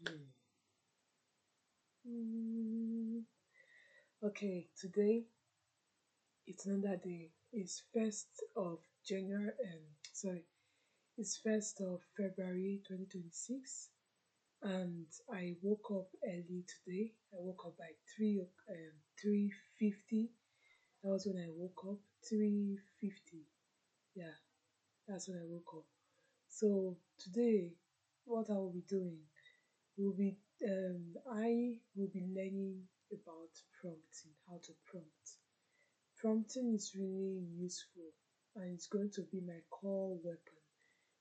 Mm, Okay, today it's another day. It's first of January. Sorry, it's first of February 2026, and I woke up early today. I woke up by 3:50. That was when I woke up. 3:50. Yeah, that's when I woke up. So today, what I will be doing will be I will be learning about prompting, how to prompt. Prompting is really useful and it's going to be my core weapon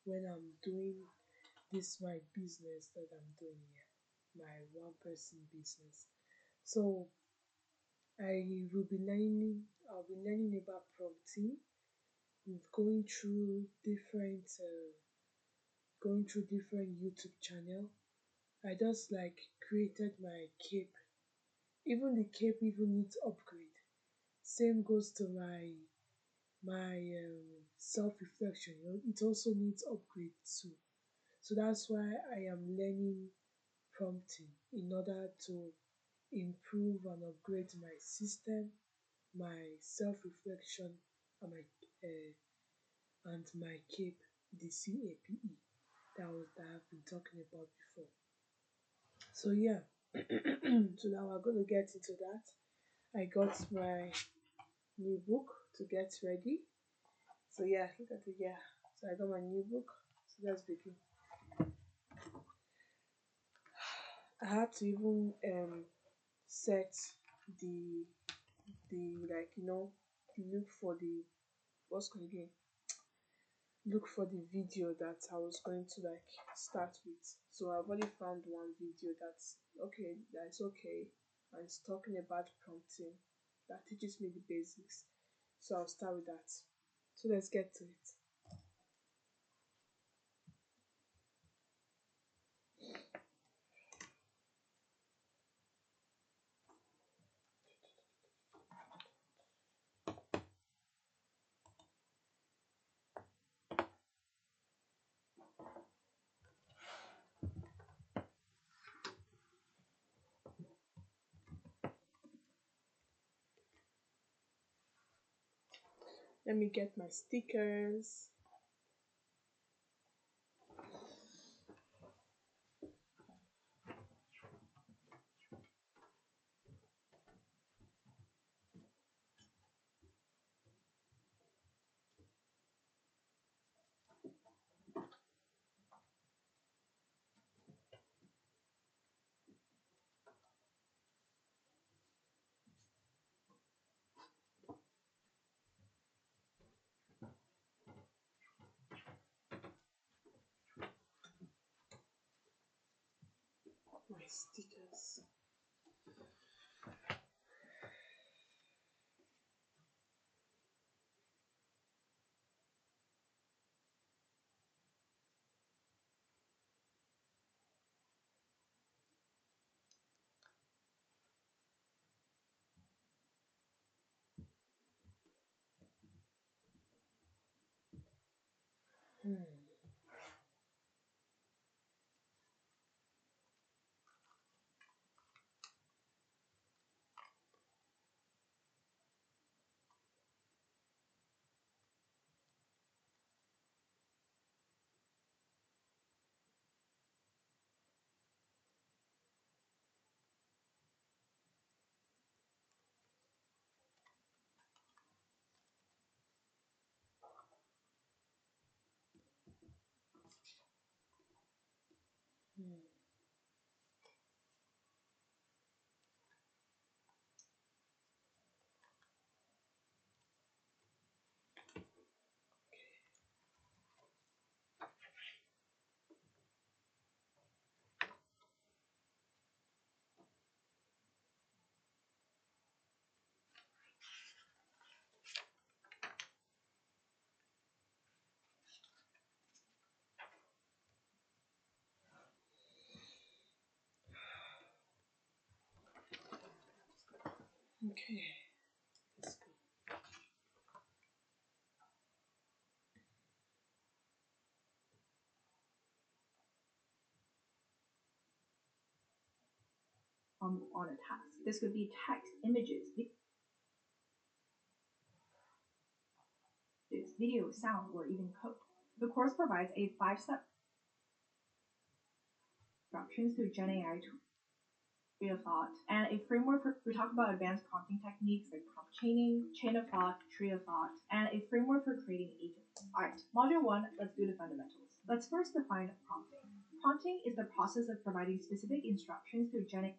when I'm doing this my business that I'm doing here, my one person business. So I'll be learning about prompting, going through different YouTube channel. I just like created my cape. Even the cape even needs upgrade. Same goes to my self reflection. It also needs upgrade too. So that's why I am learning prompting in order to improve and upgrade my system, my self reflection, and my cape, the CAPE that I've been talking about before. So yeah, so now we're going to get into that. I got my new book to get ready. So yeah, look at it. Yeah, so I got my new book. So let's begin. I had to even set the like look for the what's called again look for the video that I was going to like start with. So I've already found one video that's okay, and it's talking about prompting that teaches me the basics. So I'll start with that. So let's get to it. Let me get my stickers. My stickers. Hmm. Hmm. Okay. Let's go. outcome on a task. This could be text, images, video, sound, or even code. The course provides a 5-step instructions to Gen AI tree of thought, and a framework for, we talk about advanced prompting techniques like prompt chaining, chain of thought, tree of thought, and a framework for creating agents. Alright, module 1, let's do the fundamentals. Let's first define prompting. Prompting is the process of providing specific instructions to Gen AI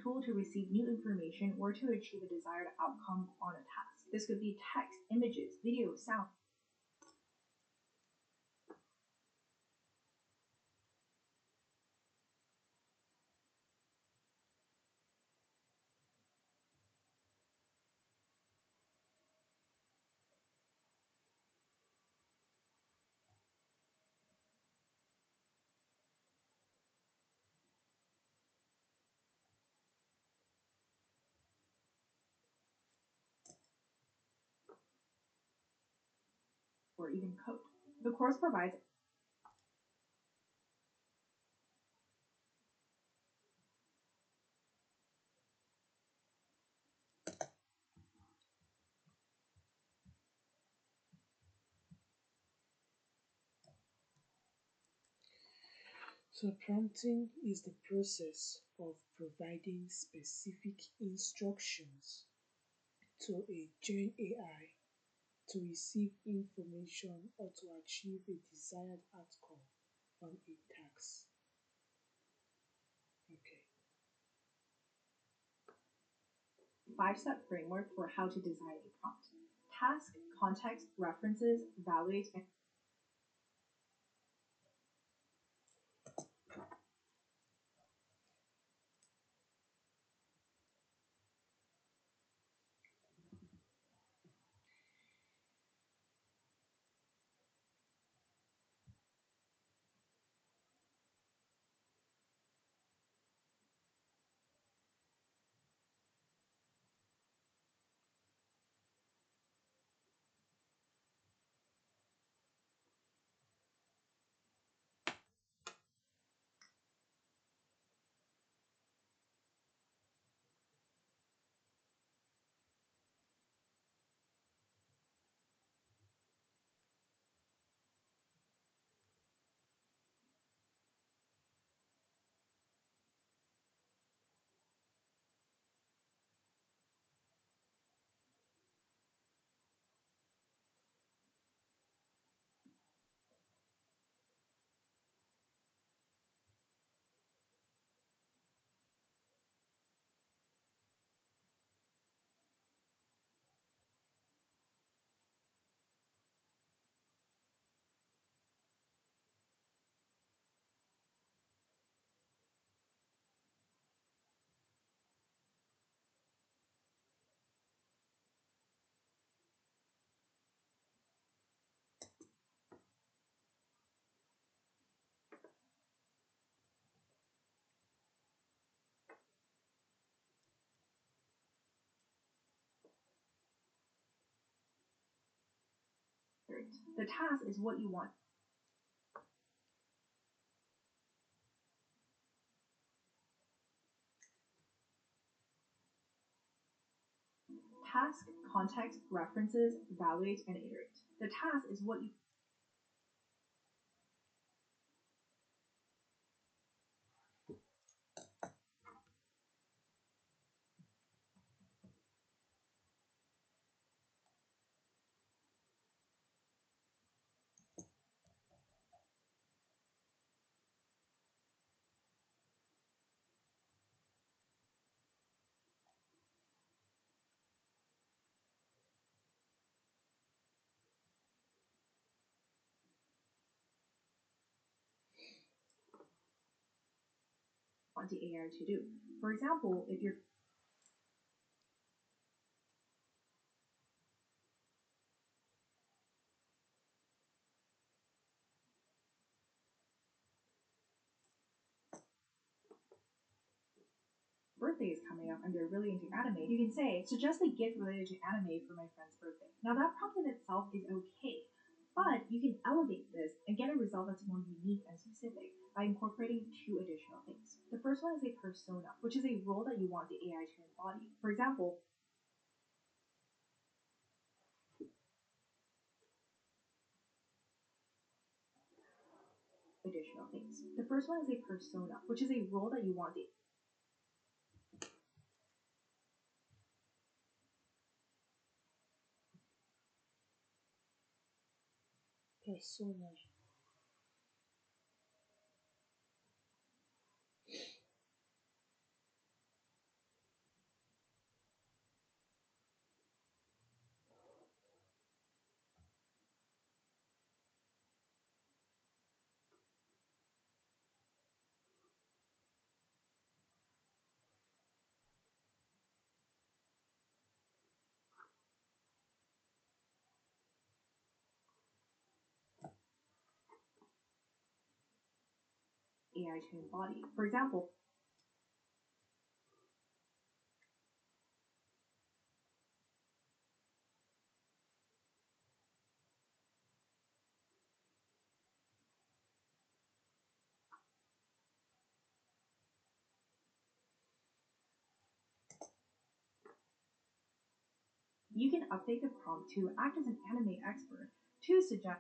tool to receive new information or to achieve a desired outcome on a task. This could be text, images, video, sound. Or even code. The course provides So, prompting is the process of providing specific instructions to a Gen AI to receive information or to achieve a desired outcome on a task. Okay. 5-step framework for how to design a prompt. Task, context, references, evaluate, and iterate. The task is what you want. Task, context, references, evaluate, and iterate. The task is what you want the AI to do. For example, if your birthday is coming up and they're really into anime, you can say, suggest a gift related to anime for my friend's birthday. Now that prompt in itself is okay, but you can elevate this and get a result that's more unique and specific by incorporating two additional things. The first one is a persona, which is a role that you want the AI to embody. For example, additional things. The first one is a persona, which is a role that you want the persona. AI to embody. For example, you can update the prompt to act as an anime expert to suggest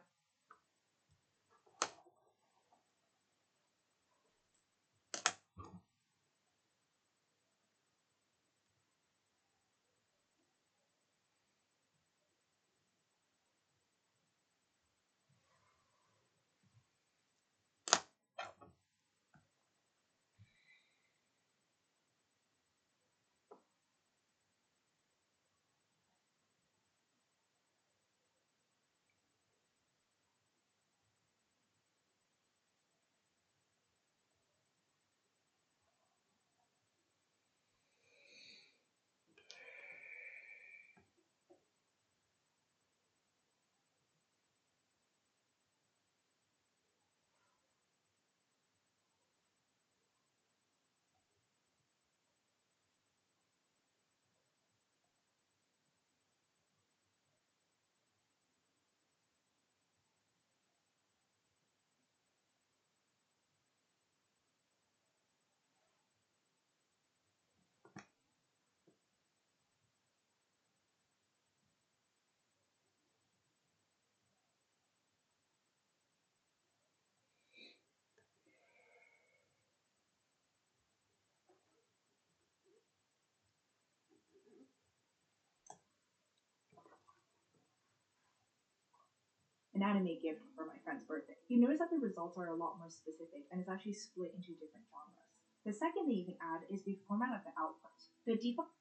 an anime gift for my friend's birthday. You notice that the results are a lot more specific and it's actually split into different genres. The second thing you can add is the format of the output. The default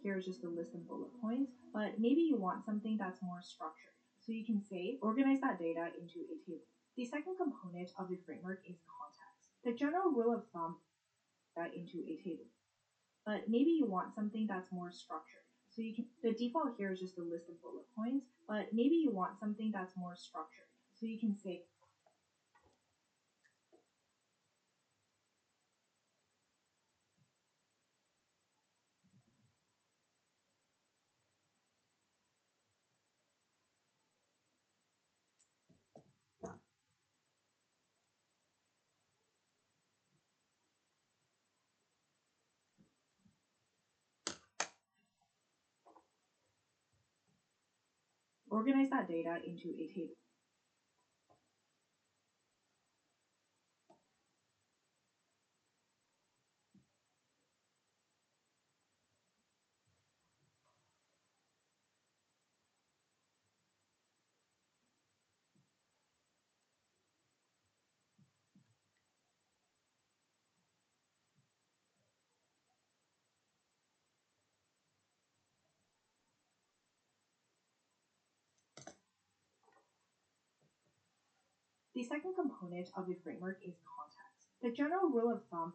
here is just a list of bullet points, but maybe you want something that's more structured. So you can say, organize that data into a table. The second component of the framework is context. The general rule of thumb that into a table. But maybe you want something that's more structured. So you can the default here is just a list of bullet points, but maybe you want something that's more structured. So you can say organize that data into a table. The second component of the framework is context. The general rule of thumb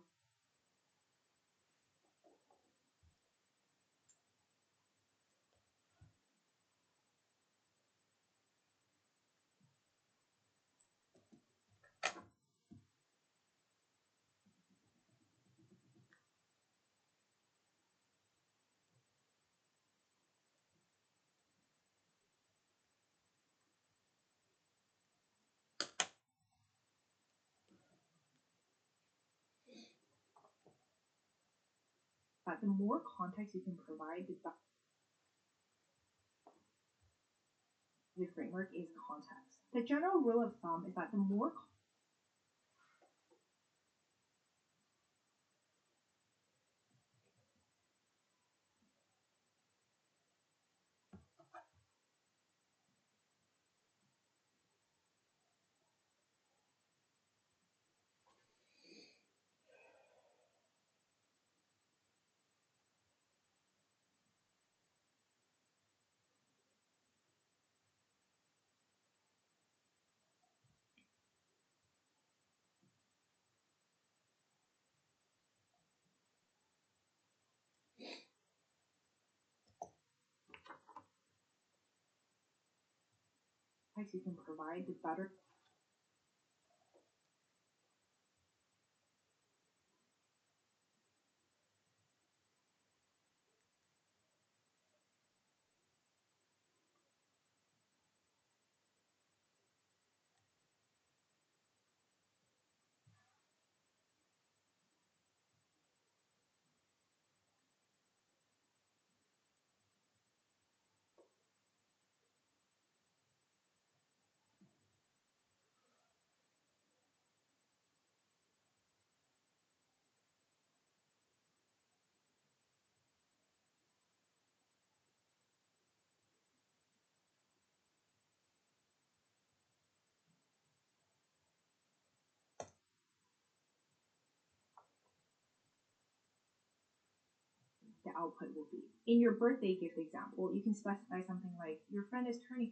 that the more context you can provide, the better. The framework is context. The general rule of thumb is that the more context you can provide, the better. The output will be. In your birthday gift example, you can specify something like your friend is turning.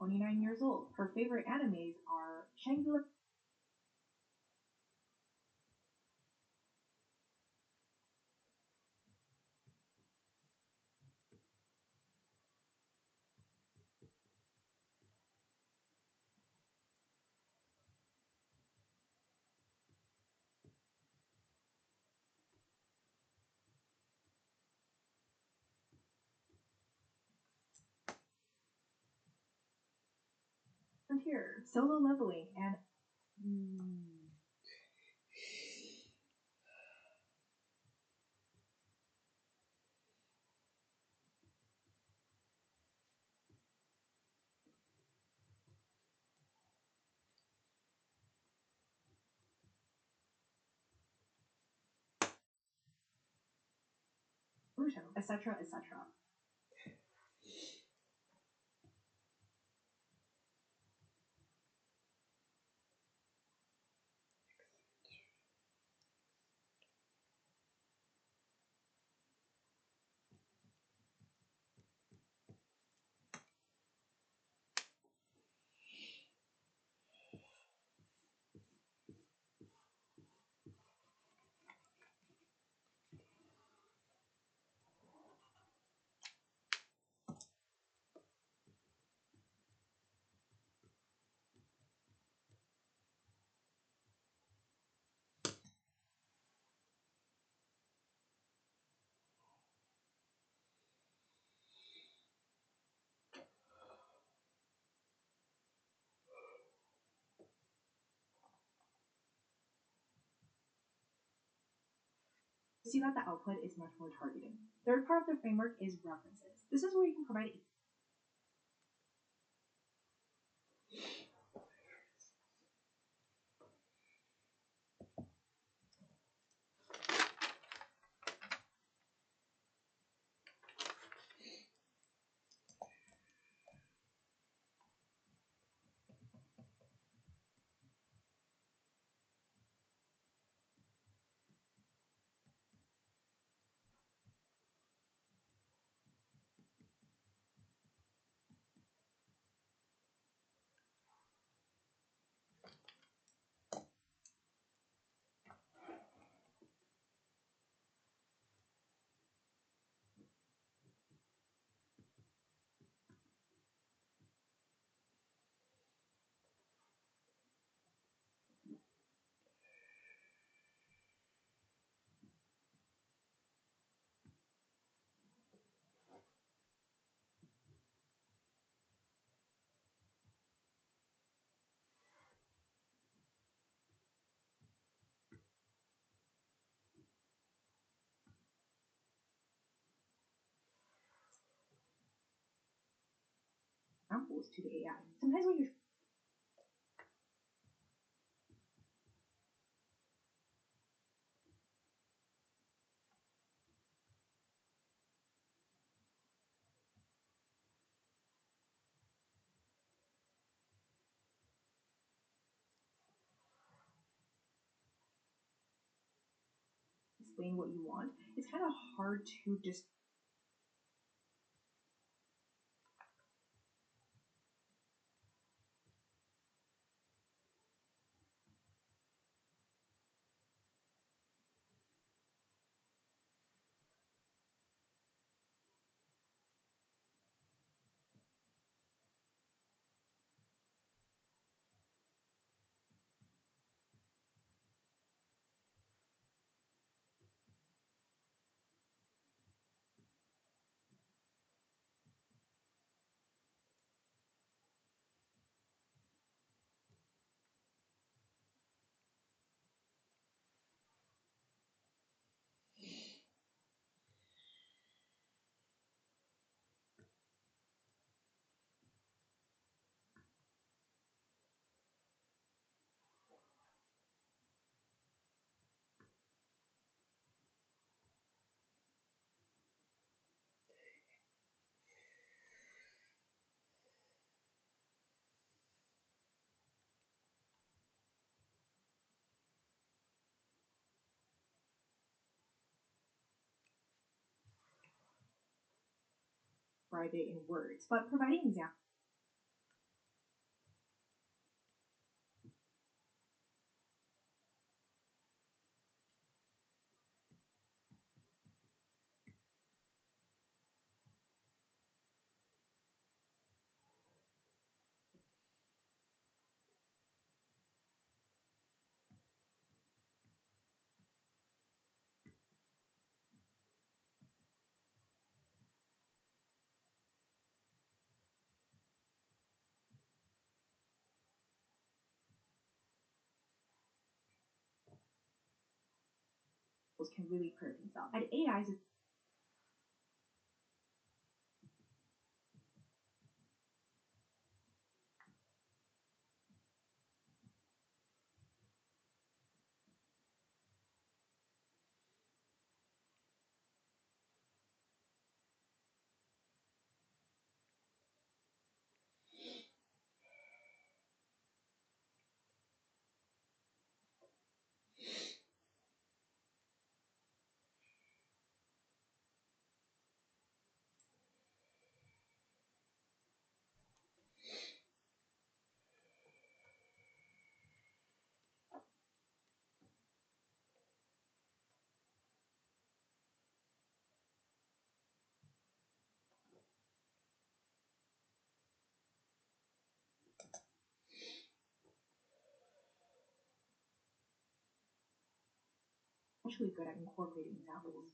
29 years old. Her favorite animes are Shangri-La Frontier, Solo Leveling, and Mm. Naruto, etc., etc. See that the output is much more targeted. Third part of the framework is references. This is where you can provide. Examples to the AI. Sometimes when you explain what you want, it's kind of hard to just. Describe it in words, but providing examples. examples can really prove themselves. And AI is actually good at incorporating examples.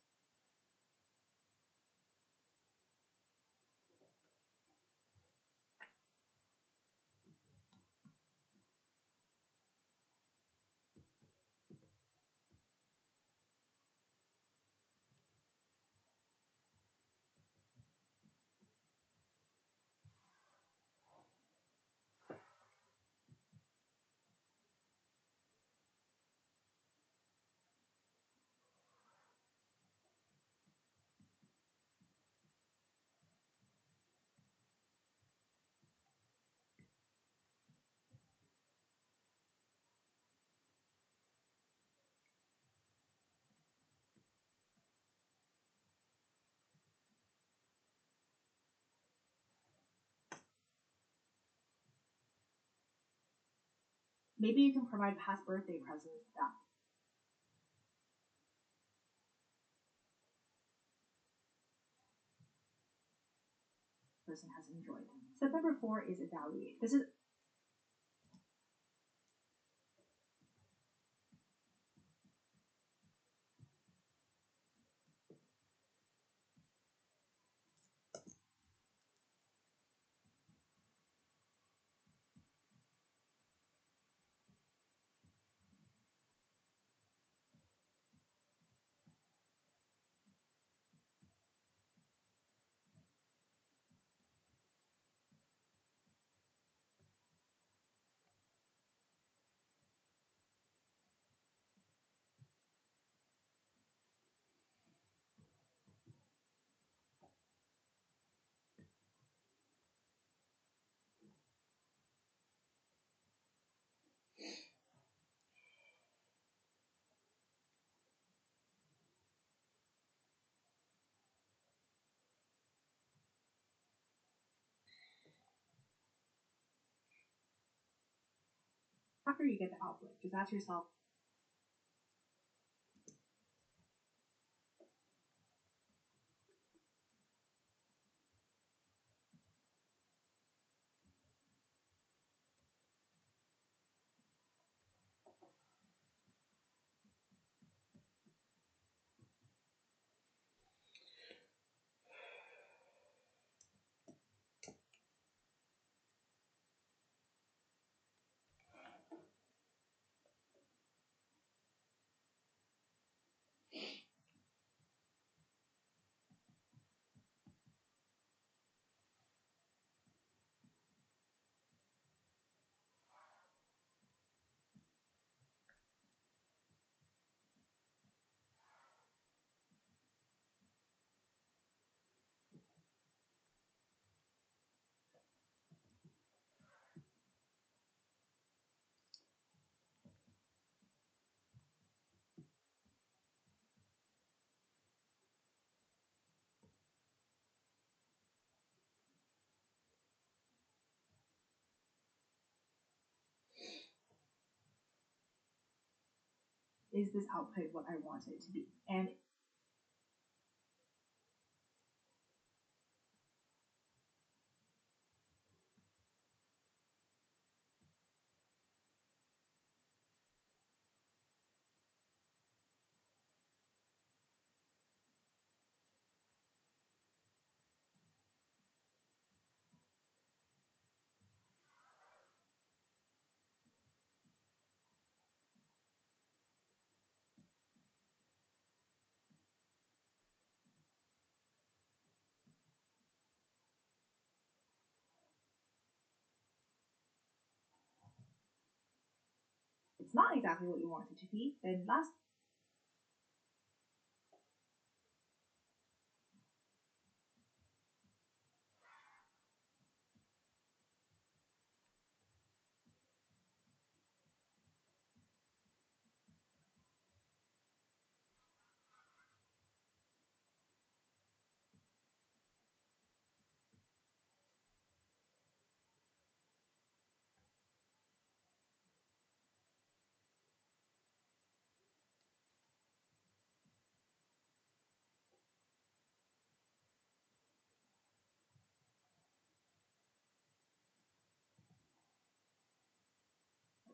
Maybe you can provide past birthday presents that person has enjoyed. Step number four is evaluate. This is after you get the output, just ask yourself, is this output what I want it to be? And it's not exactly what you want it to be, then last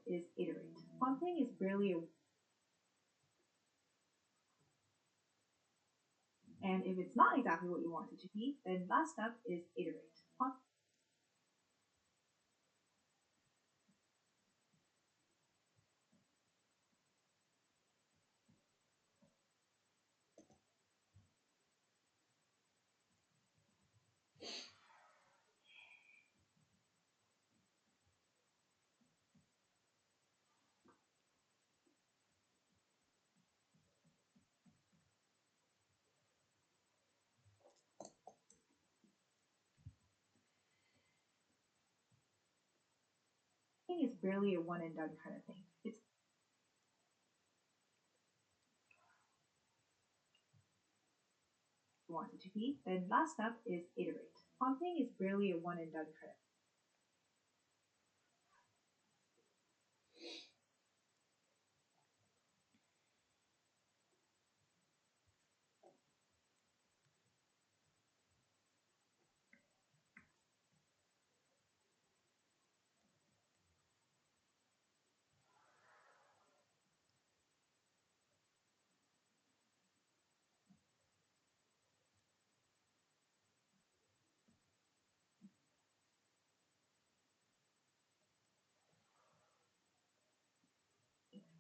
is iterate. Prompting is barely a and if it's not exactly what you want it to be, then last step is iterate. Prompting is barely a one and done kind of thing. It's what you want it to be, then last step is iterate. Prompting is barely a one and done kind of thing.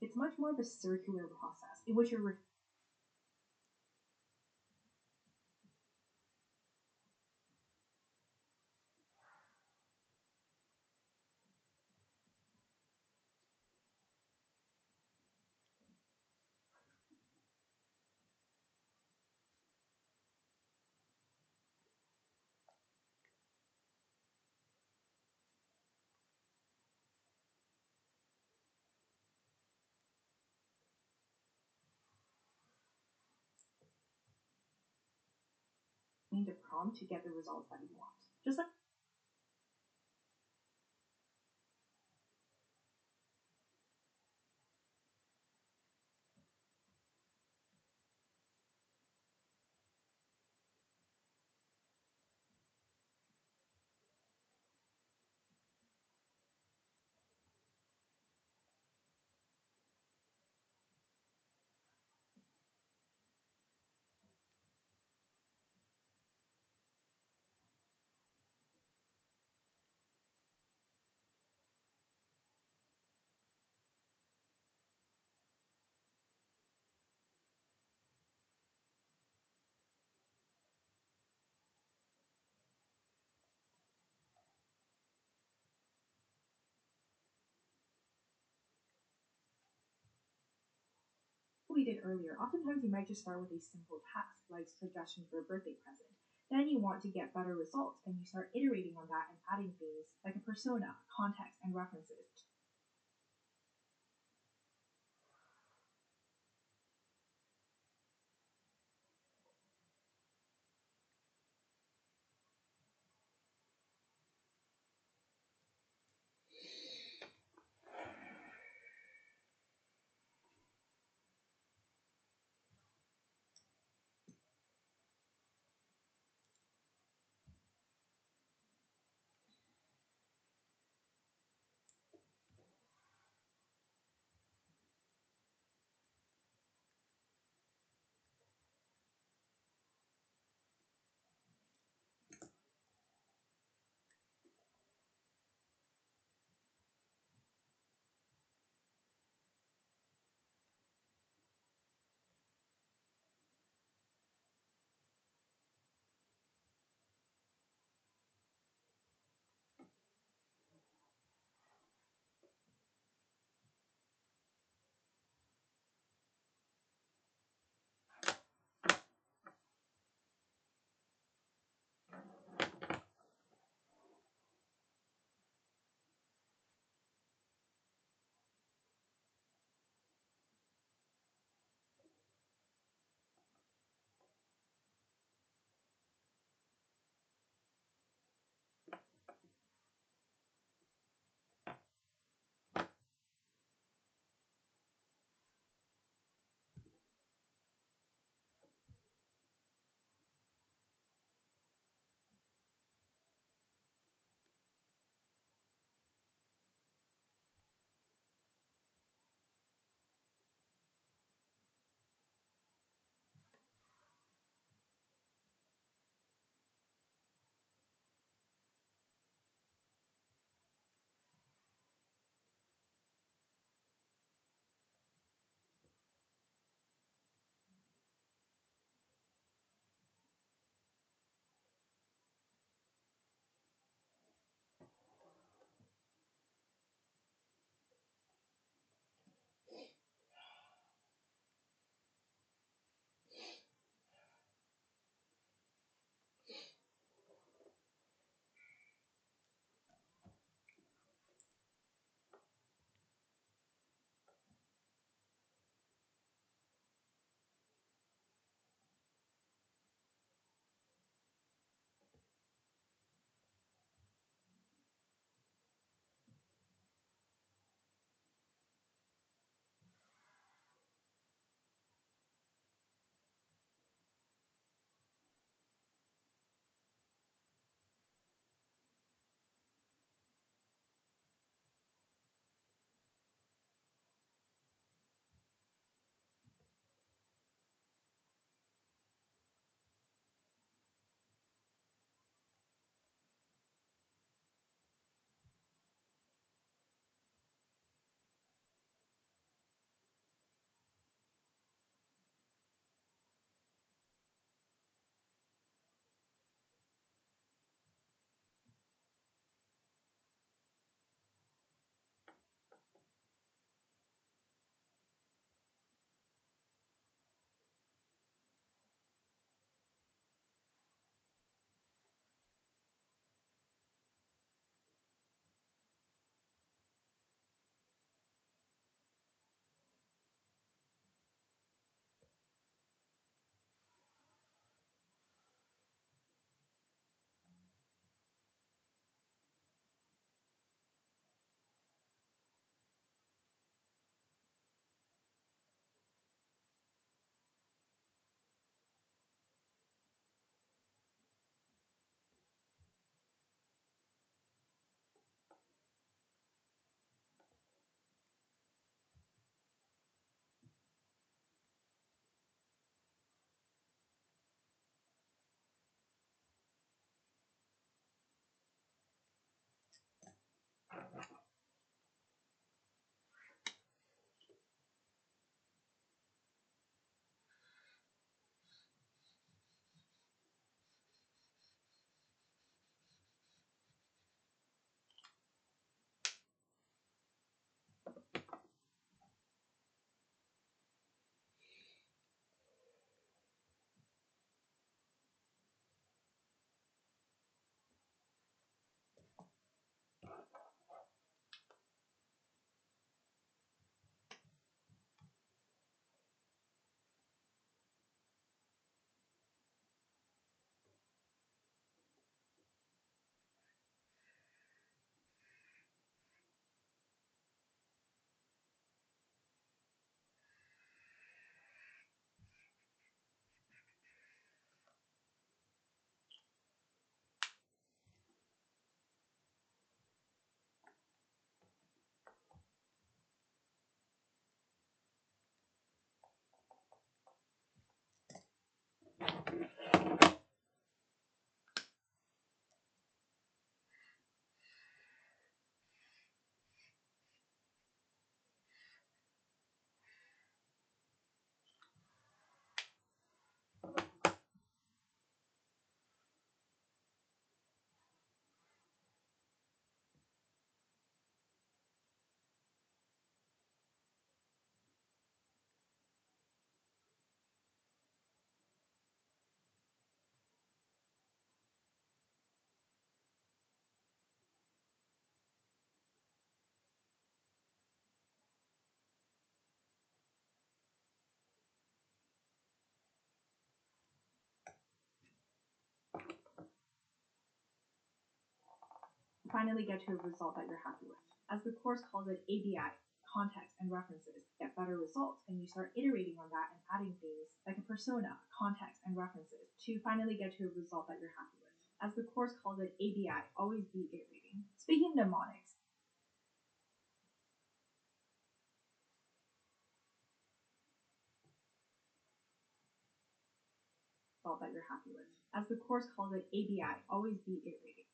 It's much more of a circular process in which you're refining the prompt to get the results that you want. Just like we did earlier, oftentimes you might just start with a simple task like suggestion for a birthday present. Then you want to get better results and you start iterating on that and adding things like a persona, context, and references. finally get to a result that you're happy with. As the course calls it, ABI, context and references, get better results, and you start iterating on that and adding things like a persona, context, and references to finally get to a result that you're happy with. As the course calls it, ABI, always be iterating. Speaking of mnemonics, result that you're happy with. As the course calls it, ABI, always be iterating.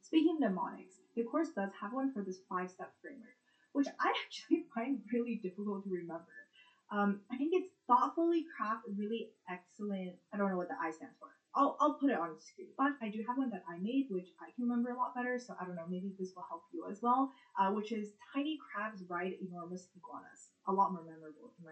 Speaking of mnemonics, the course does have one for this 5 step framework, which I actually find really difficult to remember. I think it's thoughtfully craft really excellent. I don't know what the I stands for. I'll put it on the screen. But I do have one that I made, which I can remember a lot better. So I don't know, maybe this will help you as well. Which is tiny crabs ride enormous iguanas. A lot more memorable in my.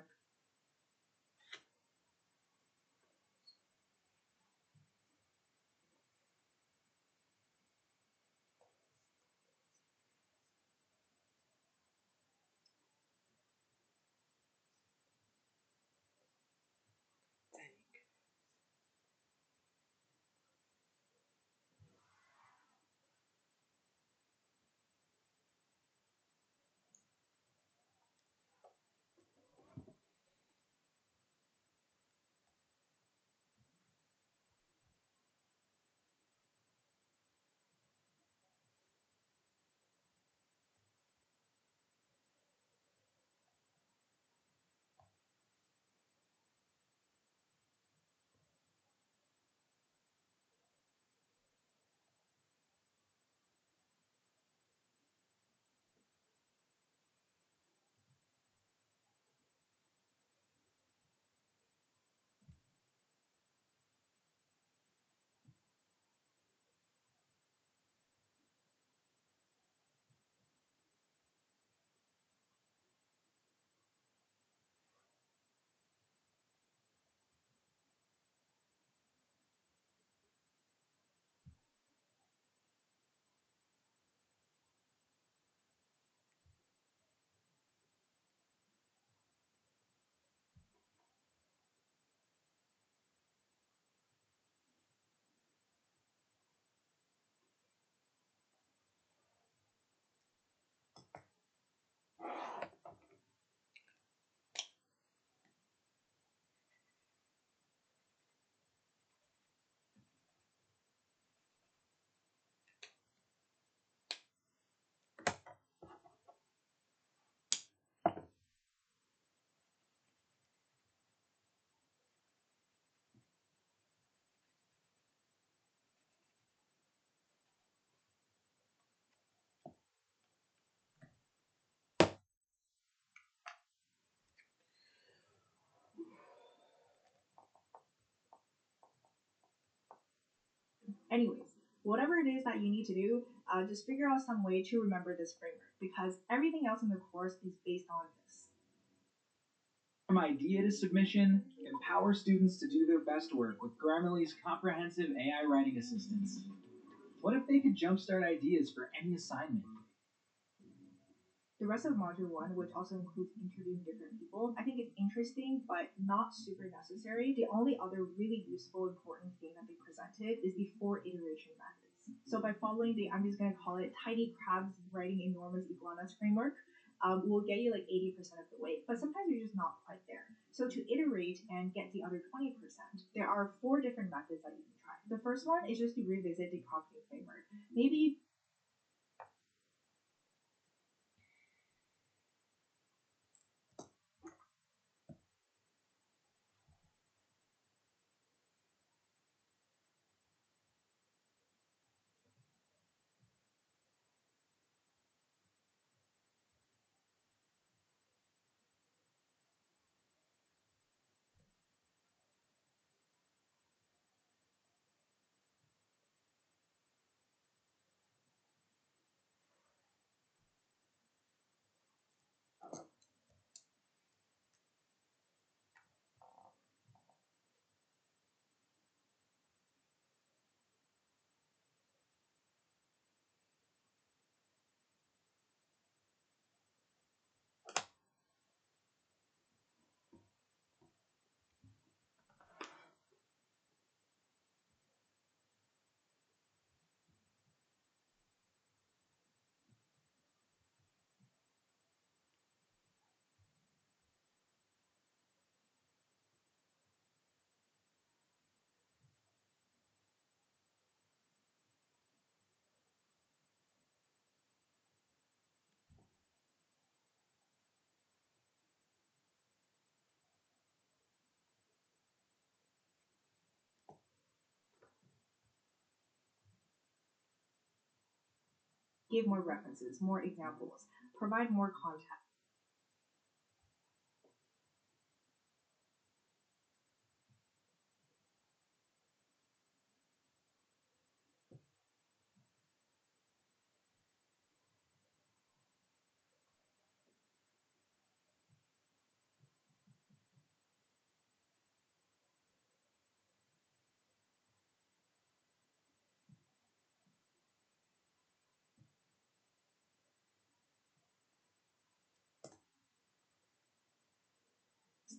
Anyways, whatever it is that you need to do, just figure out some way to remember this framework because everything else in the course is based on this. From idea to submission, empower students to do their best work with Grammarly's comprehensive AI writing assistance. What if they could jumpstart ideas for any assignment? The rest of module one, which also includes interviewing different people, I think it's interesting but not super necessary. The only other really useful, important thing that they presented is the 4 iteration methods. So by following the, I'm just going to call it tiny crabs writing enormous iguanas framework, will get you like 80% of the way, but sometimes you're just not quite there. So to iterate and get the other 20%, there are 4 different methods that you can try. The first one is just to revisit the prompting framework. Maybe give more references, more examples, provide more context.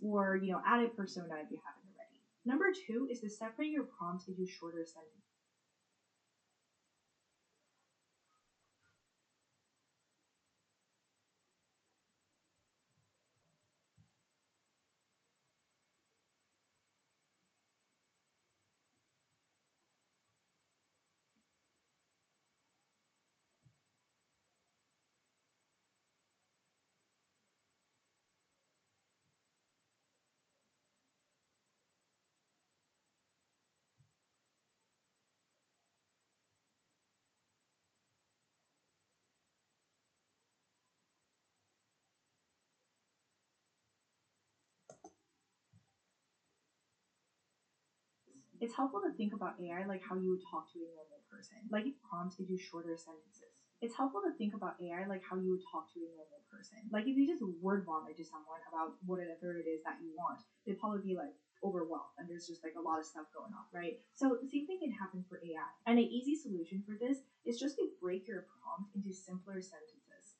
Or added persona if you haven't already. Number two is to separate your prompts into shorter sentences. It's helpful to think about AI like how you would talk to a normal person, like if prompts into shorter sentences. It's helpful to think about AI like how you would talk to a normal person. Like if you just word vomit to someone about whatever it is that you want, they'd probably be like overwhelmed and there's just like a lot of stuff going on, right? So the same thing can happen for AI. And an easy solution for this is just to break your prompt into simpler sentences.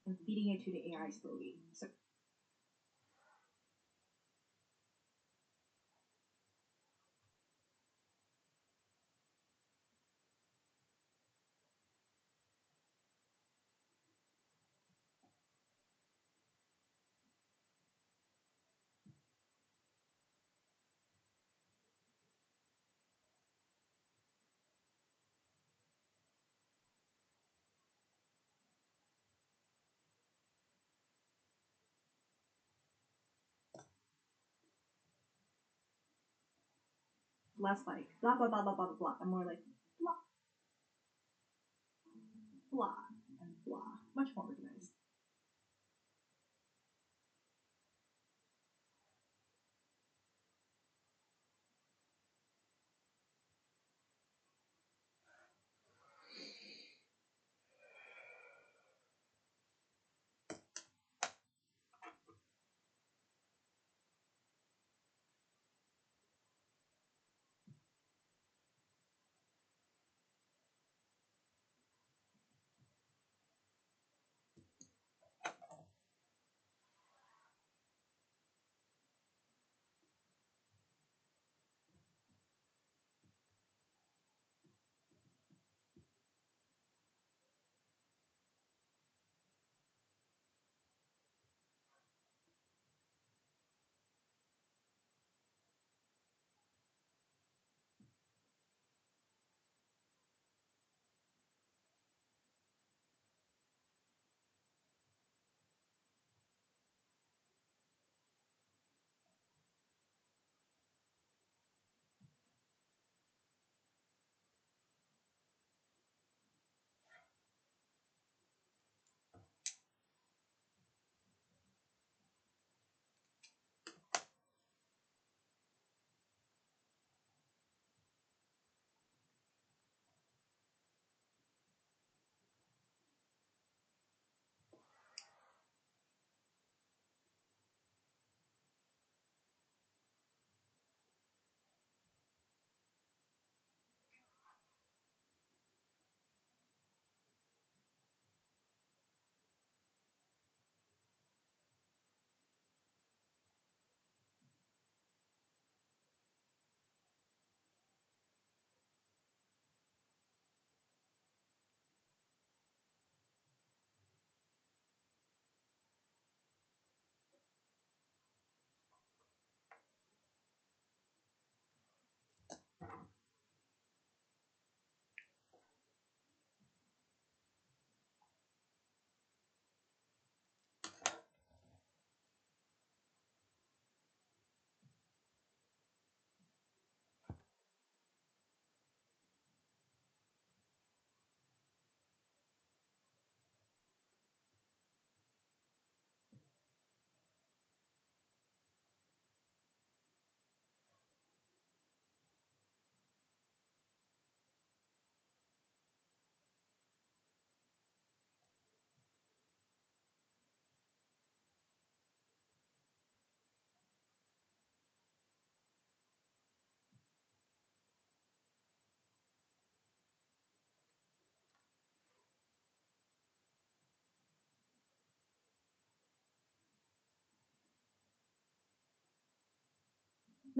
And feeding it to the AI slowly. So less like blah blah blah blah blah blah, and more like blah blah and blah. Much more organized.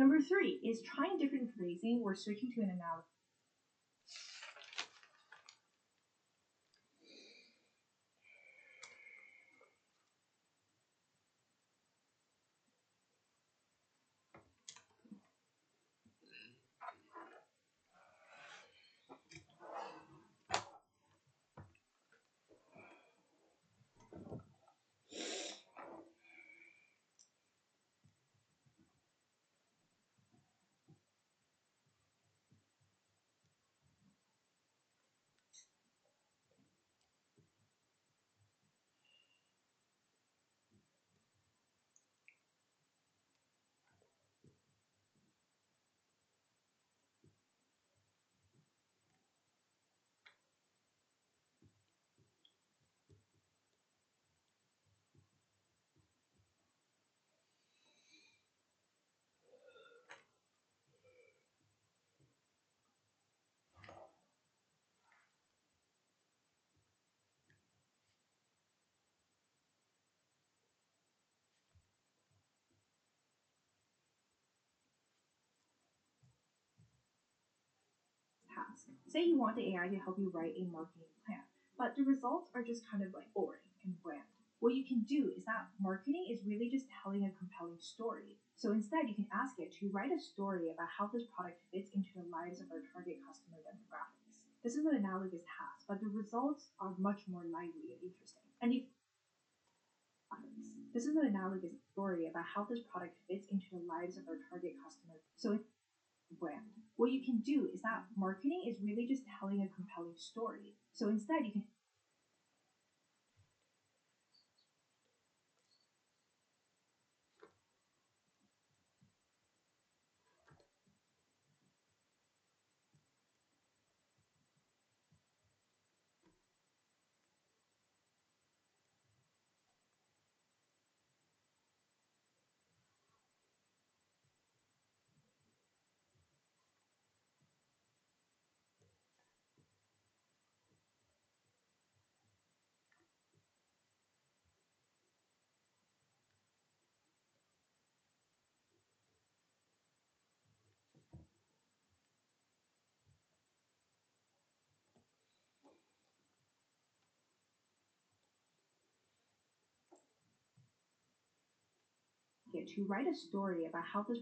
Number three is trying different phrasing or switching to an analogy. Task. Say you want the AI to help you write a marketing plan, but the results are just kind of like boring and bland. What you can do is that marketing is really just telling a compelling story. So instead, you can ask it to write a story about how this product fits into the lives of our target customer demographics. This is an analogous task, but the results are much more lively and interesting. And if this is an analogous story about how this product fits into the lives of our target customer. So brand. What you can do is that marketing is really just telling a compelling story. So instead, you can get to write a story about how this.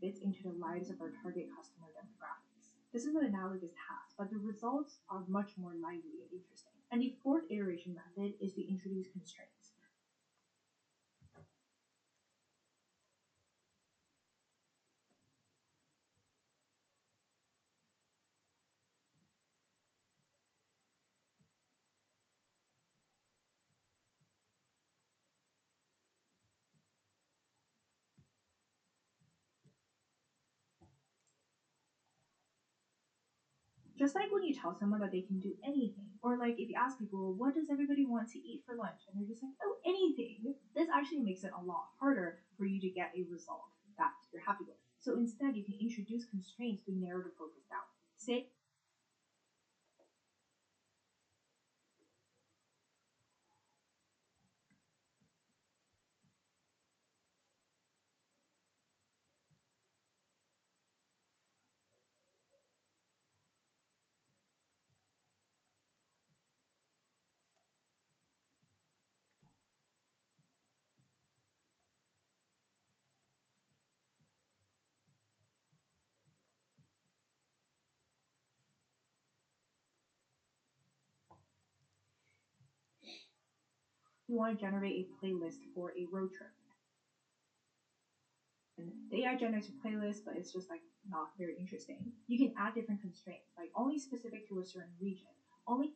Fits into the lives of our target customer demographics. This is an analogous task, but the results are much more lively and interesting. And the fourth iteration method is to introduce constraints. Just like when you tell someone that they can do anything, or Or like if you ask people, what does everybody want to eat for lunch? And they're just like, oh, anything. This actually makes it a lot harder for you to get a result that you're happy with. So instead, you can introduce constraints to narrow the focus down. Say you want to generate a playlist for a road trip. And the AI generates a playlist, but it's just like not very interesting. You can add different constraints, like only specific to a certain region, only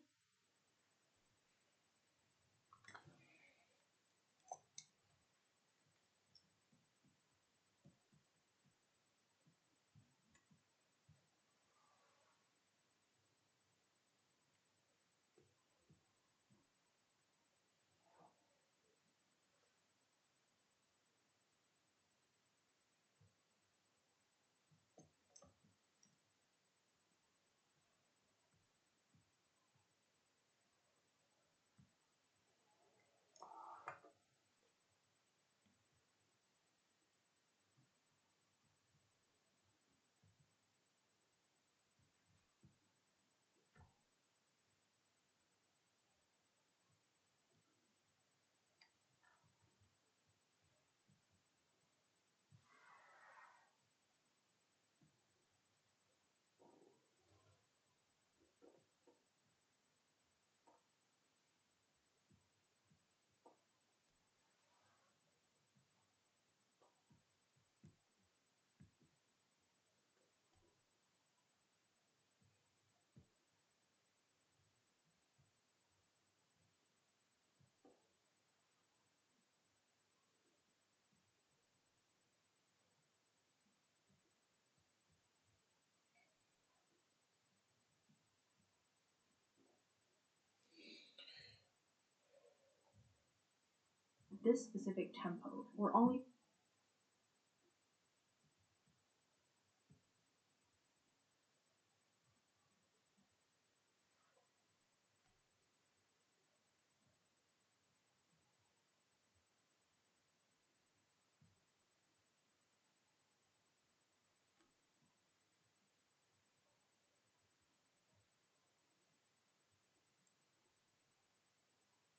this specific tempo. We're only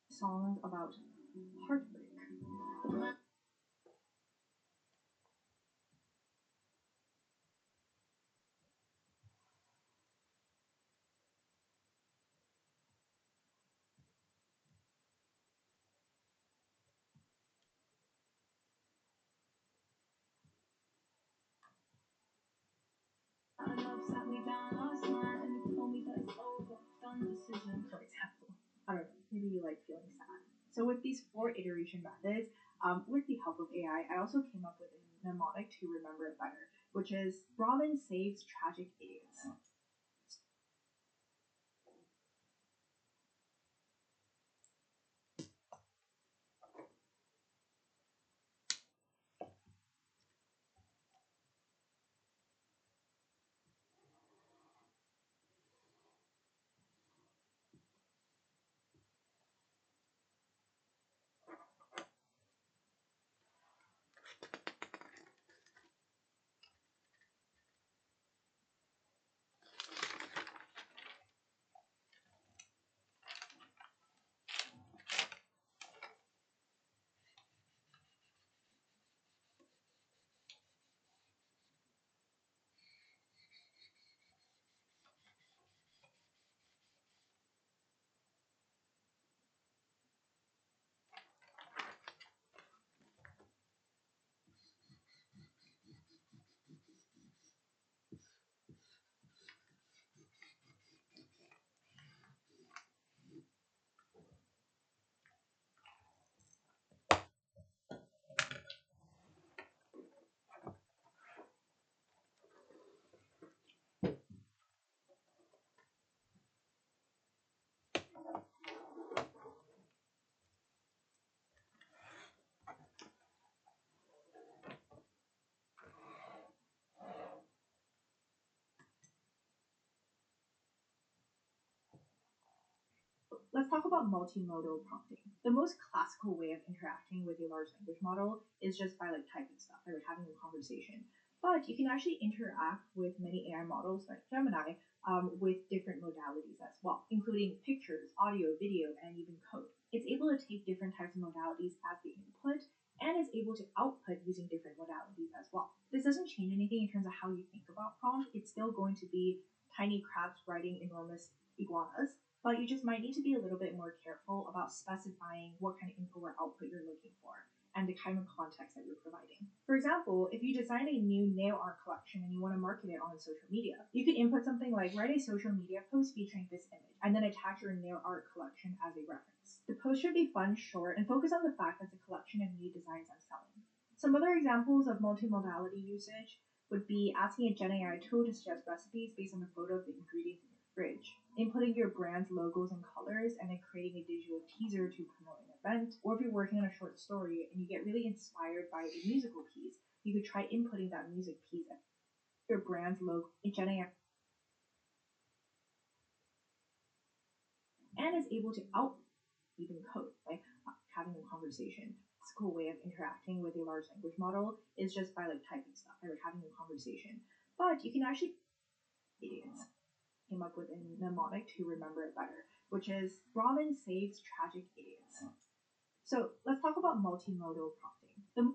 songs about heartbreak. Love sat me down last night and told me that it's over. Done decision, for example. I don't know, maybe you like feeling sad. So with these four iteration methods, with the help of AI, I also came up with a mnemonic to remember it better, which is Robin saves tragic idiots. let's talk about multimodal prompting. The most classical way of interacting with a large language model is just by like typing stuff, like having a conversation. But you can actually interact with many AI models like Gemini with different modalities as well, including pictures, audio, video, and even code. It's able to take different types of modalities as the input and is able to output using different modalities as well. This doesn't change anything in terms of how you think about prompt. It's still going to be tiny crabs riding enormous iguanas, but you just might need to be a little bit more careful about specifying what kind of input or output you're looking for and the kind of context that you're providing. For example, if you design a new nail art collection and you want to market it on social media, you could input something like write a social media post featuring this image and then attach your nail art collection as a reference. The post should be fun, short, and focus on the fact that it's a collection of new designs I'm selling. Some other examples of multimodality usage would be asking a Gen AI tool to suggest recipes based on a photo of the ingredients in your fridge, inputting your brand's logos and colors, and then creating a digital teaser to promote an event. Or if you're working on a short story and you get really inspired by a musical piece, you could try inputting that music piece at your brand's logo in Gen AI and is able to out even code, like having a conversation. It's a cool way of interacting with a large language model is just by like typing stuff, like having a conversation. But you can actually idiots came up with a mnemonic to remember it better, which is ramen saves tragic idiots. So let's talk about multimodal prompting.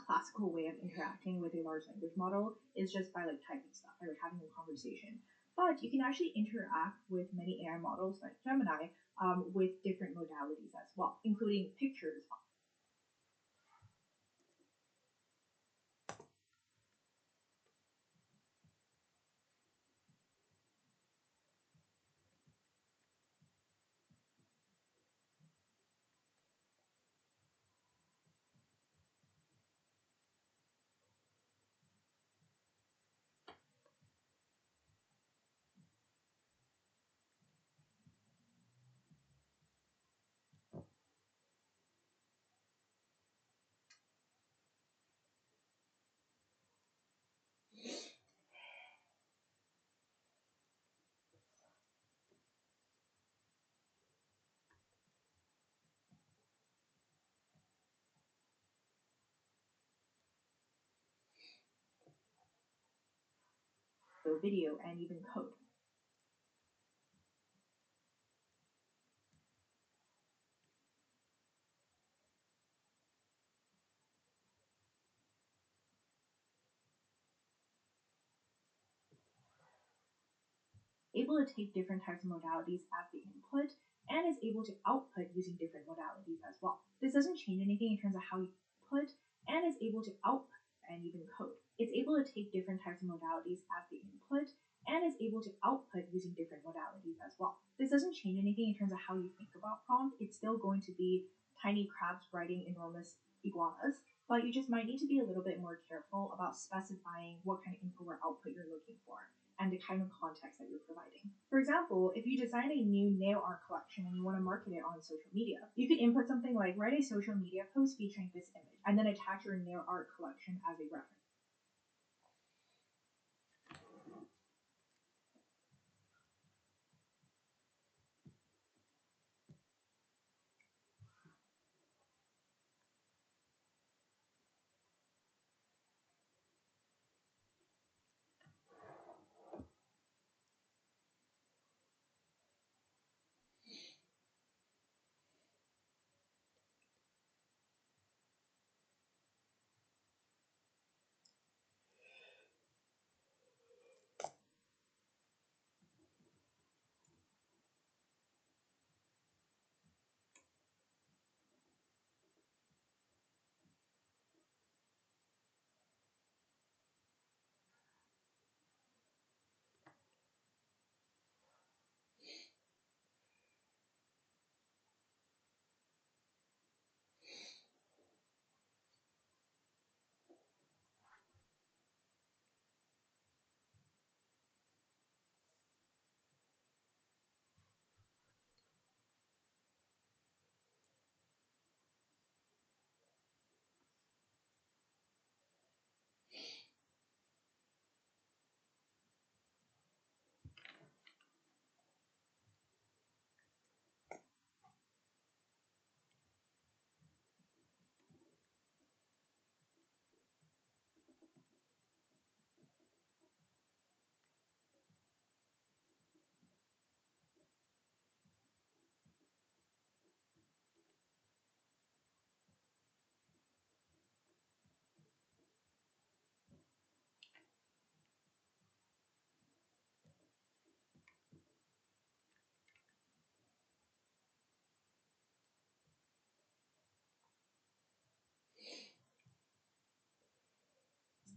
Classical way of interacting with a large language model is just by like typing stuff, like having a conversation. But you can actually interact with many AI models like Gemini with different modalities as well, including pictures, video, and even code. Able to take different types of modalities as the input and is able to output using different modalities as well. This doesn't change anything in terms of how you put and is able to output and even code. It's able to take different types of modalities as the input and is able to output using different modalities as well. This doesn't change anything in terms of how you think about prompt. It's still going to be tiny crabs riding enormous iguanas, but you just might need to be a little bit more careful about specifying what kind of input or output you're looking for and the kind of context that you're providing. For example, if you design a new nail art collection and you want to market it on social media, you could input something like write a social media post featuring this image and then attach your nail art collection as a reference.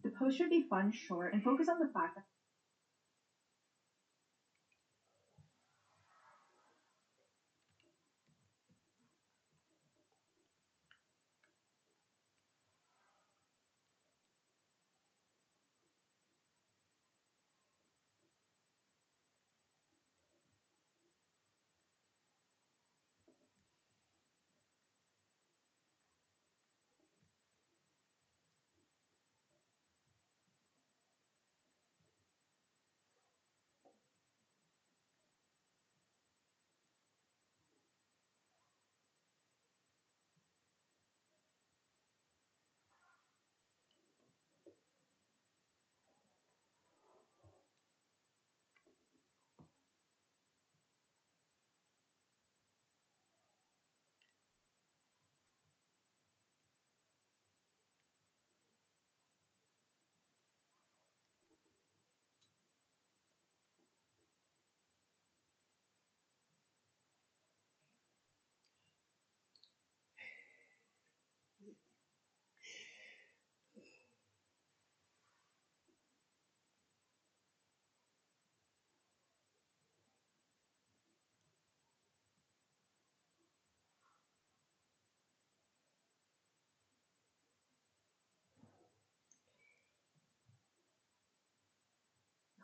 The post should be fun, short, and focus on the fact that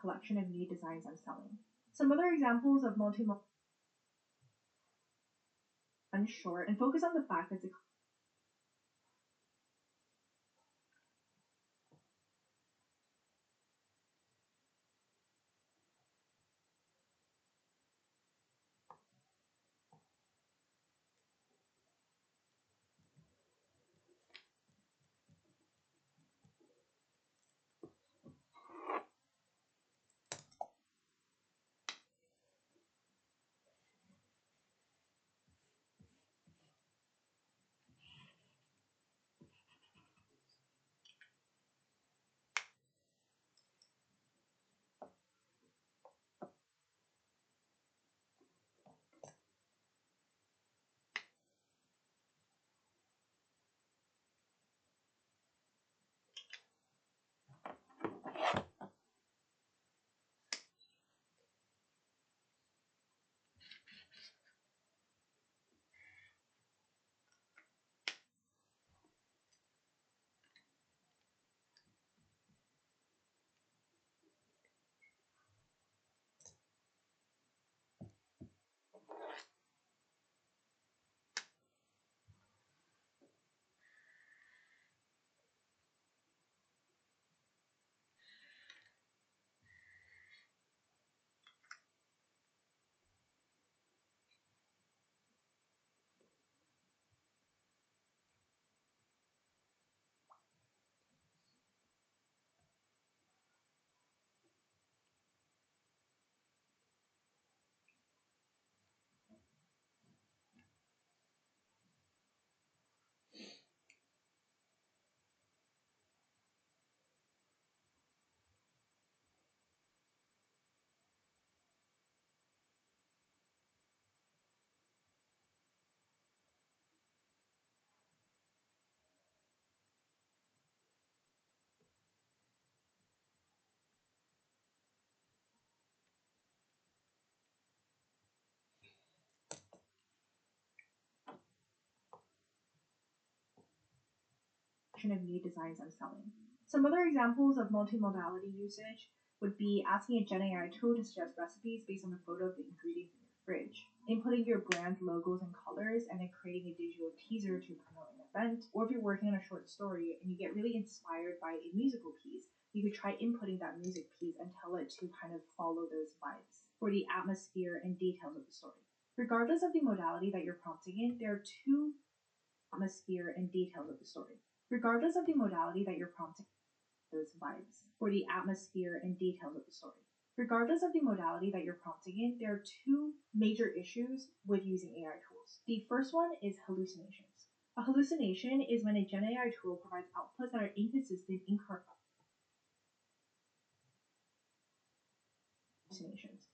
collection of new designs I'm selling. Some other examples of multimodal fun, short, and focus on the fact that it's a collection of new designs I'm selling. Some other examples of multimodality usage would be asking a Gen AI tool to suggest recipes based on the photo of the ingredients in your fridge, inputting your brand logos and colors, and then creating a digital teaser to promote an event. Or if you're working on a short story and you get really inspired by a musical piece, you could try inputting that music piece and tell it to kind of follow those vibes for the atmosphere and details of the story. Regardless of the modality that you're prompting in, there are two atmosphere and details of the story. Regardless of the modality that you're prompting, those vibes for the atmosphere and details of the story. Regardless of the modality that you're prompting in, there are two major issues with using AI tools. The first one is hallucinations. A hallucination is when a Gen AI tool provides outputs that are inconsistent, incorrect hallucinations.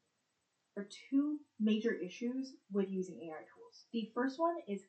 There are two major issues with using AI tools. The first one is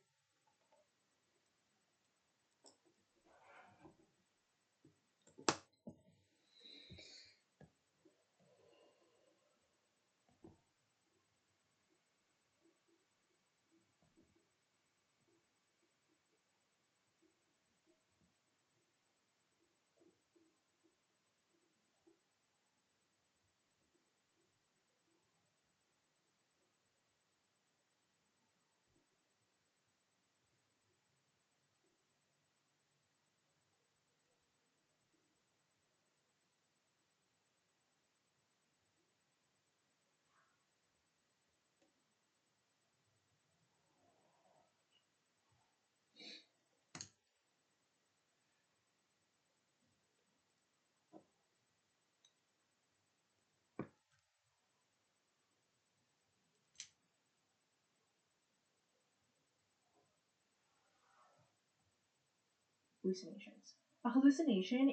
hallucinations. A hallucination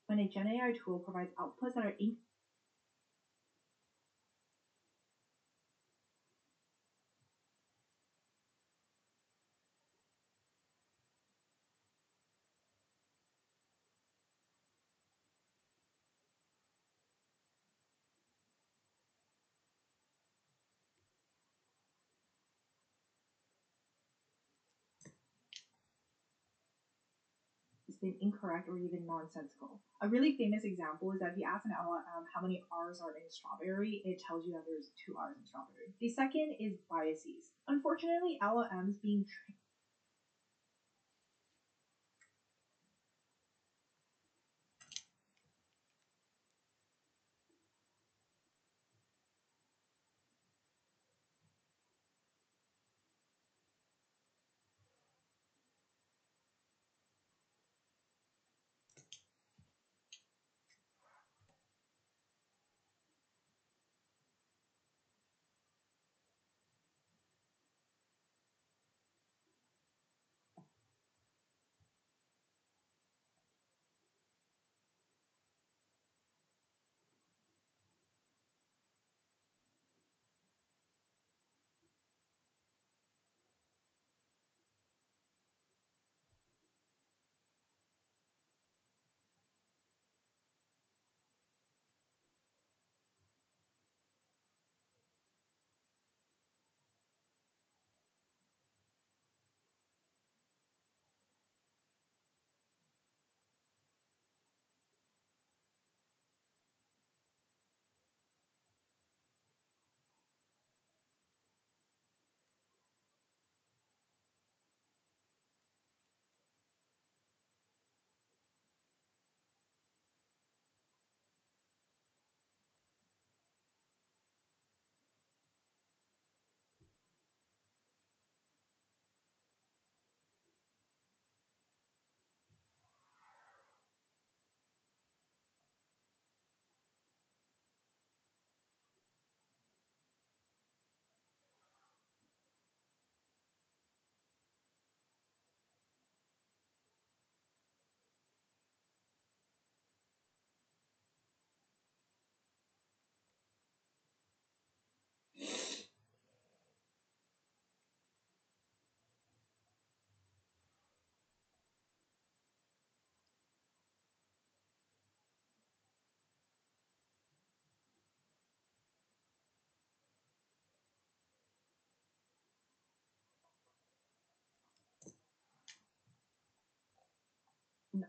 when a Gen AI tool provides outputs that are incorrect or even nonsensical. A really famous example is that if you ask an LLM how many R's are in strawberry, it tells you that there's two R's in strawberry. The second is biases. Unfortunately, LLMs being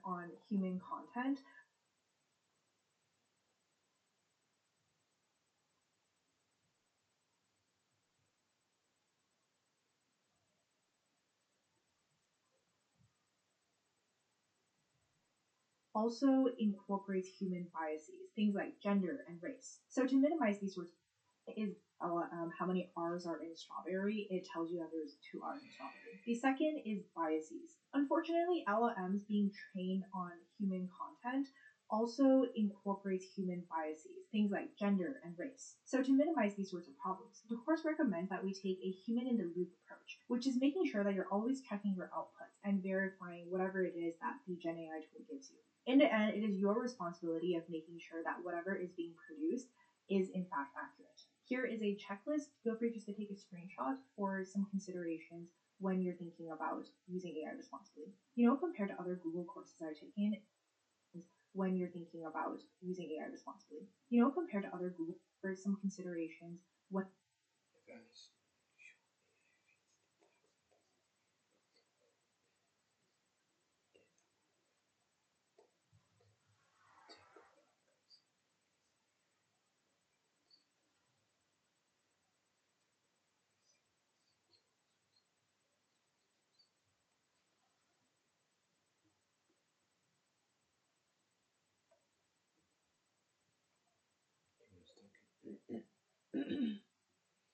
on human content, also incorporates human biases, things like gender and race. So to minimize these sorts is how many R's are in strawberry. It tells you that there's two R's in strawberry. The second is biases. Unfortunately, LLMs being trained on human content also incorporates human biases, things like gender and race. So to minimize these sorts of problems, the course recommends that we take a human in the loop approach, which is making sure that you're always checking your outputs and verifying whatever it is that the Gen AI tool gives you. In the end, it is your responsibility of making sure that whatever is being produced is in fact accurate. Here is a checklist. Feel free just to take a screenshot for some considerations when you're thinking about using AI responsibly. Compared to other Google courses I've taken, when you're thinking about using AI responsibly. Compared to other Google, there's some considerations when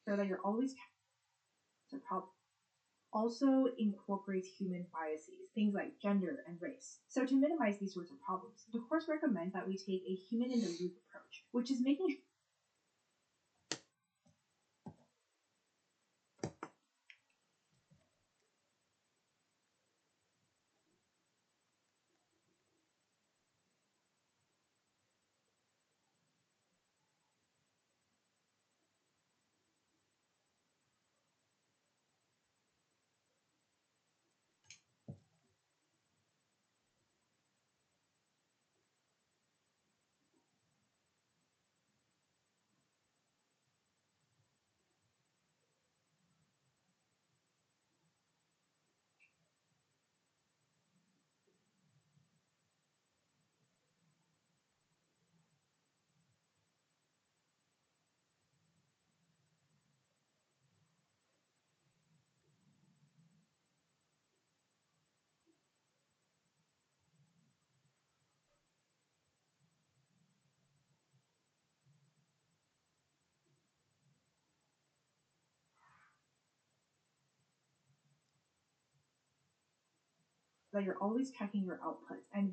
sure that you're always a problem also incorporates human biases, things like gender and race. So to minimize these sorts of problems, the course recommends that we take a human in the loop approach, which is making that you're always checking your outputs and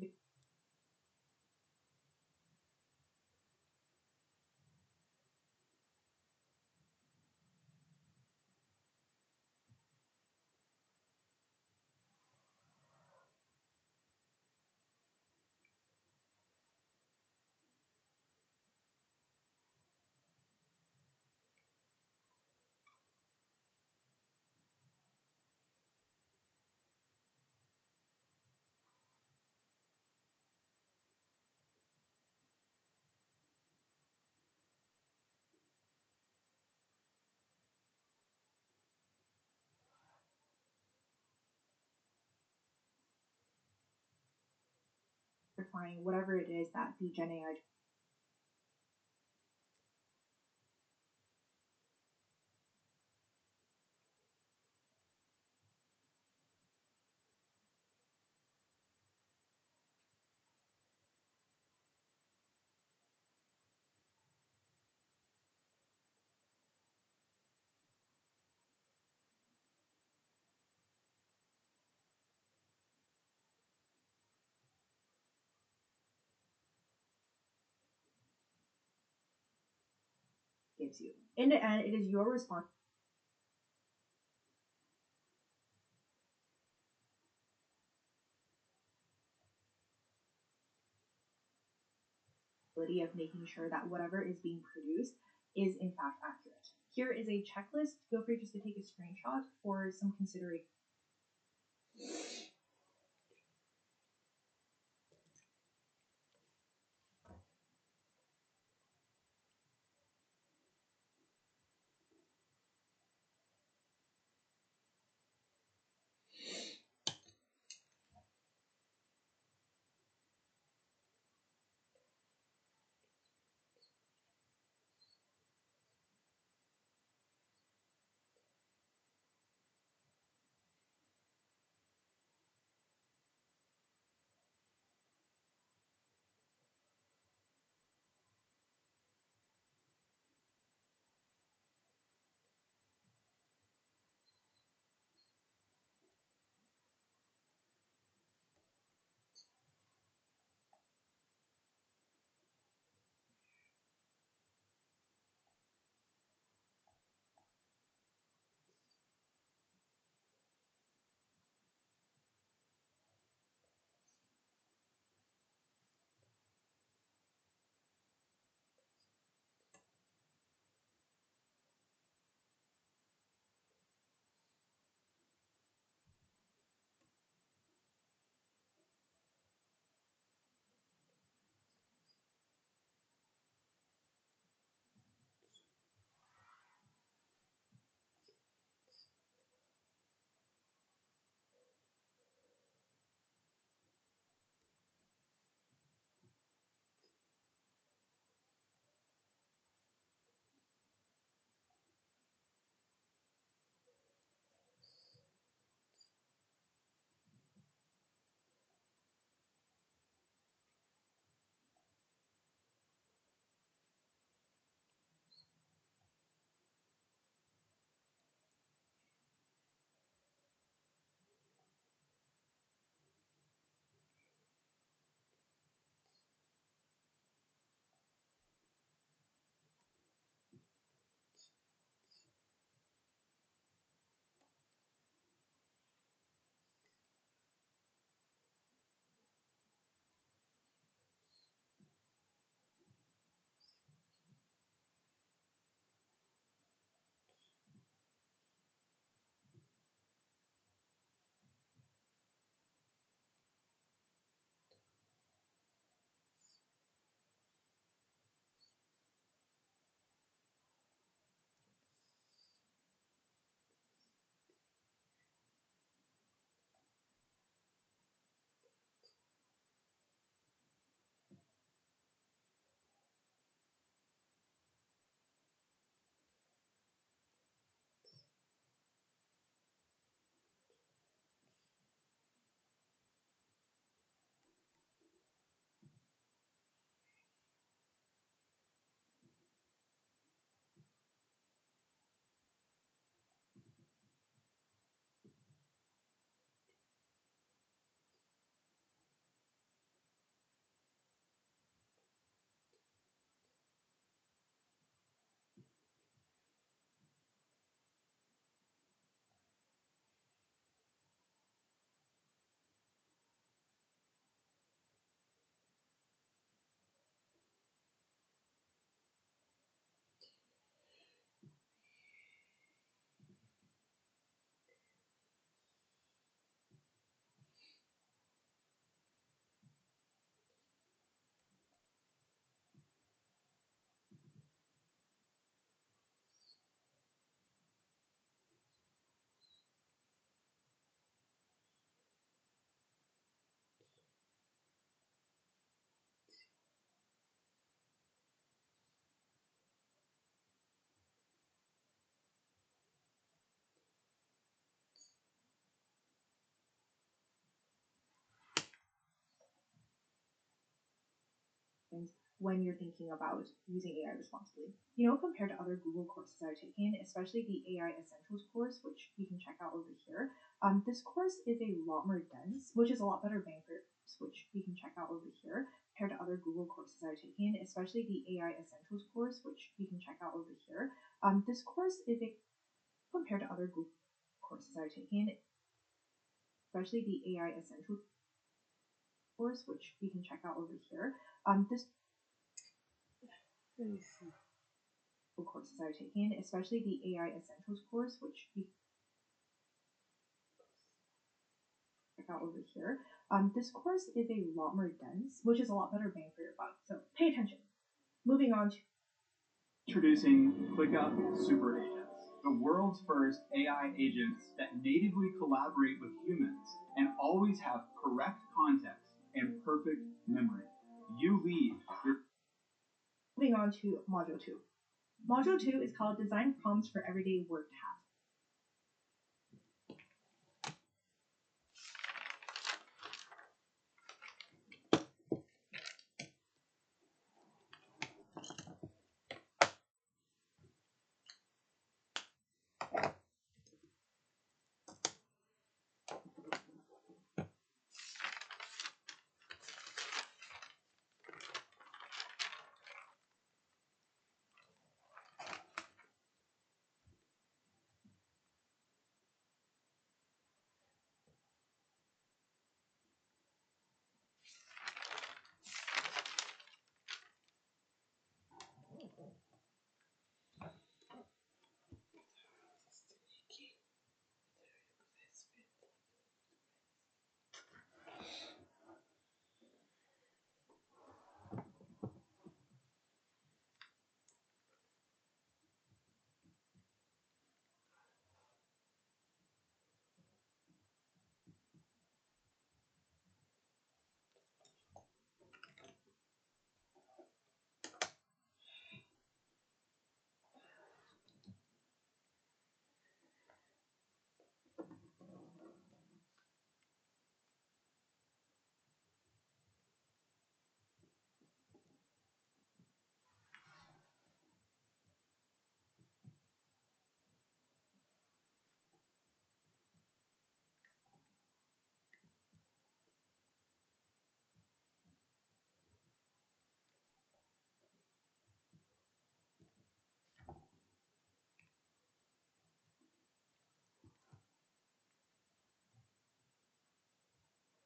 verifying whatever it is that the Gen AI gives you. In the end, it is your responsibility of making sure that whatever is being produced is in fact accurate. Here is a checklist. Feel free just to take a screenshot for some consideration. important when you're thinking about using AI responsibly. Compared to other Google courses I've taken, especially the AI Essentials course, which you can check out over here, this course is a lot more dense, which is a lot better bang for your buck, which you can check out over here compared to other Google courses I've taken, especially the AI Essentials course, which you can check out over here. This course is a compared to other Google courses I've taken, especially the AI Essentials course, which you can check out over here. This Let me see. courses I've taken, especially the AI Essentials course, which you can check out over here. This course is a lot more dense, which is a lot better bang for your buck. So pay attention. Moving on to Introducing ClickUp Super Agents, the world's first AI agents that natively collaborate with humans and always have correct context and perfect memory. You lead your moving on to Module 2. Module 2 is called Design Prompts for Everyday Work Tasks.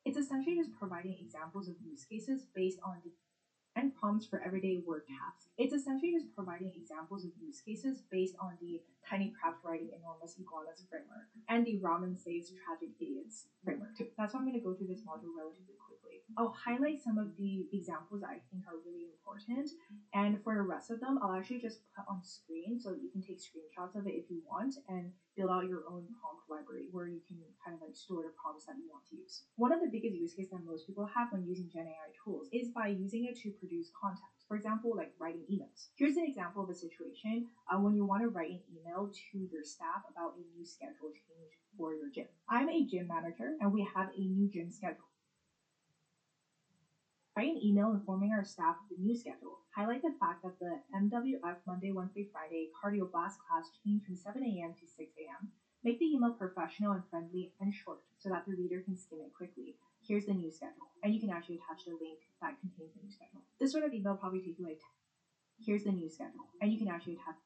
It's essentially just providing examples of use cases based on the and prompts for everyday work tasks. It's essentially just providing examples of use cases based on the Tiny Craft Writing Enormous Iguanas framework and the Ramen Saves Tragic Idiots framework. That's why I'm going to go through this module relatively quickly. I'll highlight some of the examples that I think are really important, and for the rest of them, I'll actually just put on screen so you can take screenshots of it if you want and build out your own prompt library where you can kind of like store the prompts that you want to use. One of the biggest use cases that most people have when using Gen AI tools is by using it to produce content. For example, like writing emails. Here's an example of a situation when you want to write an email to your staff about a new schedule change for your gym. I'm a gym manager and we have a new gym schedule. Write an email informing our staff of the new schedule. Highlight the fact that the MWF Monday, Wednesday, Friday cardio blast class changed from 7 a.m. to 6 a.m. Make the email professional and friendly and short so that the reader can skim it quickly. Here's the new schedule. And you can actually attach the link that contains the new schedule. This sort of email probably takes you like 10. Here's the new schedule. And you can actually attach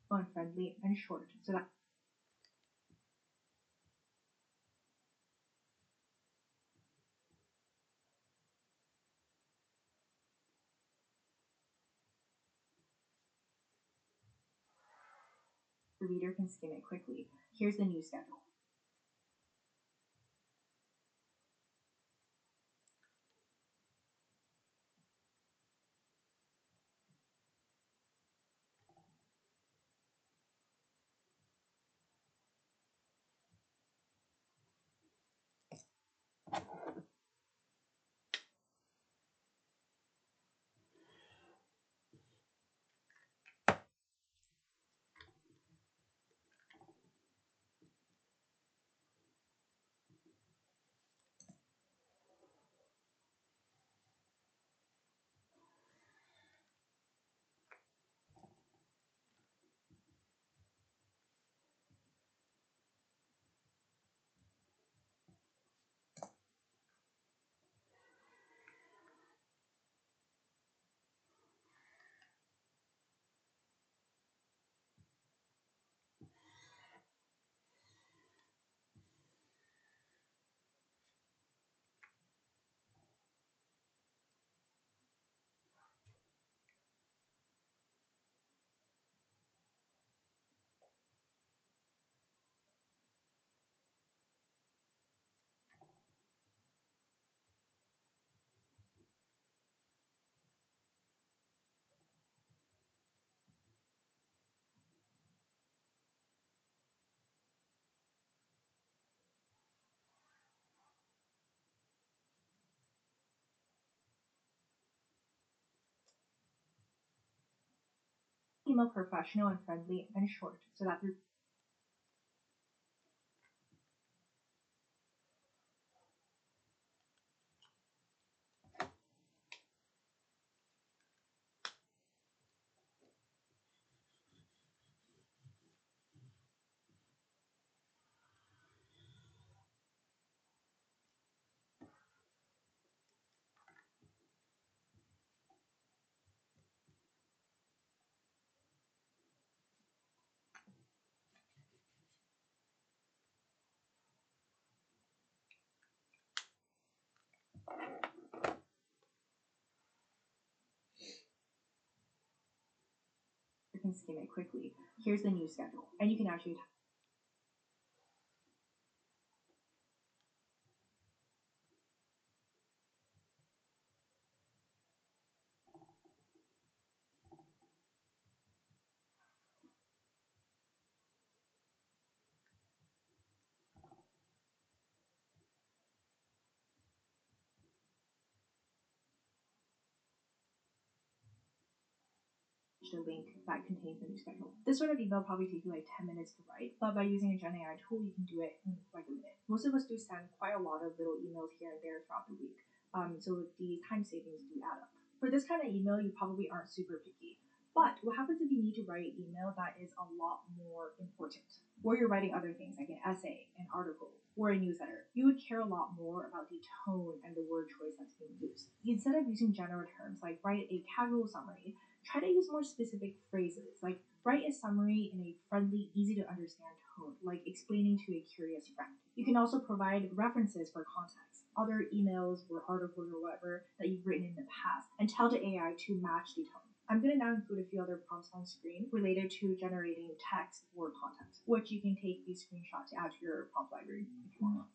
Fun, friendly, and short. So that the reader can skim it quickly. Here's the new schedule. email professional and friendly and short so that they're you can skim it quickly. Here's the new schedule, and you can actually the link that contains the new schedule. This sort of email probably takes you like 10 minutes to write, but by using a Gen AI tool, you can do it in like a minute. Most of us do send quite a lot of little emails here and there throughout the week, so the time savings do add up. For this kind of email, you probably aren't super picky. But what happens if you need to write an email that is a lot more important? Or you're writing other things like an essay, an article, or a newsletter. You would care a lot more about the tone and the word choice that's being used. Instead of using general terms like write a casual summary, try to use more specific phrases, like write a summary in a friendly, easy to understand tone, like explaining to a curious friend. You can also provide references for context, other emails or articles or whatever that you've written in the past, and tell the AI to match the tone. I'm going to now include a few other prompts on screen related to generating text or content, which you can take these screenshots to add to your prompt library if you want.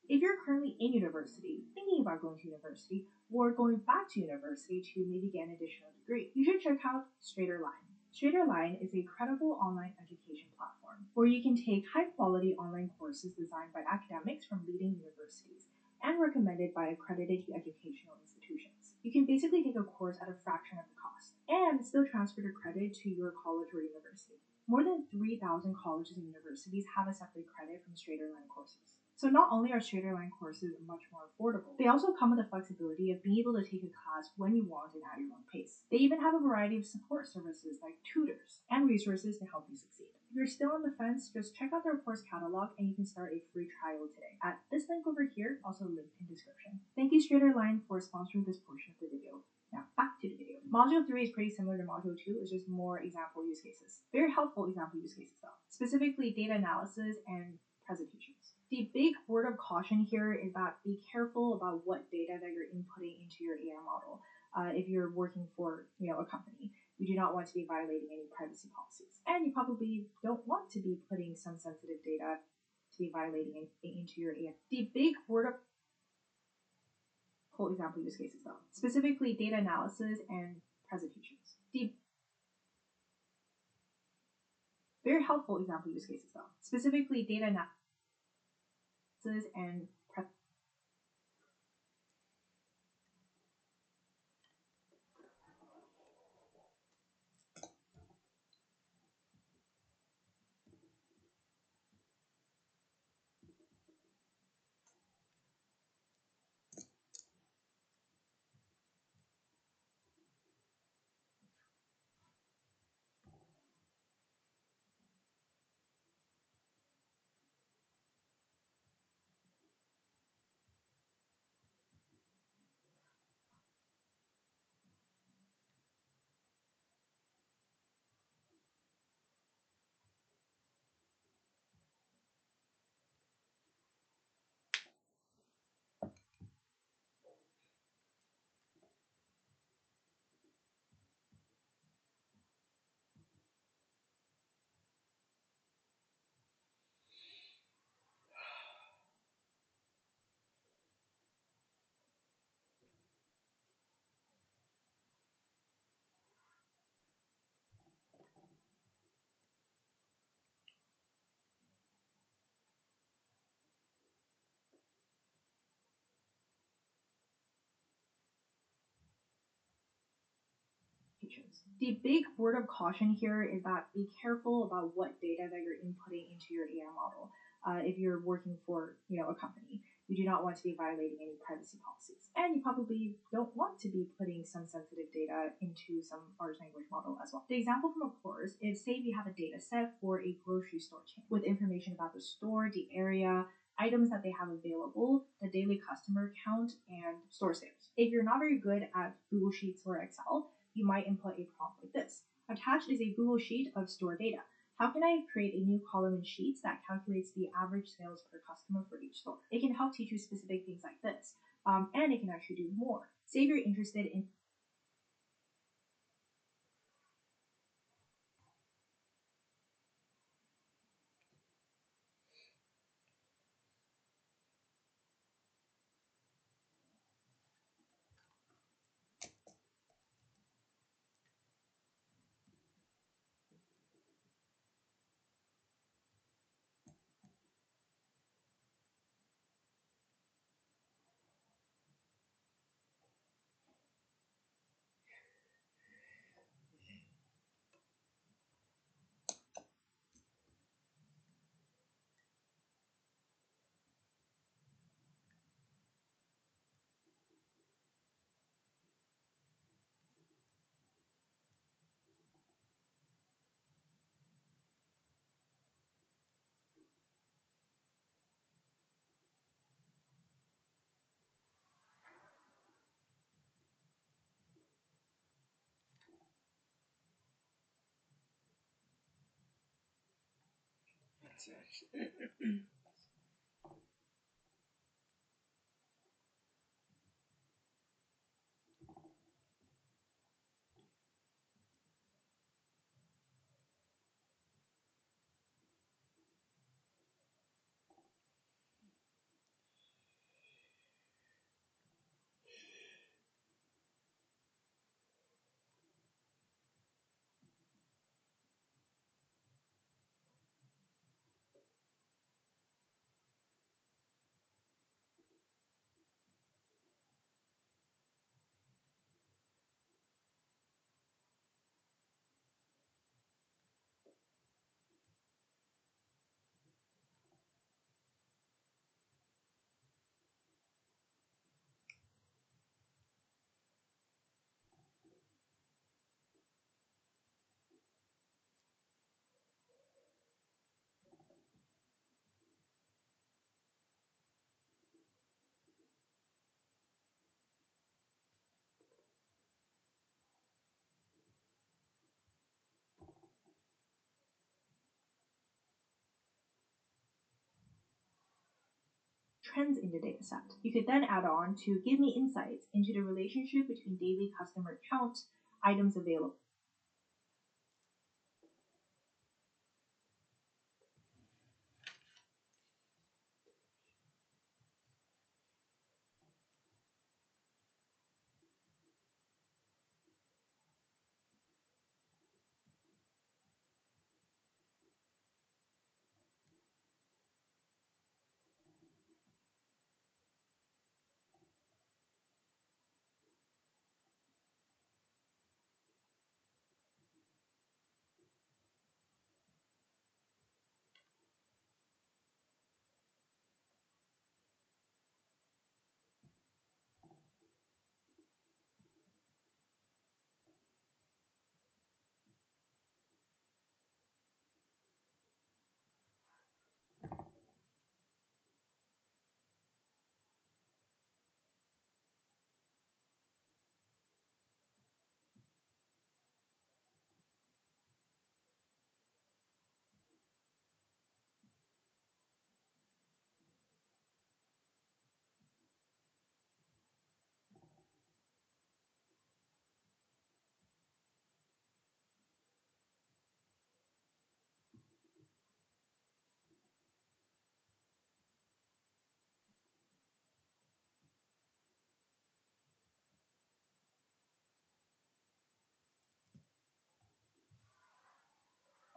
If you're currently in university, thinking about going to university, or going back to university to maybe get an additional degree, you should check out Straighterline. Straighterline is a credible online education platform where you can take high quality online courses designed by academics from leading universities and recommended by accredited educational institutions. You can basically take a course at a fraction of the cost and still transfer the credit to your college or university. More than 3,000 colleges and universities have accepted credit from Straighterline courses. So not only are Straighterline courses much more affordable, they also come with the flexibility of being able to take a class when you want and at your own pace. They even have a variety of support services like tutors and resources to help you succeed. If you're still on the fence, just check out their course catalog and you can start a free trial today at this link over here, also linked in description. Thank you Straighterline for sponsoring this portion of the video. Now back to the video. Module 3 is pretty similar to Module 2, it's just more example use cases. Very helpful example use cases though, specifically data analysis and presentations. The big word of caution here is that be careful about what data that you're inputting into your AI model. If you're working for a company, you do not want to be violating any privacy policies, and you probably don't want to be putting some sensitive data to be violating anything into your AI. The big word of full example use cases though, specifically data analysis and presentations. The very helpful example use cases though, specifically data analysis and recommendations. The big word of caution here is that be careful about what data that you're inputting into your AI model. If you're working for a company, you do not want to be violating any privacy policies, and you probably don't want to be putting some sensitive data into some large language model as well. The example from a course is, say we have a data set for a grocery store chain with information about the store, the area, items that they have available, the daily customer count, and store sales. If you're not very good at Google Sheets or Excel, you might input a prompt like this. Attached is a Google Sheet of store data. How can I create a new column in Sheets that calculates the average sales per customer for each store? It can help teach you specific things like this, and it can actually do more. Say if you're interested in trends in the dataset. You could then add on to give me insights into the relationship between daily customer count, items available.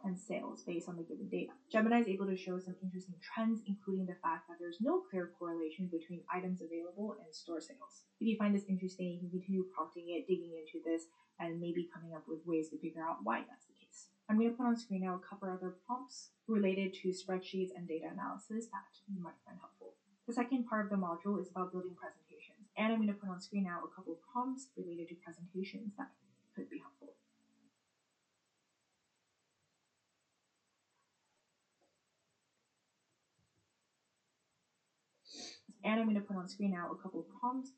and sales based on the given data. Gemini is able to show some interesting trends, including the fact that there's no clear correlation between items available and store sales. If you find this interesting, you can continue prompting it, digging into this, and maybe coming up with ways to figure out why that's the case. I'm going to put on screen now a couple other prompts related to spreadsheets and data analysis that you might find helpful. The second part of the module is about building presentations, and I'm going to put on screen now a couple of prompts related to presentations that could be helpful. And I'm going to put on screen now a couple of prompts.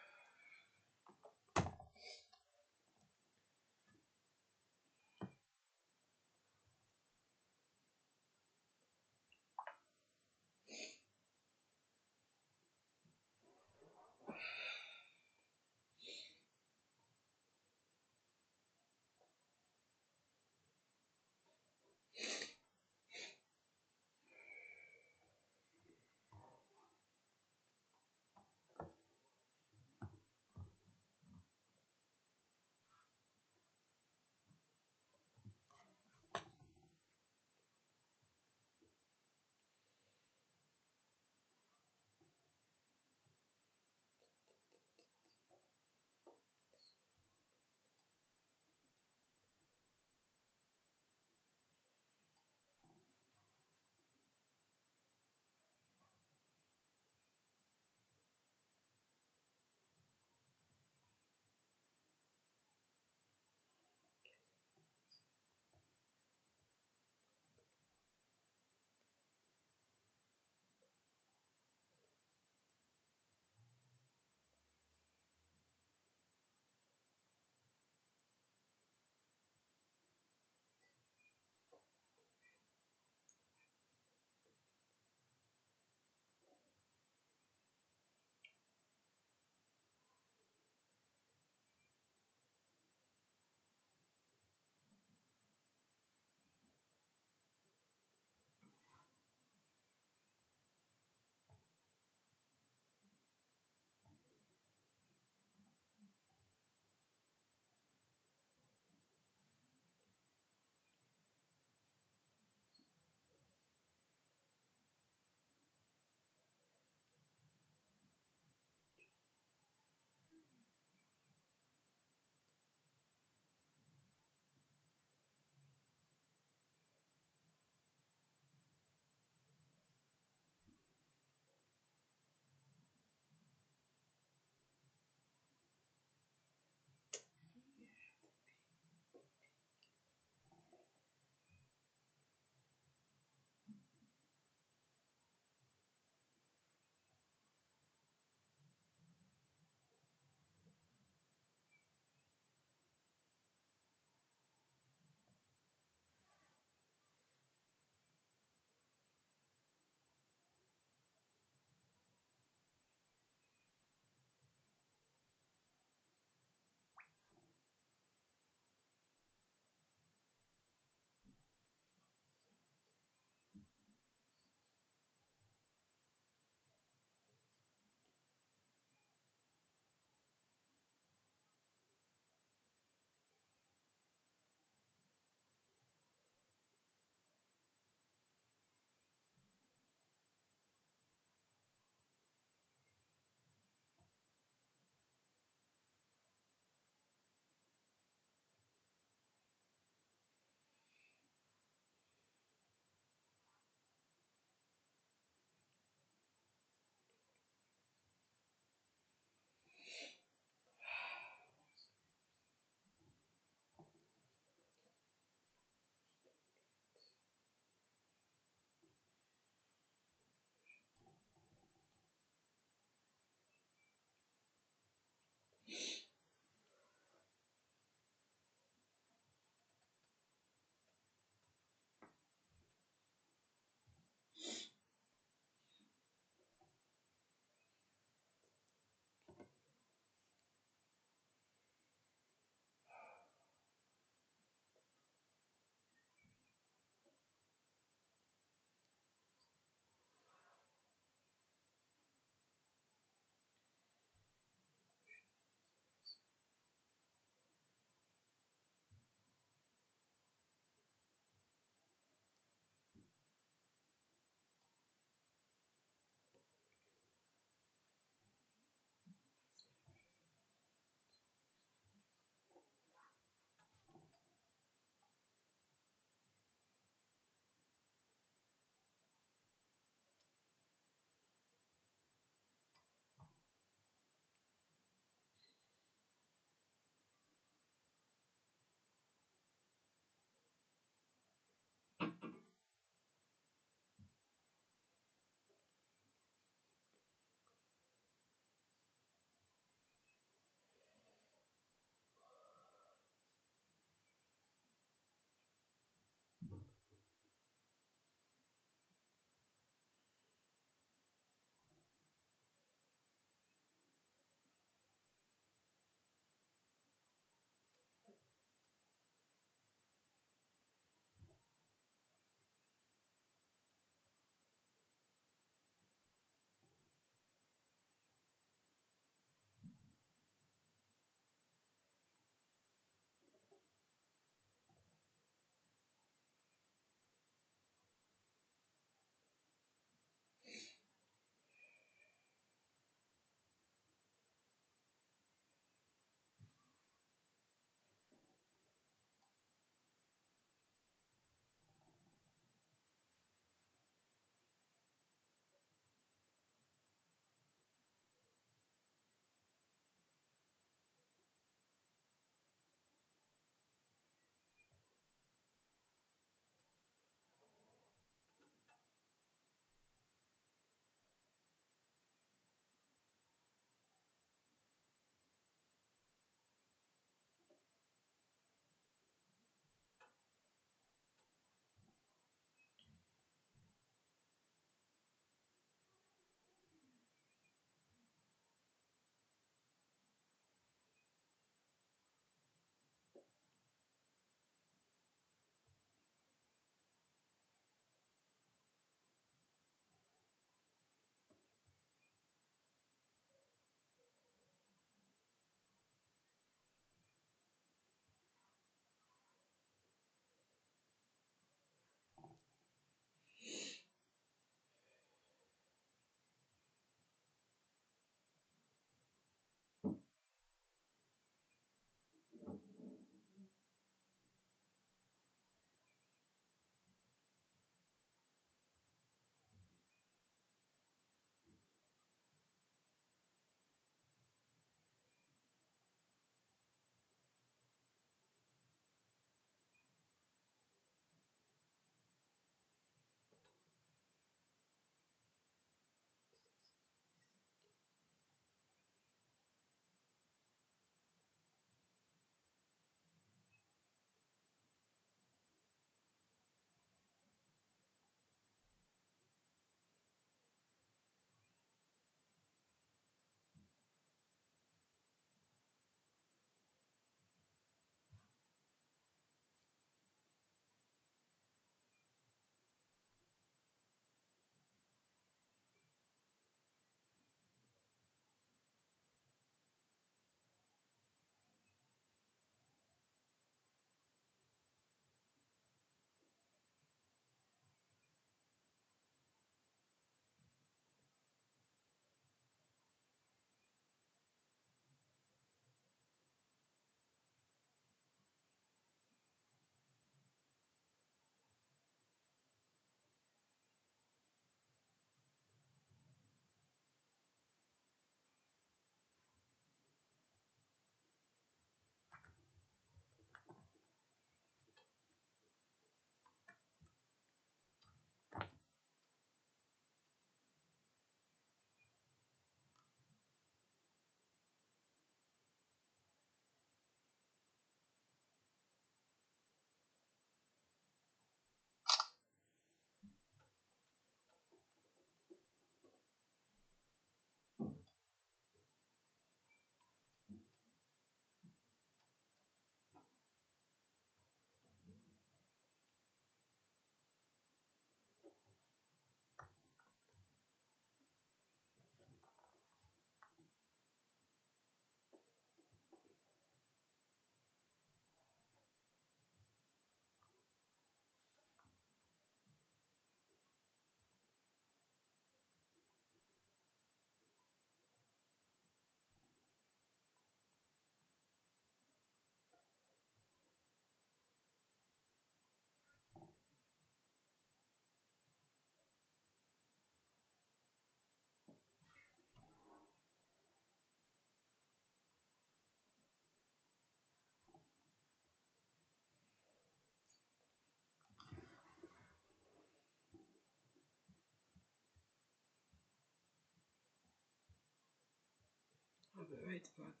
I'll be right back.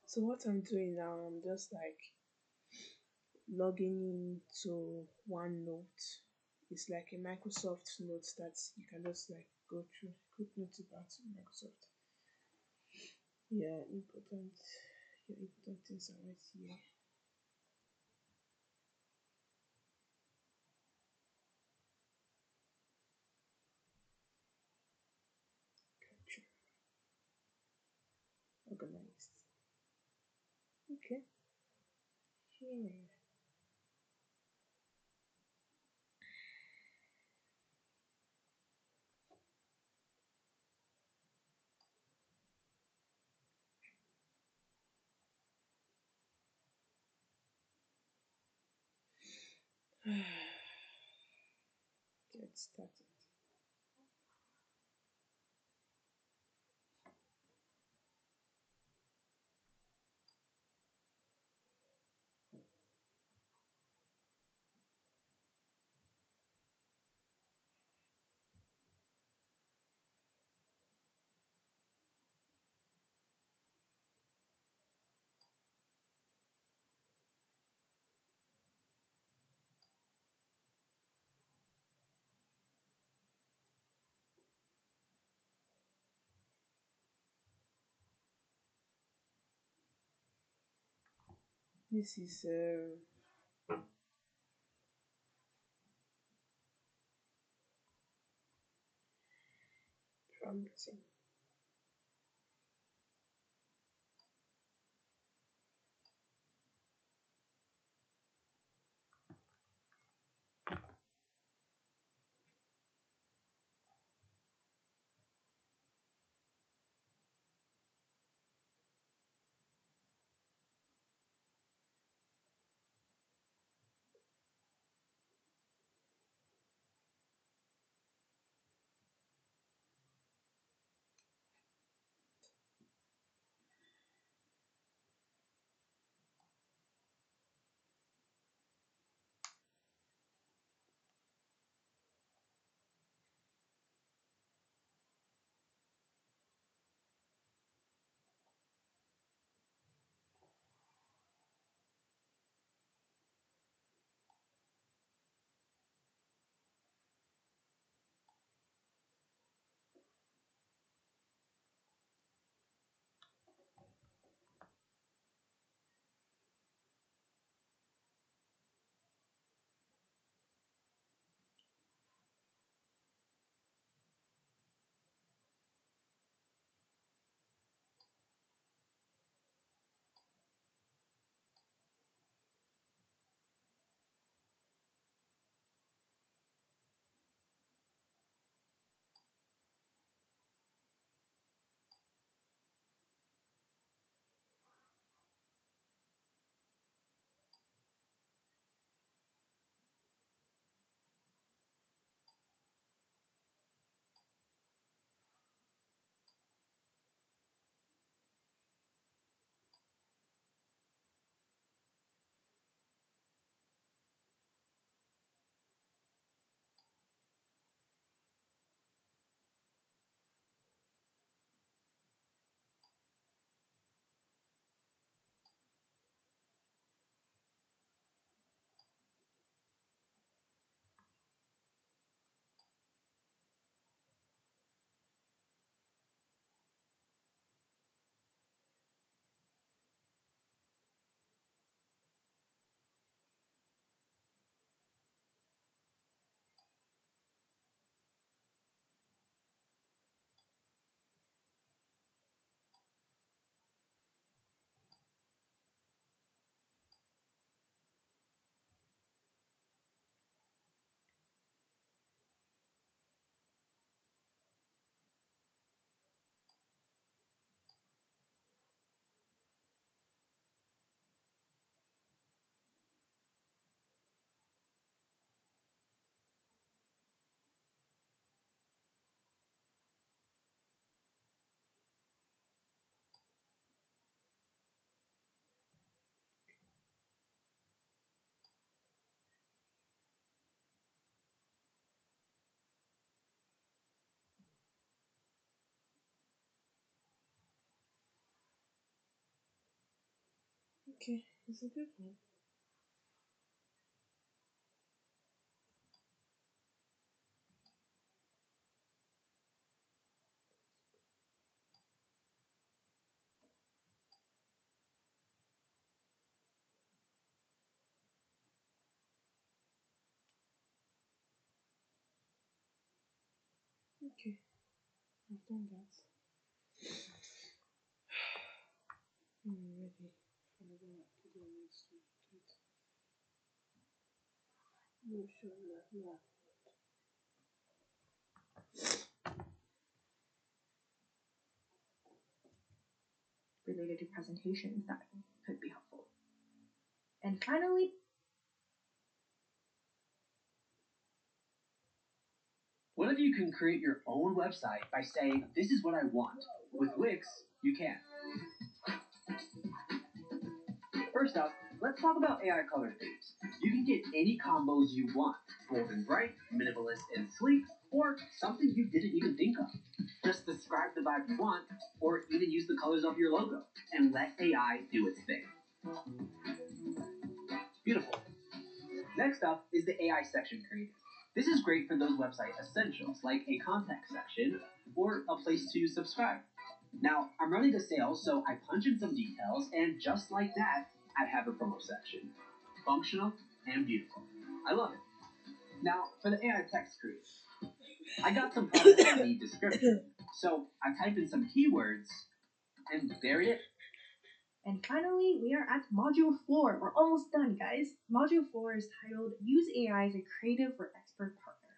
So what I'm doing now, I'm just like logging into OneNote. It's like a Microsoft Note that you can just like go through. Quick note about Microsoft. Yeah, important. Your important things are right here. Capture, organized. Okay. Here. Get started. This is prompting. Okay, it's a good one. Okay, I've done that. I'm ready for the next one. No, sure, no. Related to presentations that could be helpful. And finally, What if you can create your own website by saying, "This is what I want"? With Wix, you can. First up, let's talk about AI color themes. You can get any combos you want: bold and bright, minimalist and sleek, or something you didn't even think of. Just describe the vibe you want, or even use the colors of your logo, and let AI do its thing. Beautiful. Next up is the AI section creator. This is great for those website essentials like a contact section or a place to subscribe. Now, I'm running a sale, so I punch in some details, and just like that, I have a promo section. Functional and beautiful. I love it. Now, for the AI text creator, I got some products that need description, so I type in some keywords, and there it is. and finally, we are at Module 4. We're almost done, guys. Module 4 is titled Use AI as a Creative or Expert Partner.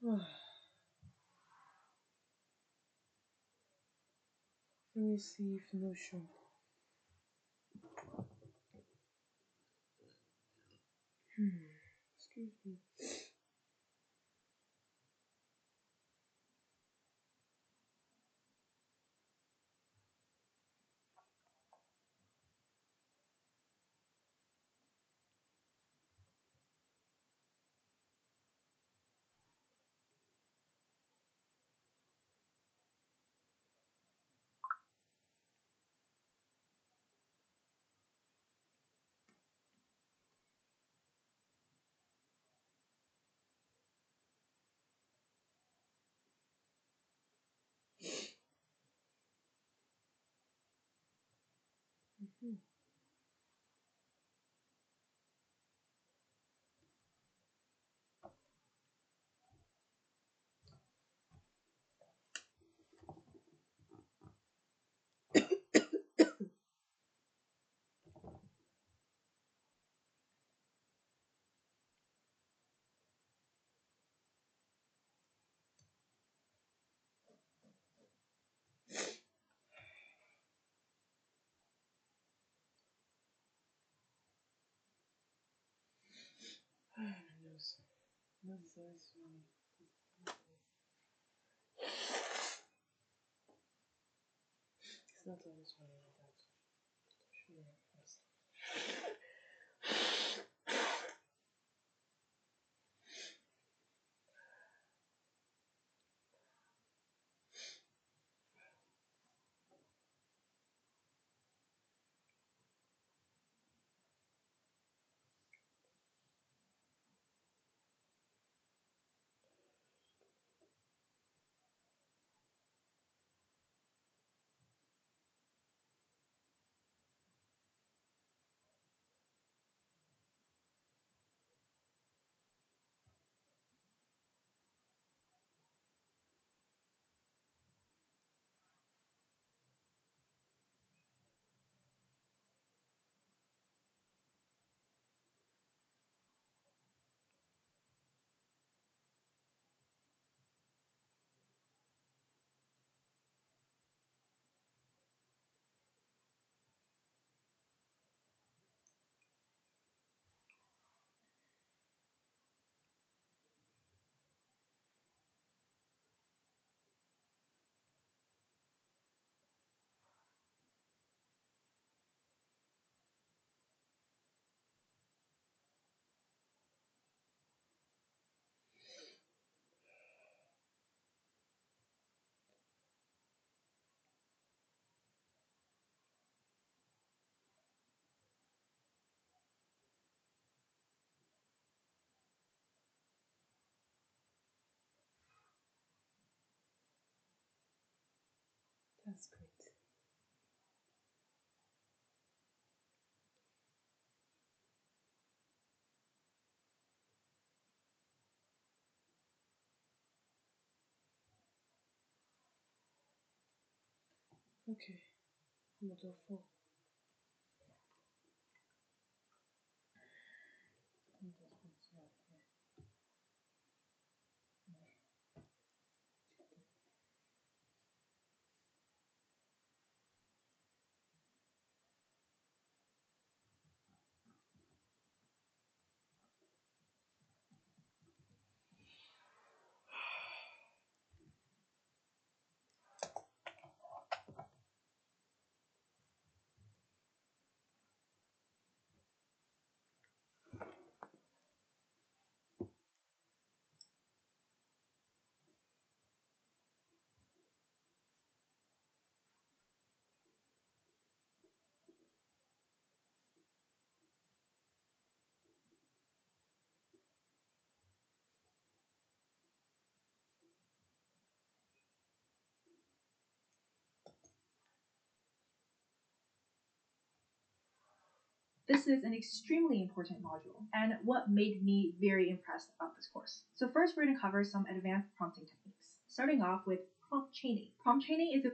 Let me see if Notion. Excuse me. Mhm. My nose. Nose is always running. It's not always running like that. Should run fast. That's great. Okay. Model 4. This is an extremely important module and what made me very impressed about this course. So first we're going to cover some advanced prompting techniques, starting off with prompt chaining. Prompt chaining is a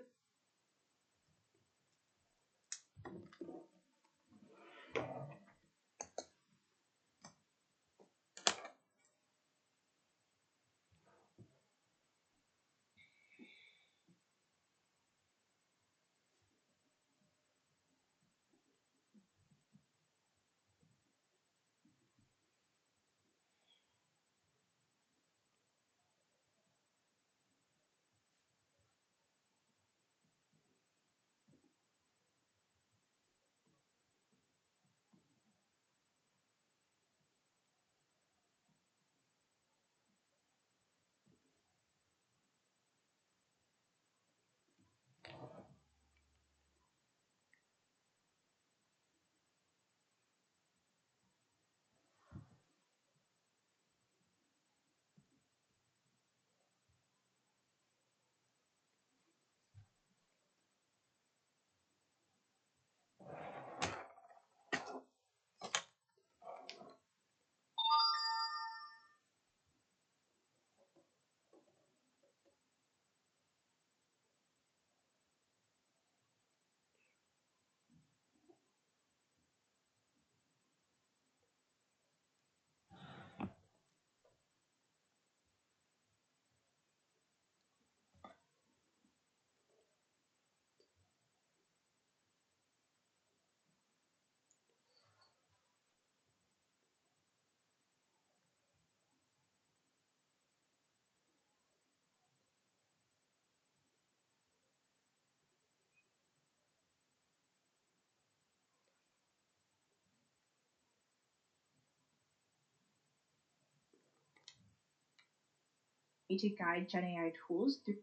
to guide Gen AI tools through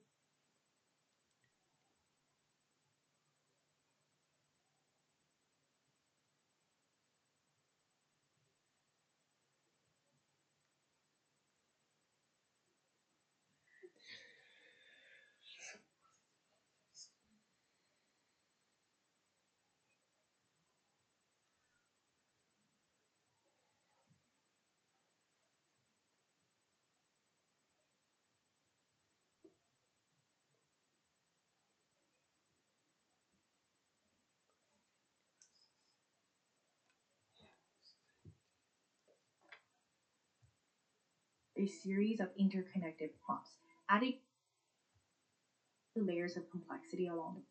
a series of interconnected prompts, adding layers of complexity along the way.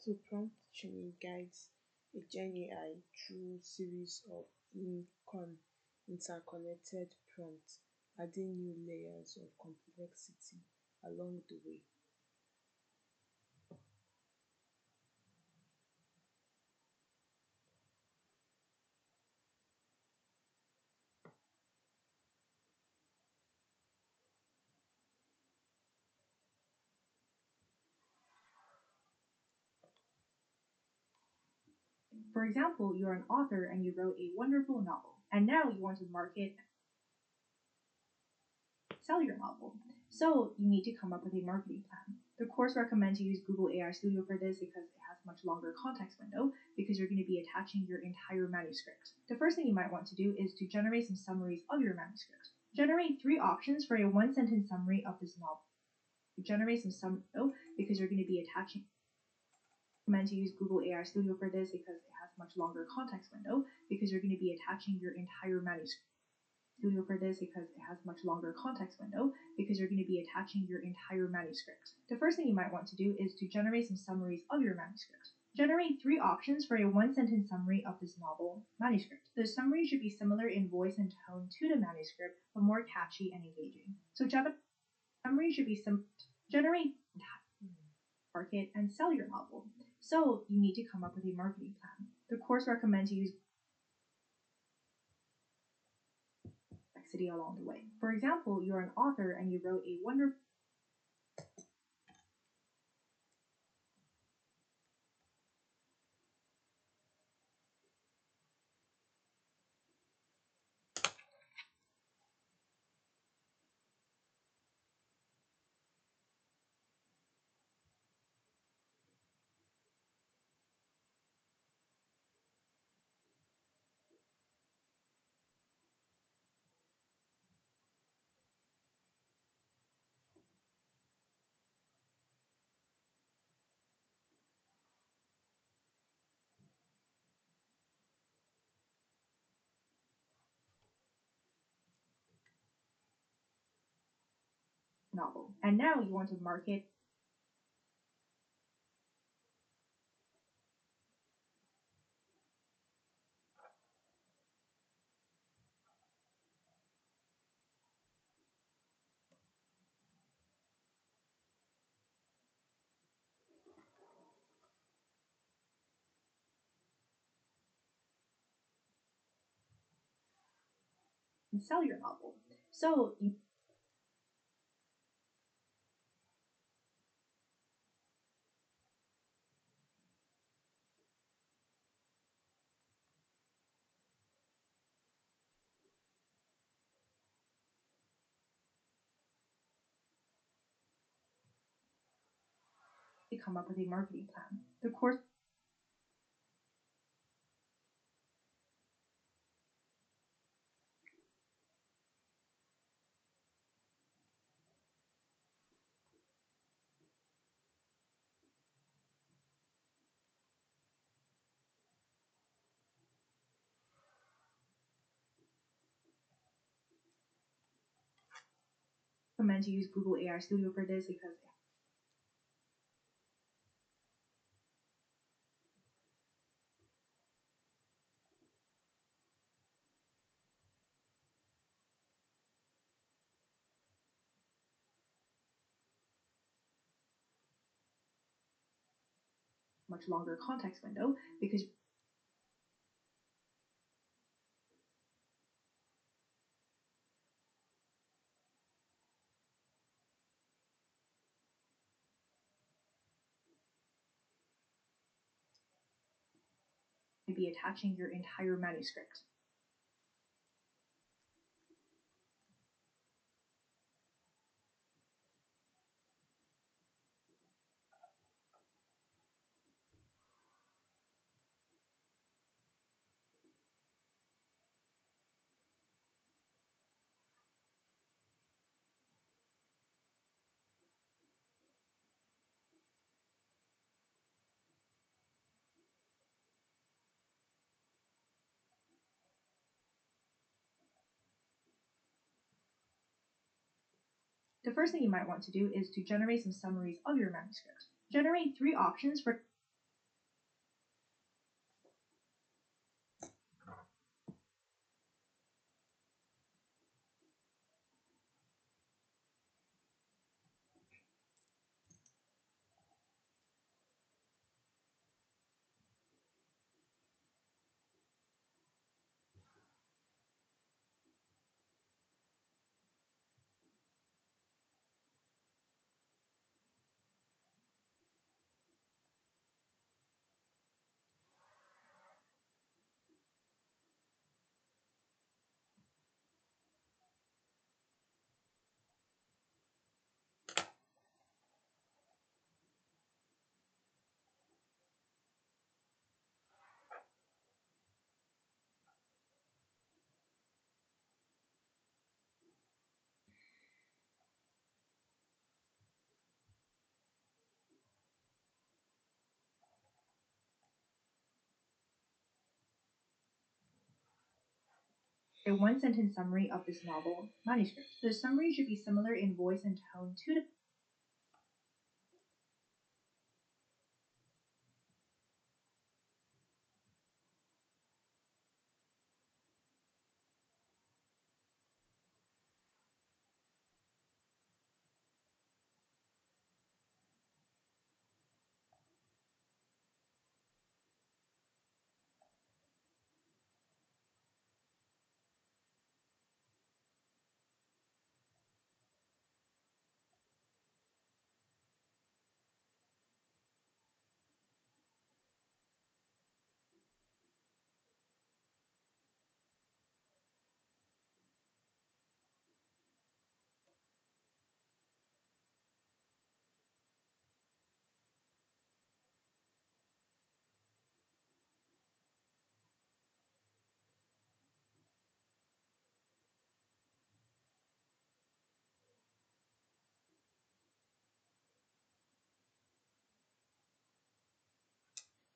So prompt tuning guides a Gen AI through series of interconnected prompts, adding new layers of complexity along the way. For example, you're an author and you wrote a wonderful novel, and now you want to market and sell your novel. So you need to come up with a marketing plan. The course recommends you use Google AI Studio for this because it has a much longer context window because you're going to be attaching your entire manuscript. The first thing you might want to do is to generate some summaries of your manuscript. Generate 3 options for a one-sentence summary of this novel. Generate some because you're going to be attaching recommend to use Google AI Studio for this because it has a much longer context window because you're going to be attaching your entire manuscript. Studio for this because it has a much longer context window because you're going to be attaching your entire manuscript. The first thing you might want to do is to generate some summaries of your manuscript. Generate 3 options for a one-sentence summary of this novel manuscript. The summary should be similar in voice and tone to the manuscript, but more catchy and engaging. So summary should be generate, market, and sell your novel. So you need to come up with a marketing plan. The course recommends you use complexity along the way. For example, you're an author and you wrote a wonderful novel, and now you want to market and sell your novel. So you come up with a marketing plan. The course recommends you use Google AI Studio for this because much longer context window because you'd be attaching your entire manuscript. The first thing you might want to do is to generate some summaries of your manuscript. Generate 3 options for a 1 sentence summary of this novel manuscript. The summary should be similar in voice and tone to the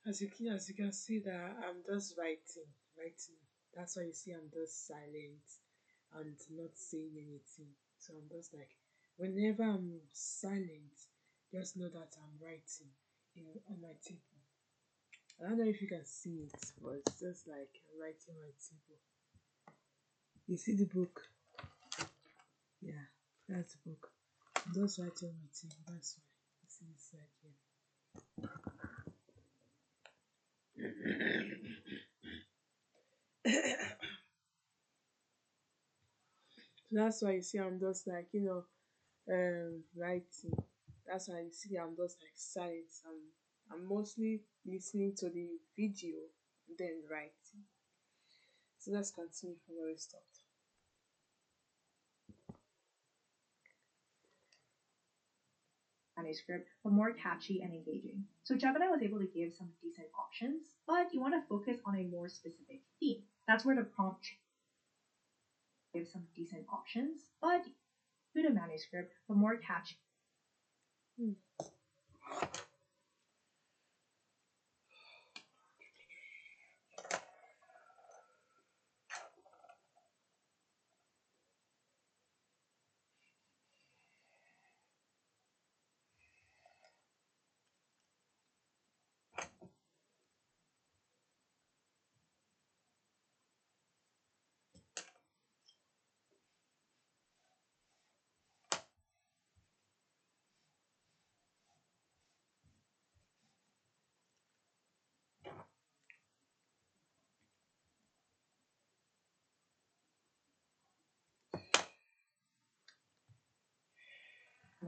As you can see that I'm just writing. That's why you see I'm just silent and not saying anything. So I'm just like, whenever I'm silent, just know that I'm writing, on my table. I don't know if you can see it, but it's just like I'm writing my table. You see the book? Yeah, that's the book. I'm just writing on my table. That's why you see this side here. So that's why you see I'm just like, writing. That's why you see I'm just like silent. I'm mostly listening to the video, then writing. So let's continue from where we stopped. manuscript, but more catchy and engaging. So Gemini was able to give some decent options, but you want to focus on a more specific theme. That's where the prompt give some decent options, but to the manuscript, but more catchy. Hmm.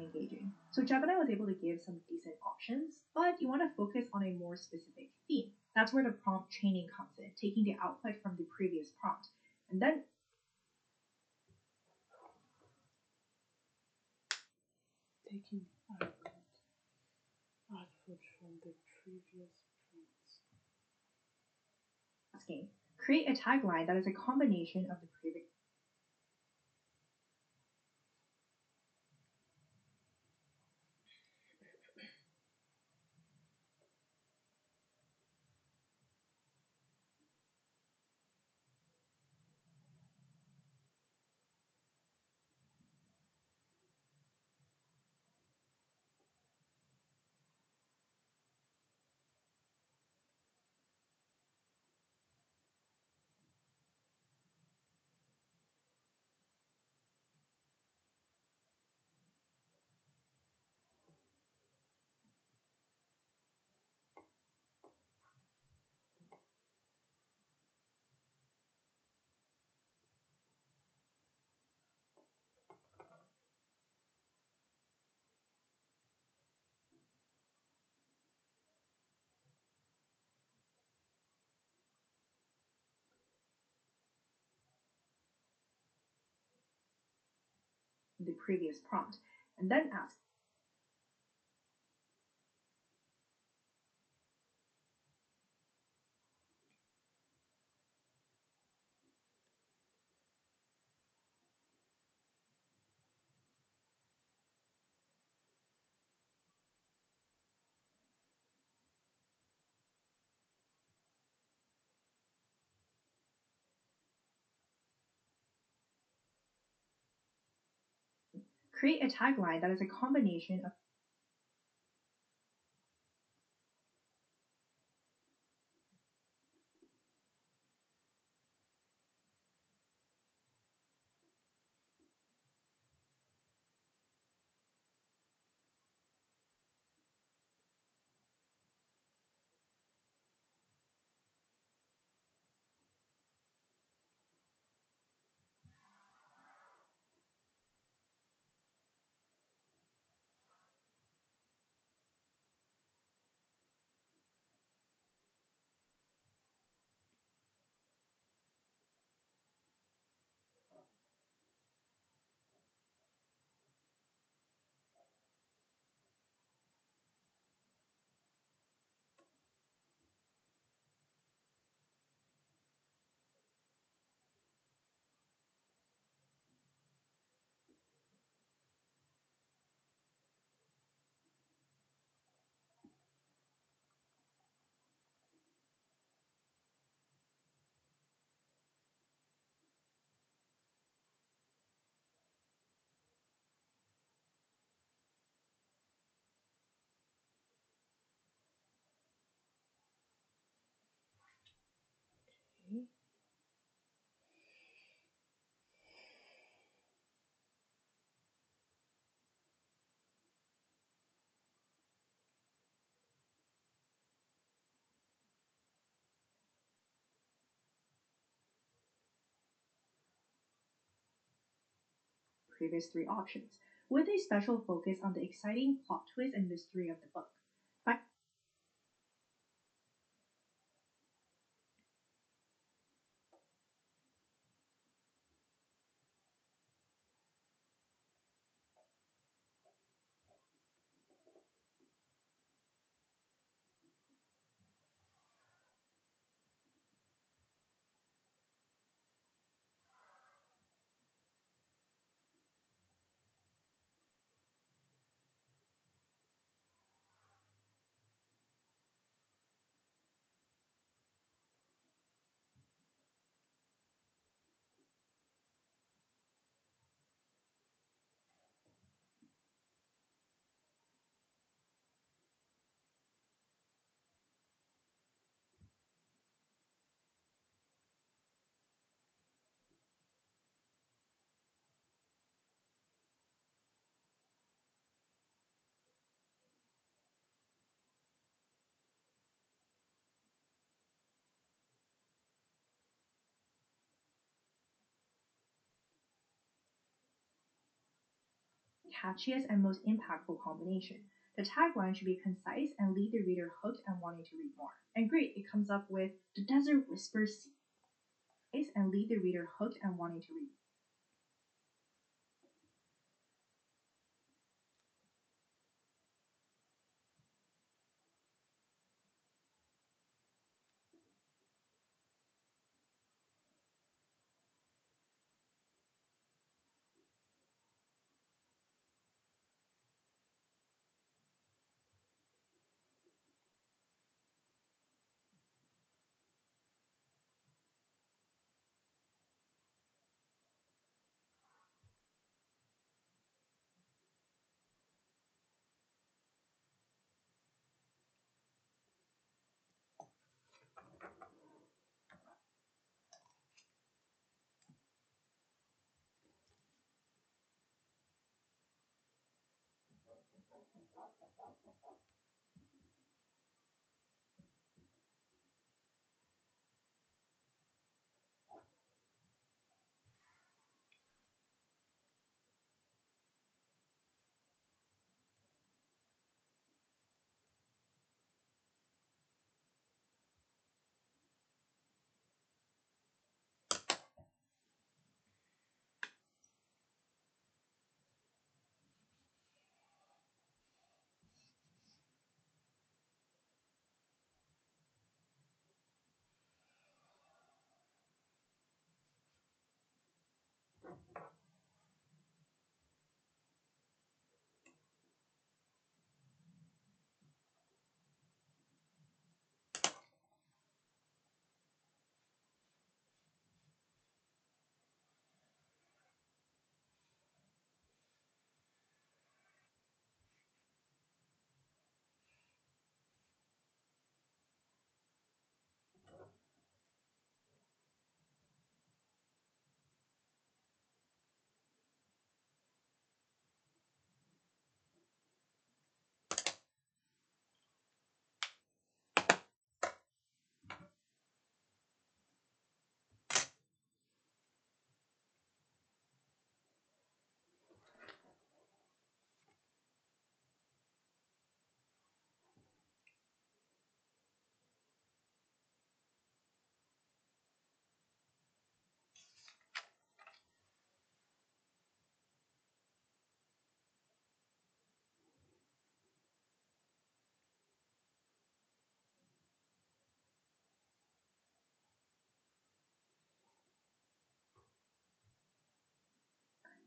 and engaging. So Gemini was able to give some decent options, but you want to focus on a more specific theme. That's where the prompt training comes in, taking the output from the previous prompt and then Taking output from the previous prompts. asking, create a tagline that is a combination of the previous. The previous prompt, and then ask, create a tagline that is a combination of Okay. previous three options, with a special focus on the exciting plot twist and mystery of the book. catchiest and most impactful combination. The tagline should be concise and leave the reader hooked and wanting to read more. And great, it comes up with the desert whispers and leave the reader hooked and wanting to read.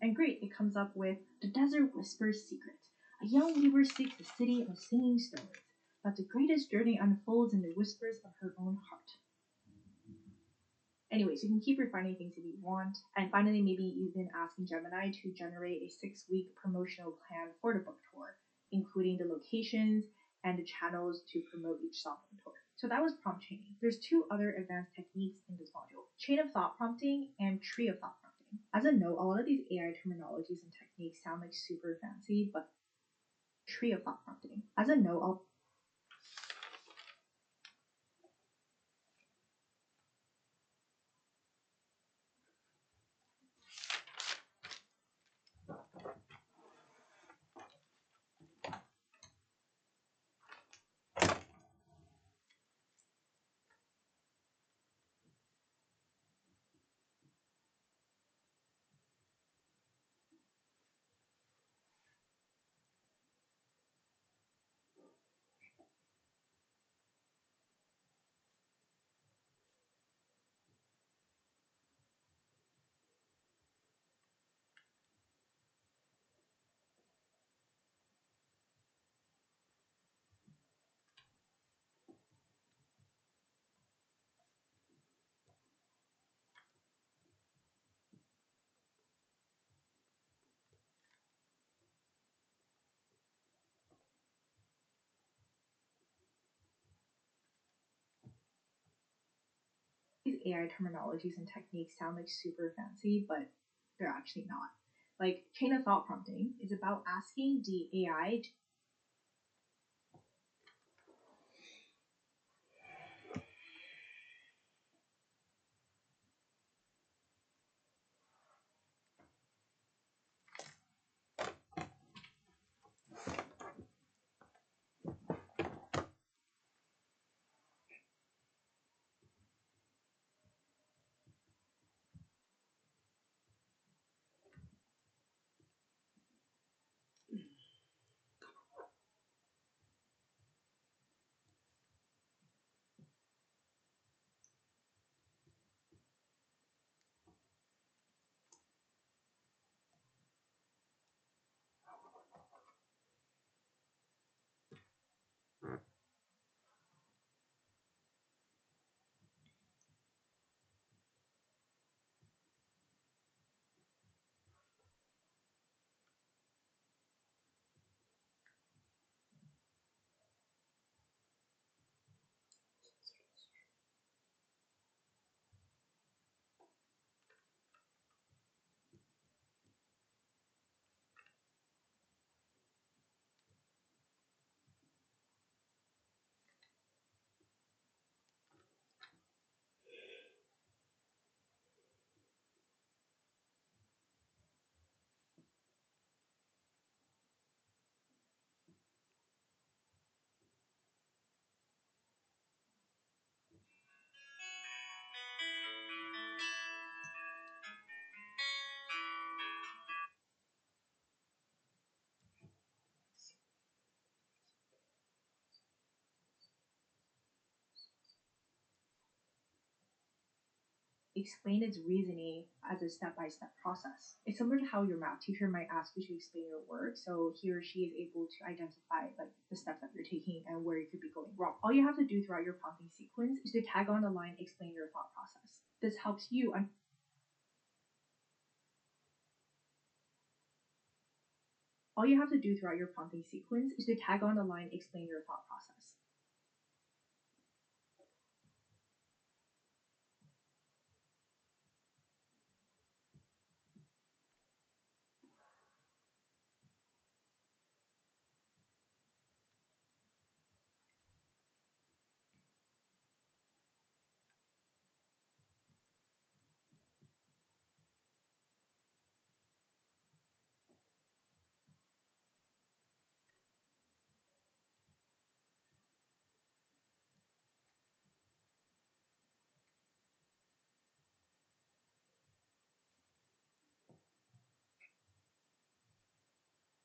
And great, it comes up with the desert whispers secret. A young weaver seeks the city of singing stones, but the greatest journey unfolds in the whispers of her own heart. Anyways, you can keep refining things if you want. And finally, maybe even asking Gemini to generate a 6-week promotional plan for the book tour, including the locations and the channels to promote each stop on the tour. So that was prompt chaining. There's 2 other advanced techniques in this module: chain of thought prompting and tree of thought prompting. As a note, a lot of these AI terminologies and techniques sound like super fancy, but tree of thought prompting. As a note, these AI terminologies and techniques sound like super fancy, but they're actually not. Like chain of thought prompting is about asking the AI explain its reasoning as a step-by-step process. It's similar to how your math teacher might ask you to explain your work, so he or she is able to identify like the steps that you're taking and where you could be going wrong. All you have to do throughout your prompting sequence is to tag on the line explain your thought process. This helps you all you have to do throughout your prompting sequence is to tag on the line explain your thought process.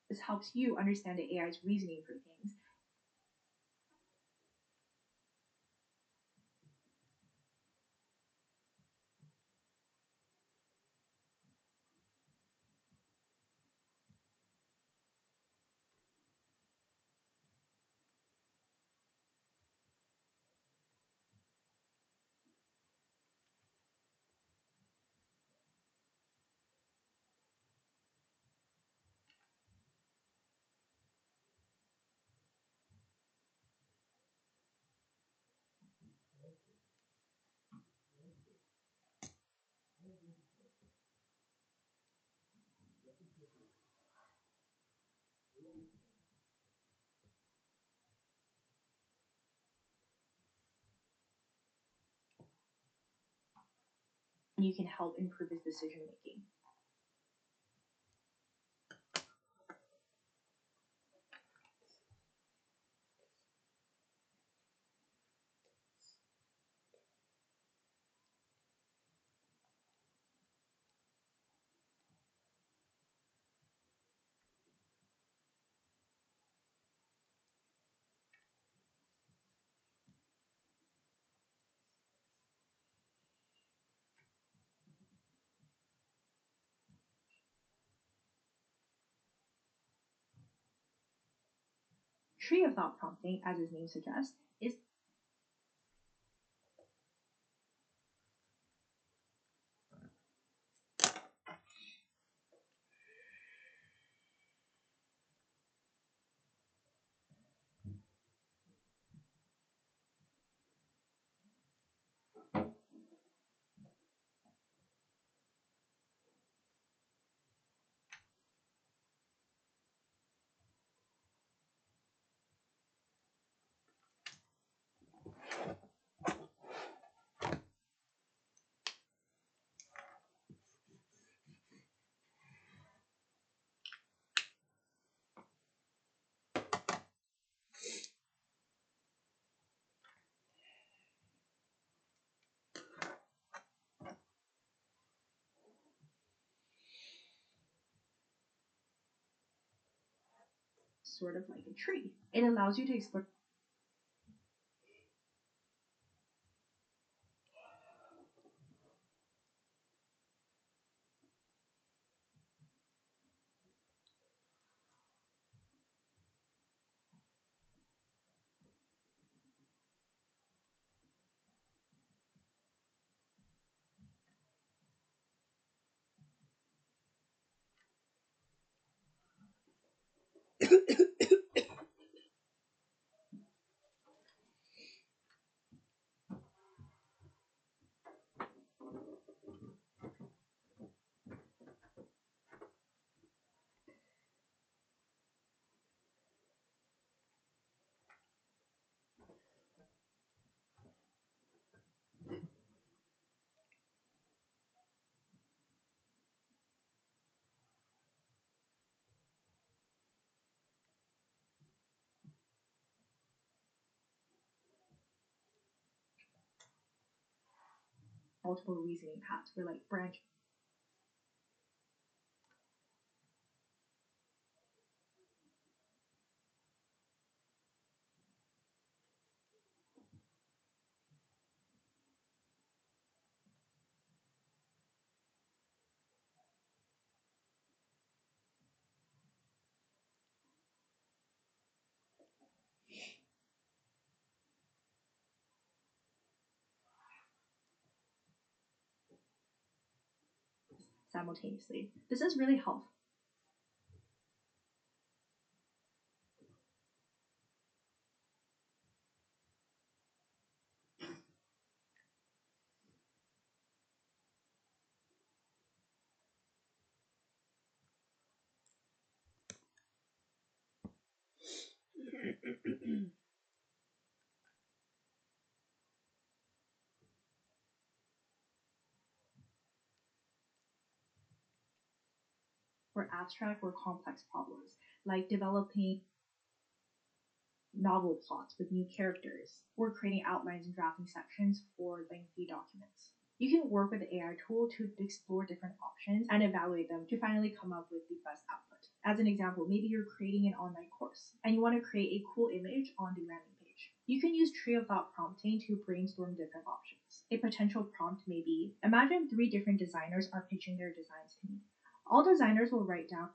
This helps you understand the AI's reasoning for things. You can help improve his decision making. Tree of thought prompting, as its name suggests, is sort of like a tree. It allows you to explore multiple reasoning paths for like branch. simultaneously. This is really helpful. For abstract or complex problems, like developing novel plots with new characters, or creating outlines and drafting sections for lengthy documents. You can work with the AI tool to explore different options and evaluate them to finally come up with the best output. As an example, maybe you're creating an online course and you want to create a cool image on the landing page. You can use tree of thought prompting to brainstorm different options. A potential prompt may be: imagine 3 different designers are pitching their designs to me. All designers will write down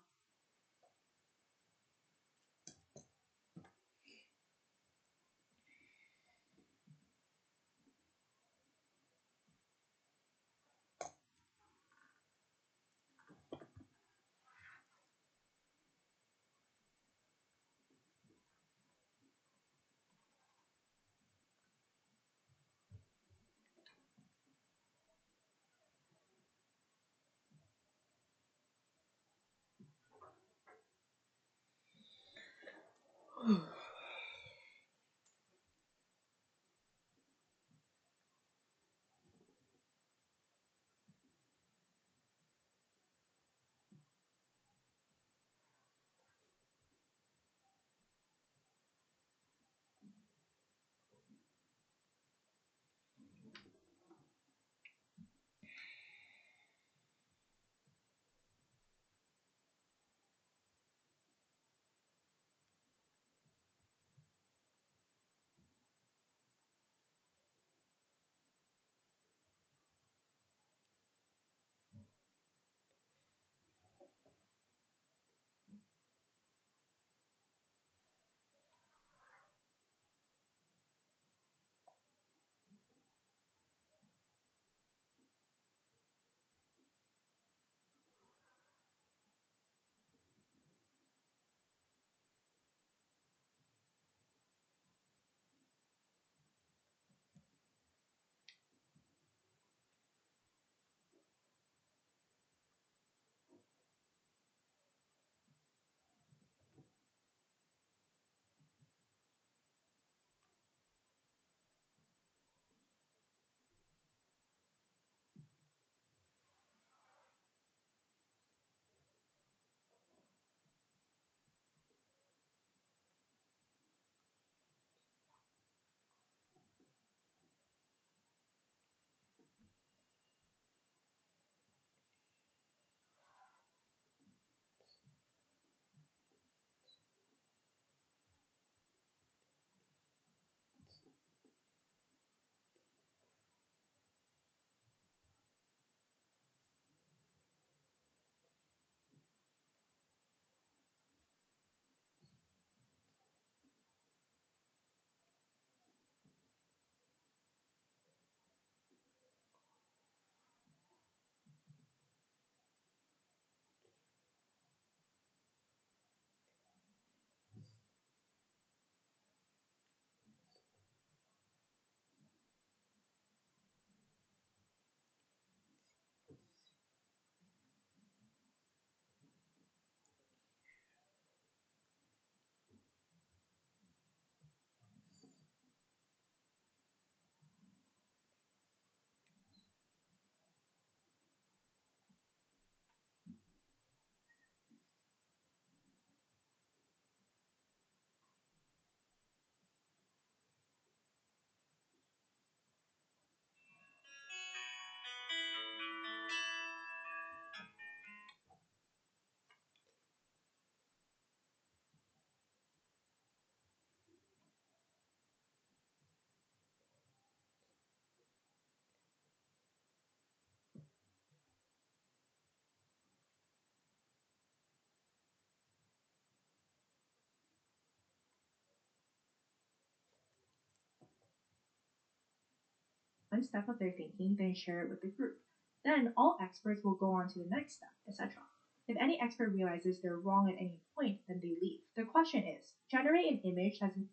one step of their thinking, then share it with the group. Then all experts will go on to the next step, etc. If any expert realizes they're wrong at any point, then they leave. The question is, generate an image that's really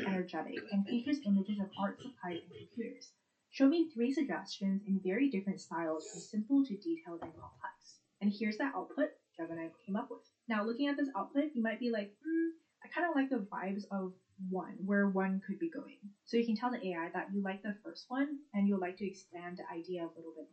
energetic and features images of art supplies and computers. Show me three suggestions in very different styles from simple to detailed and complex. And here's the output Gemini came up with. Now, looking at this output, you might be like, I kind of like the vibes of one, where one could be going. So you can tell the AI that you like the first one and you'd like to expand the idea a little bit.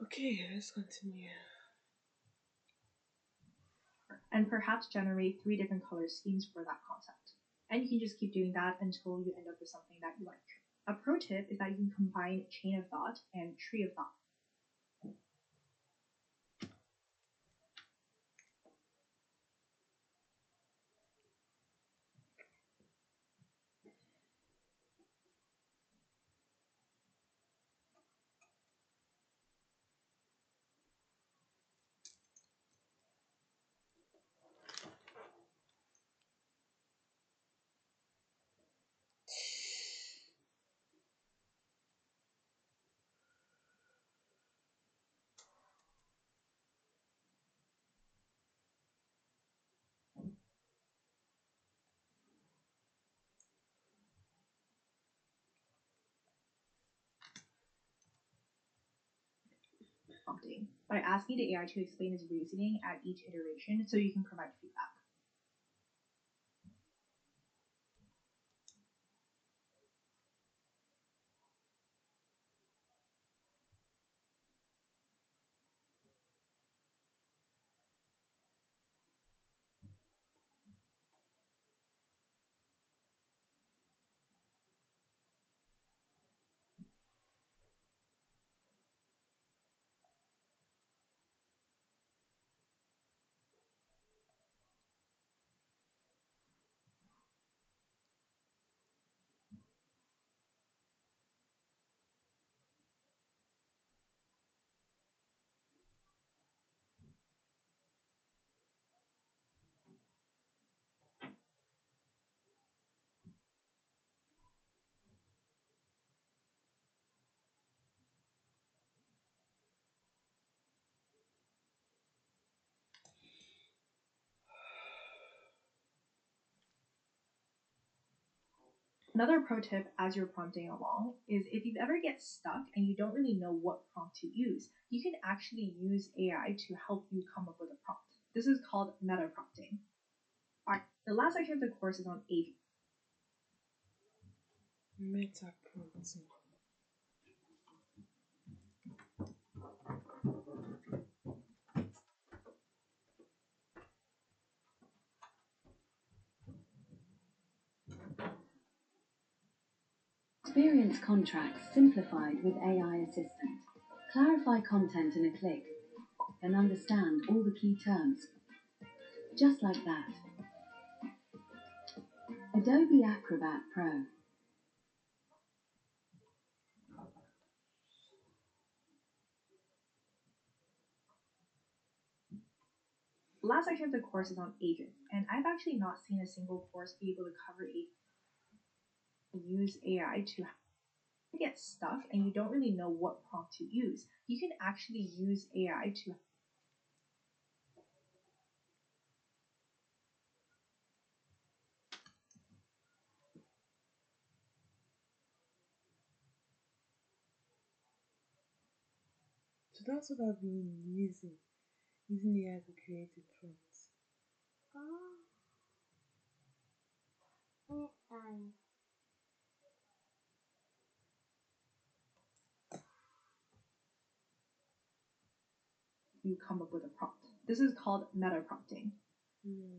Okay, let's continue. And perhaps generate 3 different color schemes for that concept. And you can just keep doing that until you end up with something that you like. A pro tip is that you can combine chain of thought and tree of thought. Prompting by asking the AI to explain its reasoning at each iteration so you can provide feedback. Another pro tip as you're prompting along is if you ever get stuck and you don't really know what prompt to use, you can actually use AI to help you come up with a prompt. This is called meta prompting. All right, the last section of the course is on agents. Meta prompting. Experience contracts simplified with AI Assistant. Clarify content in a click and understand all the key terms. Just like that. Adobe Acrobat Pro. The last section of the course is on agents, and I've actually not seen a single course be able to cover agents. Use AI to get stuck and you don't really know what prompt to use. You can actually use AI to So that's what I've been using AI to create a prompt. you come up with a prompt. This is called meta prompting.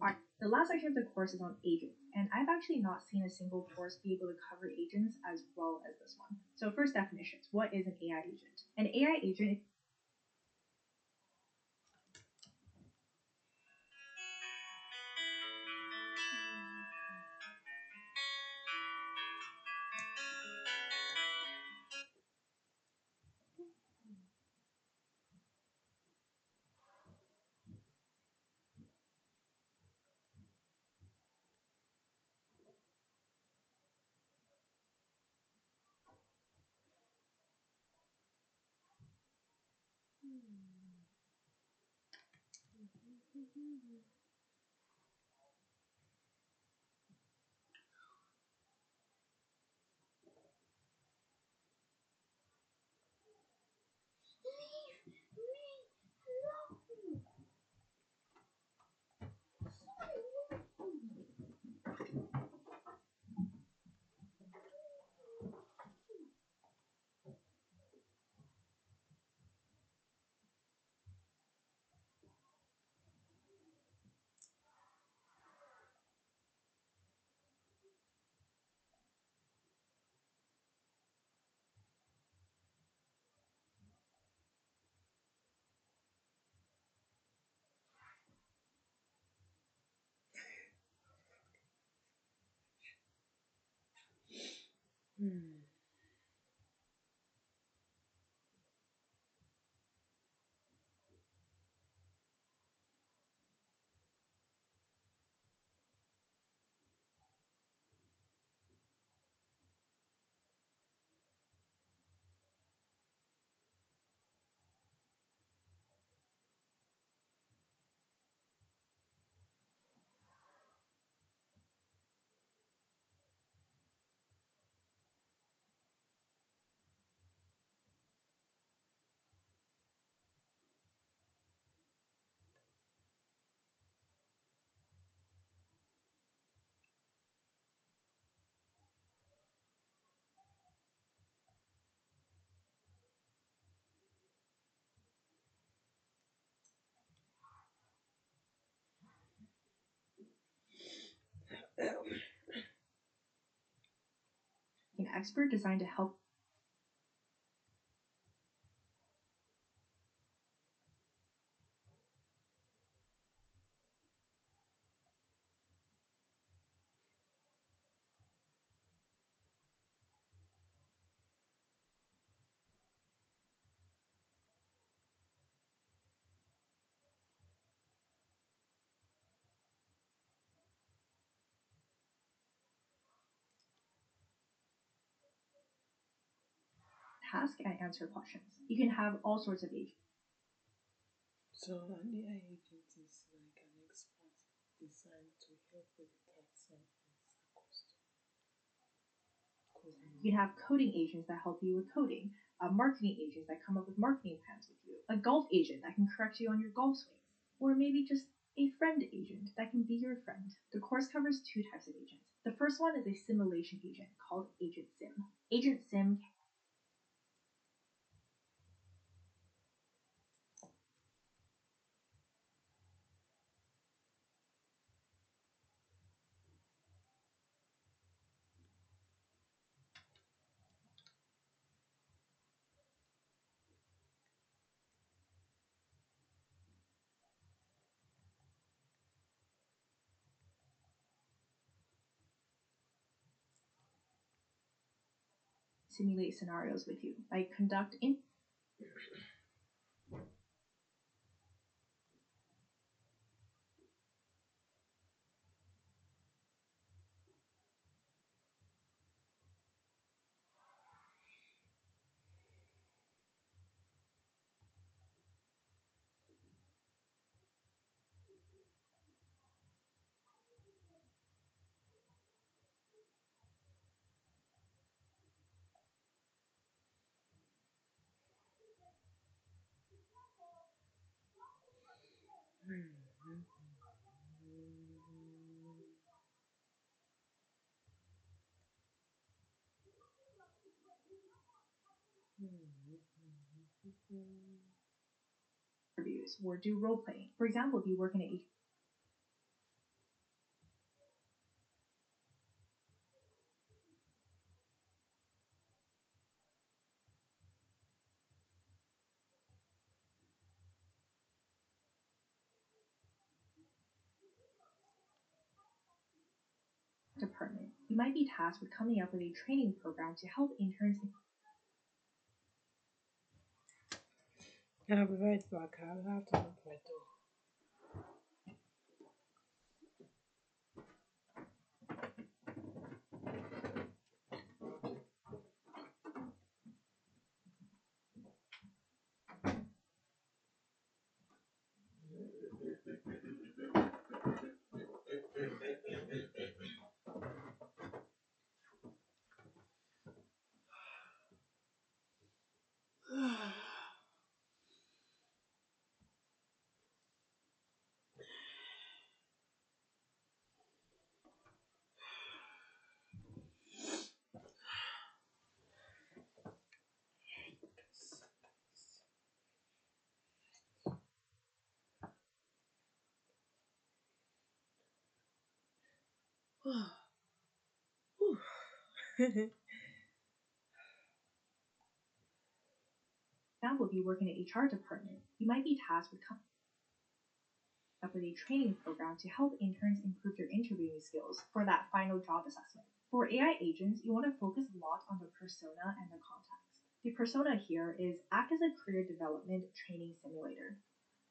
All right, the last section of the course is on agents, and I've actually not seen a single course be able to cover agents as well as this one. So first definitions, what is an AI agent? An AI agent Hmm. An expert designed to help task and answer questions. You can have all sorts of agents. So an AI agent is like an expert designed to help with the tasks and answer You can questions. have coding agents that help you with coding, marketing agents that come up with marketing plans with you, a golf agent that can correct you on your golf swings, or maybe just a friend agent that can be your friend. The course covers two types of agents. The first one is a simulation agent called Agent Sim. Agent Sim simulate scenarios with you, like conduct interviews or do role playing. For example, if you work in an department, you might be tasked with coming up with a training program to help interns. I'll be right back. I'll have to lock my door. For example, if you work in an HR department, you might be tasked with coming up with a training program to help interns improve their interviewing skills for that final job assessment. For AI agents, you want to focus a lot on the persona and the context. The persona here is act as a career development training simulator.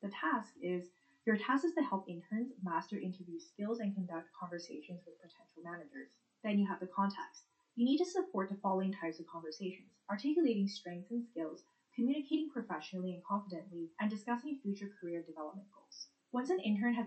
Your task is to help interns master interview skills and conduct conversations with potential managers. Then you have the context. You need to support the following types of conversations: articulating strengths and skills, communicating professionally and confidently, and discussing future career development goals. Once an intern has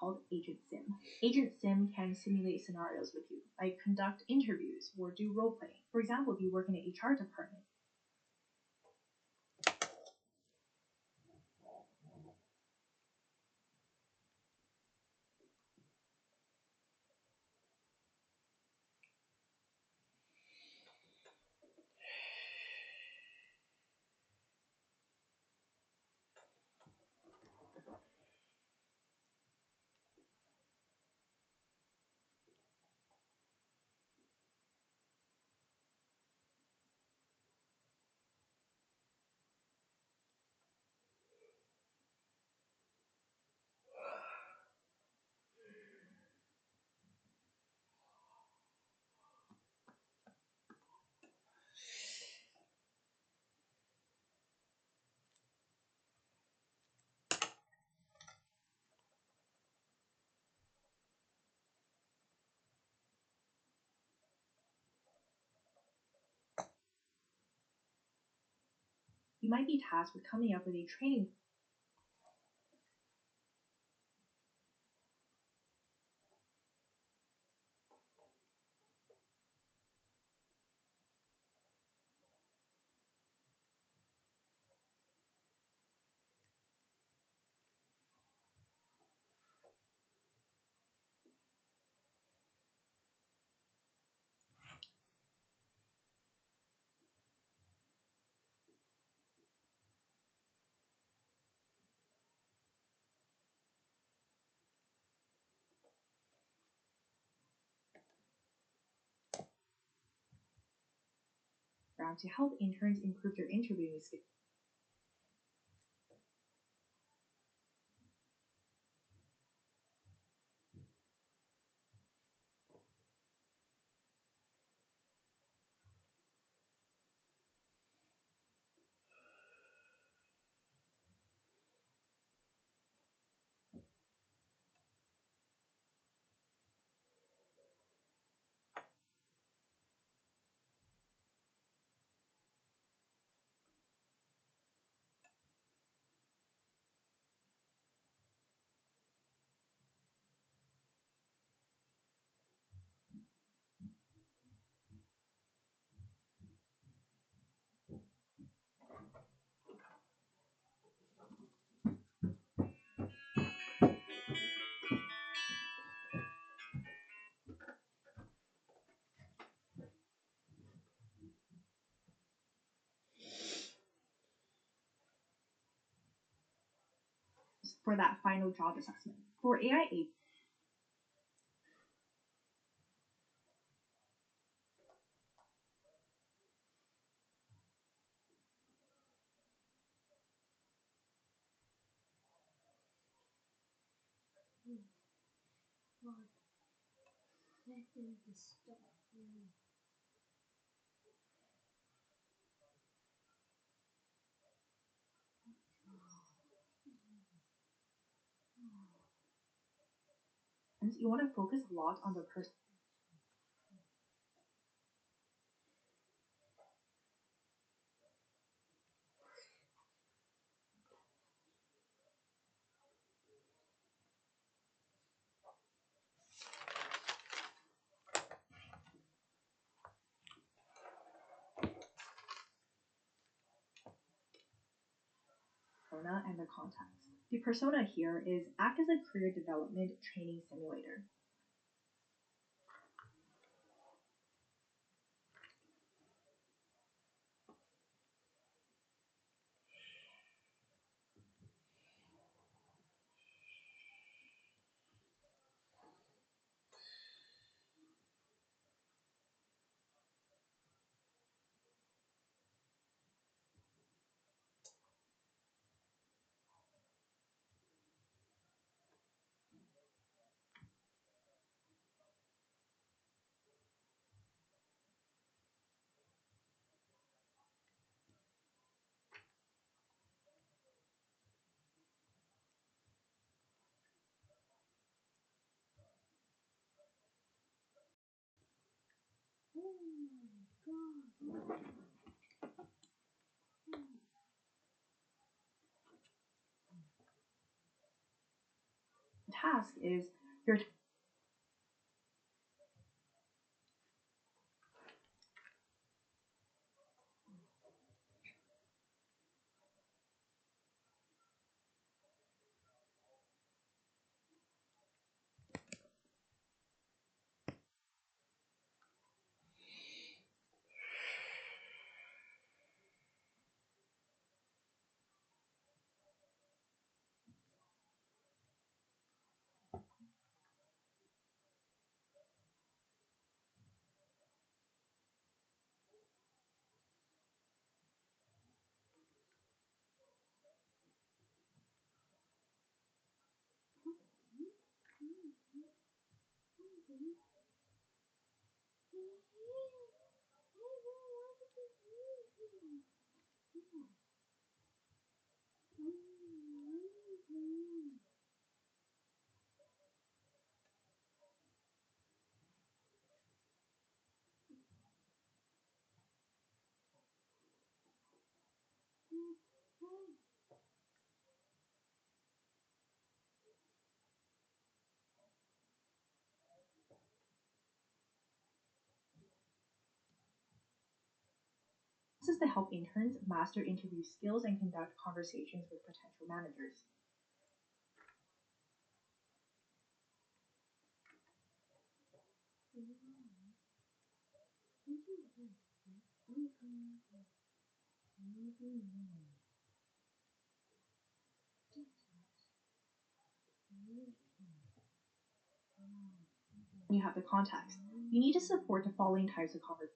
called Agent Sim. Agent Sim can simulate scenarios with you, like conduct interviews or do role playing. For example, if you work in an HR department, you might be tasked with coming up with a training background to help interns improve their interviewing skills. For that final job assessment. For AI agents, you want to focus a lot on the persona and the context. The persona here is act as a career development training simulator. The task is your this is to help interns master interview skills and conduct conversations with potential managers. You have the context. You need to support the following types of conversations.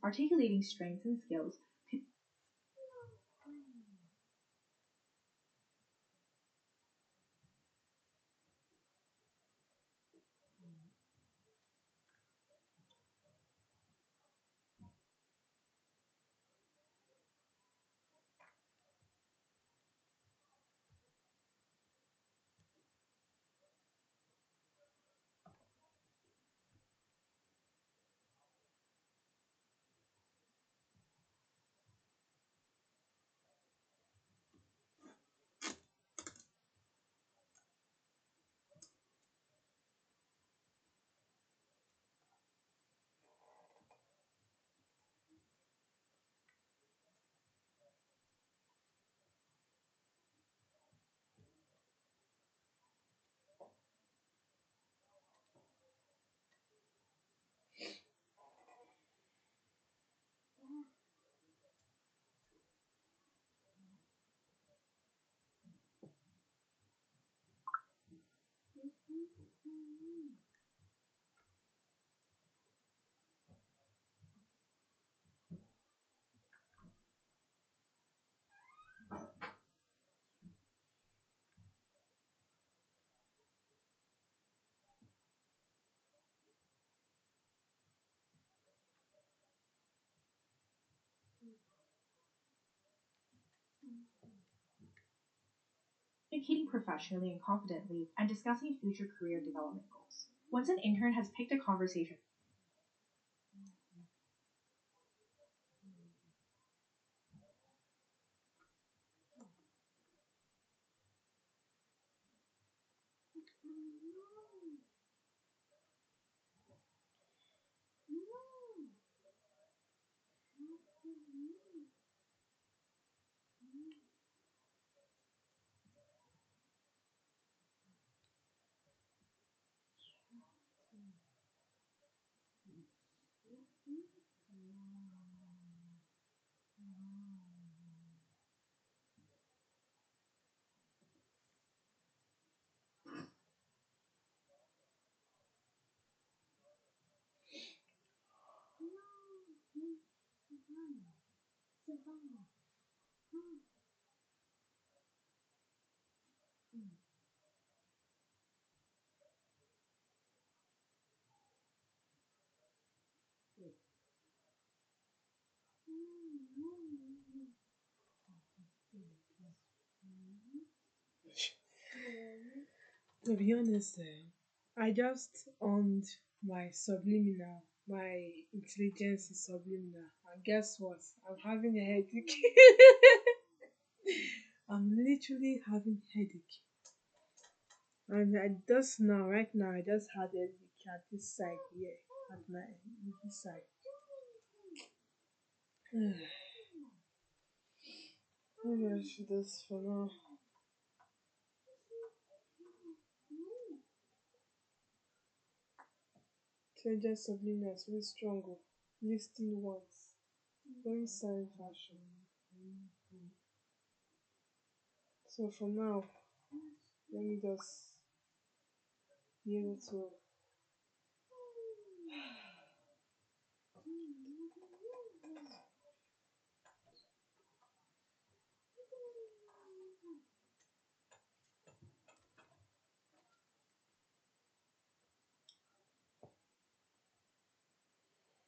Articulating strengths and skills. Communicating professionally and confidently, and discussing future career development goals. Once an intern has picked a conversation, To be honest, I just on my subliminal, my intelligence is subliminal, and guess what? I'm having a headache. I'm literally having headache, and I just now, right now, I just had a headache at this side here, at my this side. Maybe I should just for now. Intelligence subliminal is really strong. Oh. Listing once, very silent fashion. So for now, let me just be able to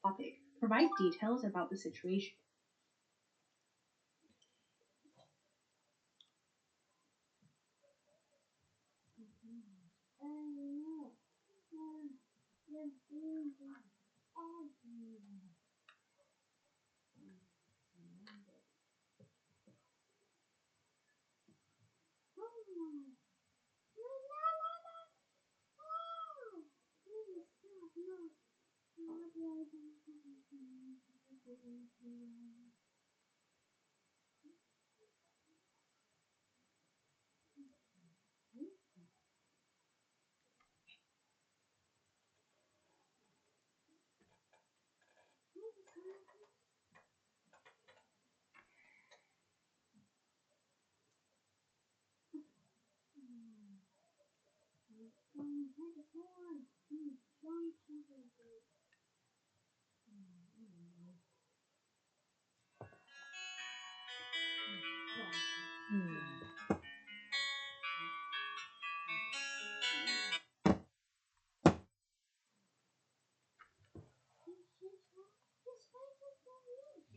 topic. Provide details about the situation.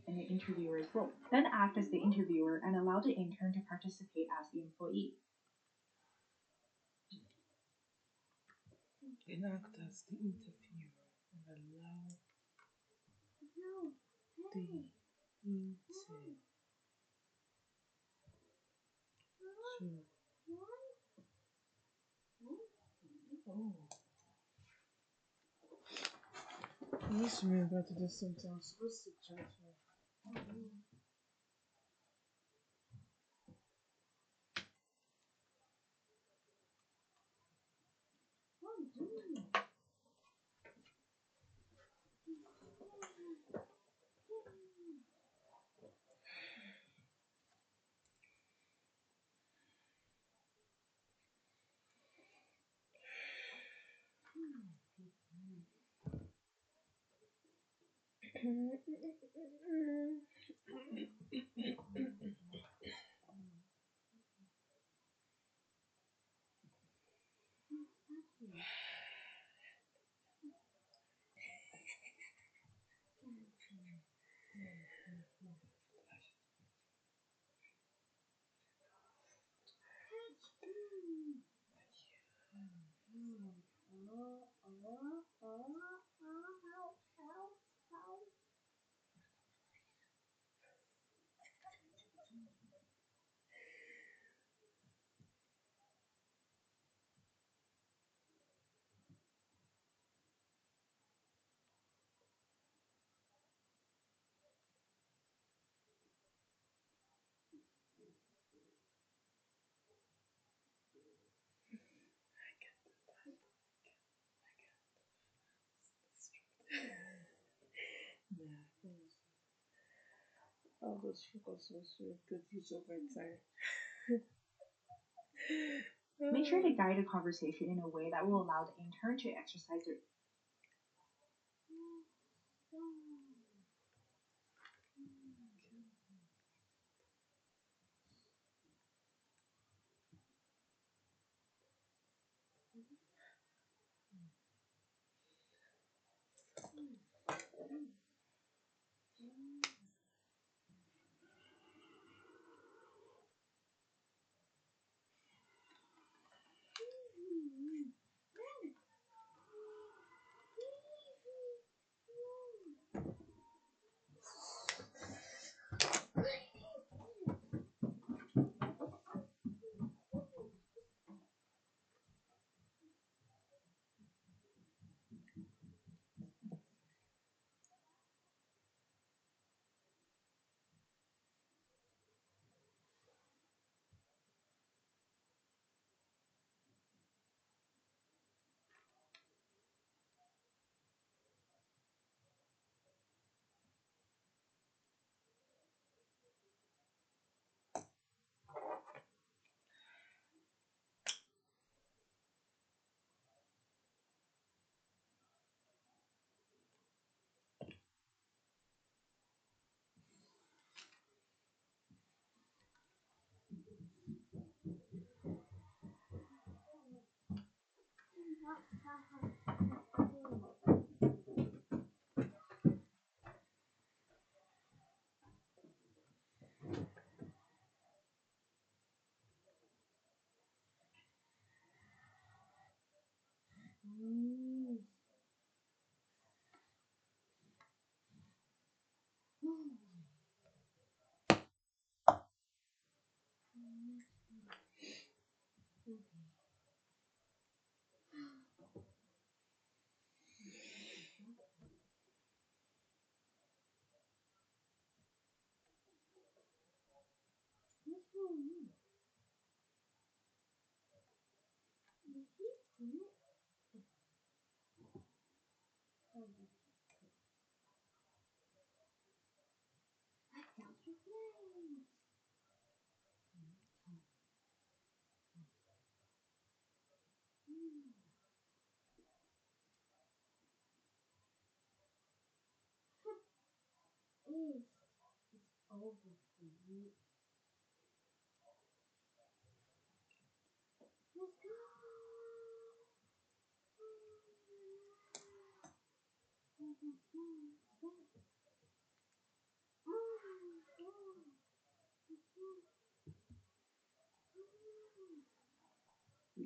In the interviewer's role. Then act as the interviewer and allow the intern to participate as the employee. enact as the interviewer and allow the intern to. Oh, I just remember to do something. I'm supposed to transfer. Nah, I'll just focus on so good use of my time. Make sure to guide a conversation in a way that will allow the intern to exercise their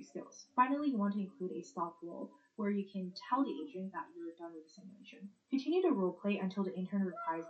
Skills. Finally, you want to include a stop roll where you can tell the agent that you're done with the simulation. Continue to role play until the intern replies.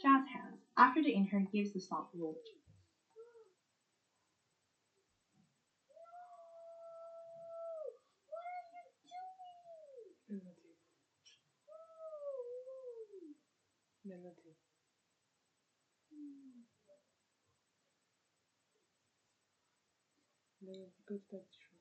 Jazz hands. After the intern gives the stop roll, Melody. Melody. Melody. Go to that room.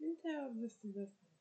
Didn't I have this thing last time?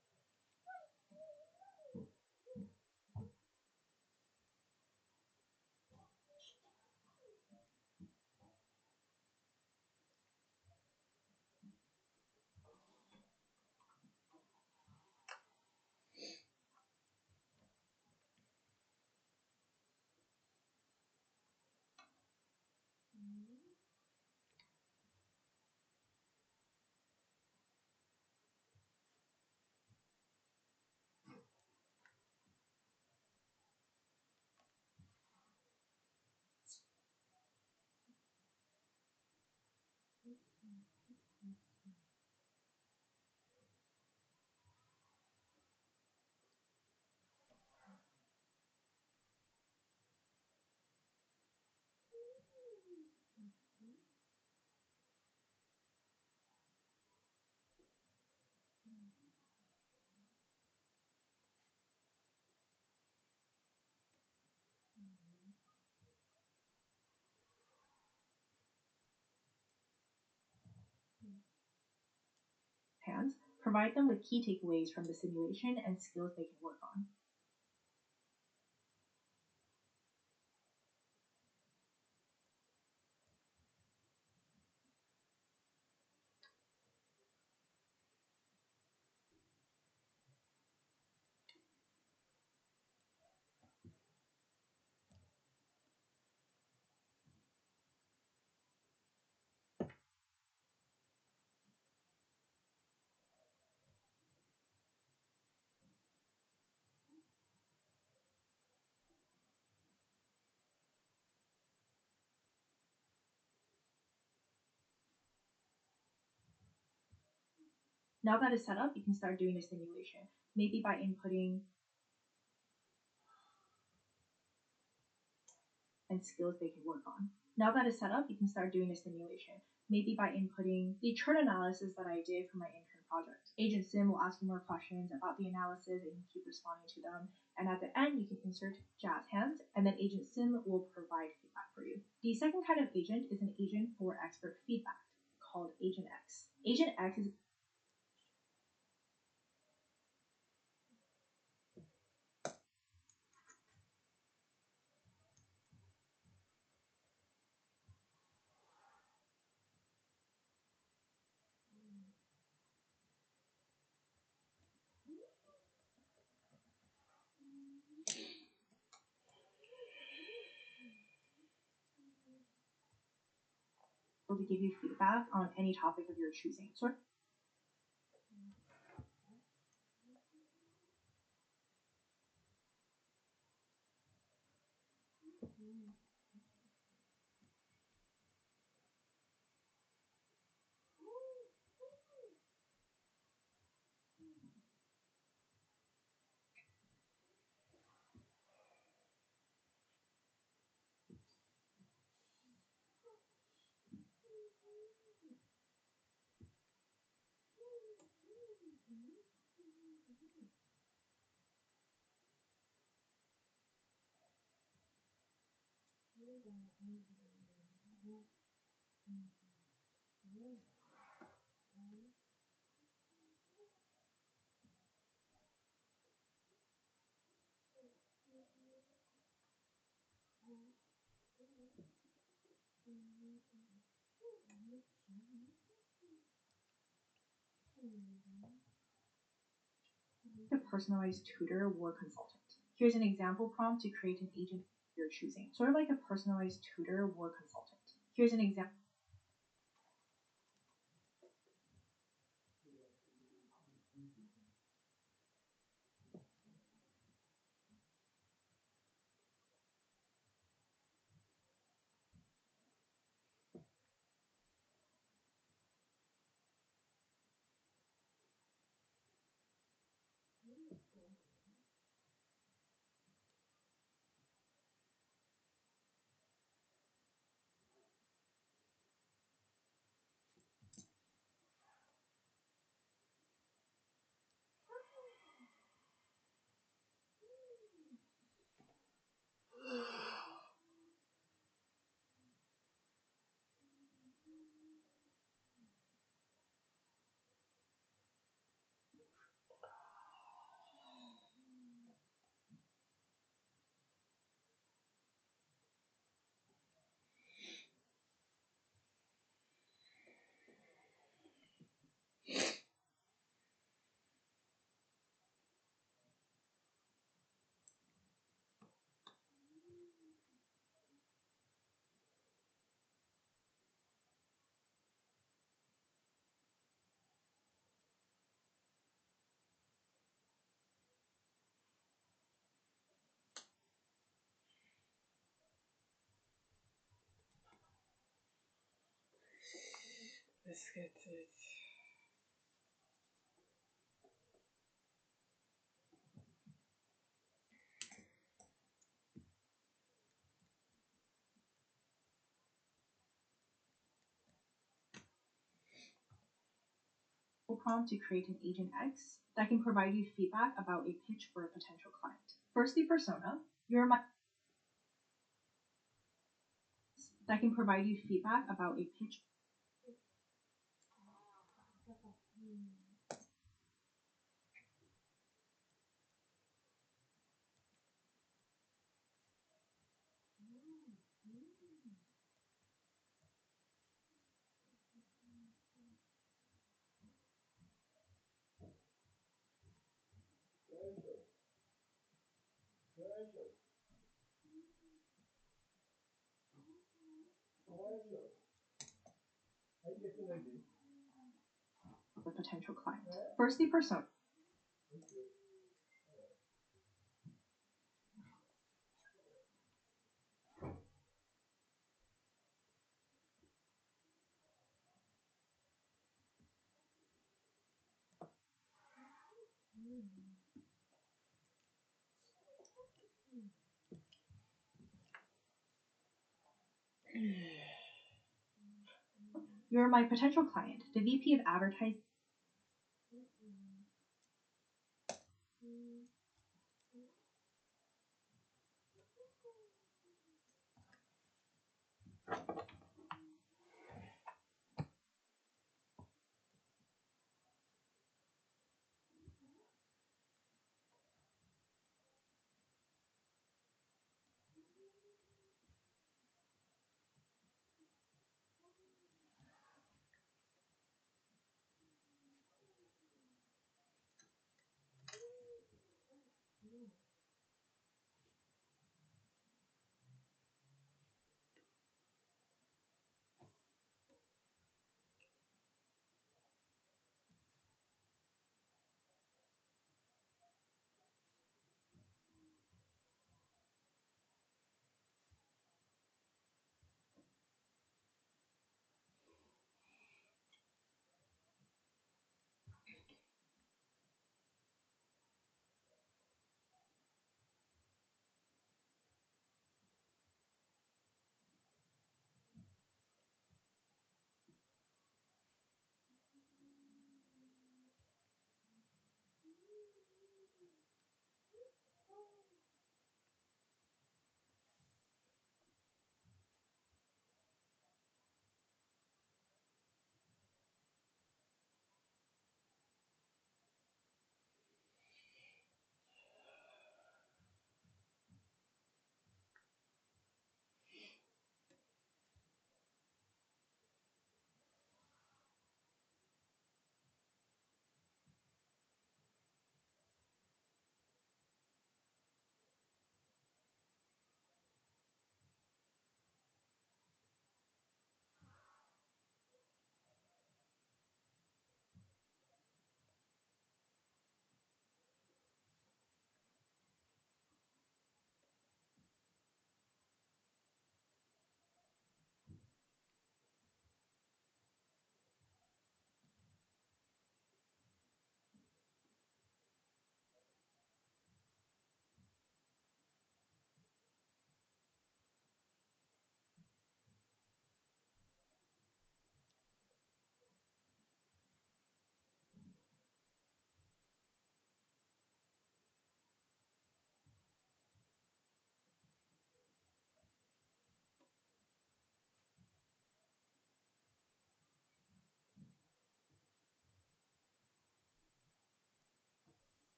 hands. Provide them with key takeaways from the simulation and skills they can work on. Now that it's set up, you can start doing the simulation, maybe by inputting and skills they can work on. Now that it's set up, you can start doing the simulation, maybe by inputting the chart analysis that I did for my intern project. Agent Sim will ask you more questions about the analysis and you can keep responding to them. And at the end, you can insert jazz hands, and then Agent Sim will provide feedback for you. The second kind of agent is an agent for expert feedback called Agent X. Agent X is able to give you feedback on any topic of your choosing. So a personalized tutor or consultant. Here's an example prompt to create an agent you're choosing, sort of like a personalized tutor or consultant. Here's an example. Let's get it. Prompt to create an agent X that can provide you feedback about a pitch for a potential client. First, the persona. You're my that can provide you feedback about a pitch. The potential client. First, the persona. You're my potential client, the VP of advertising.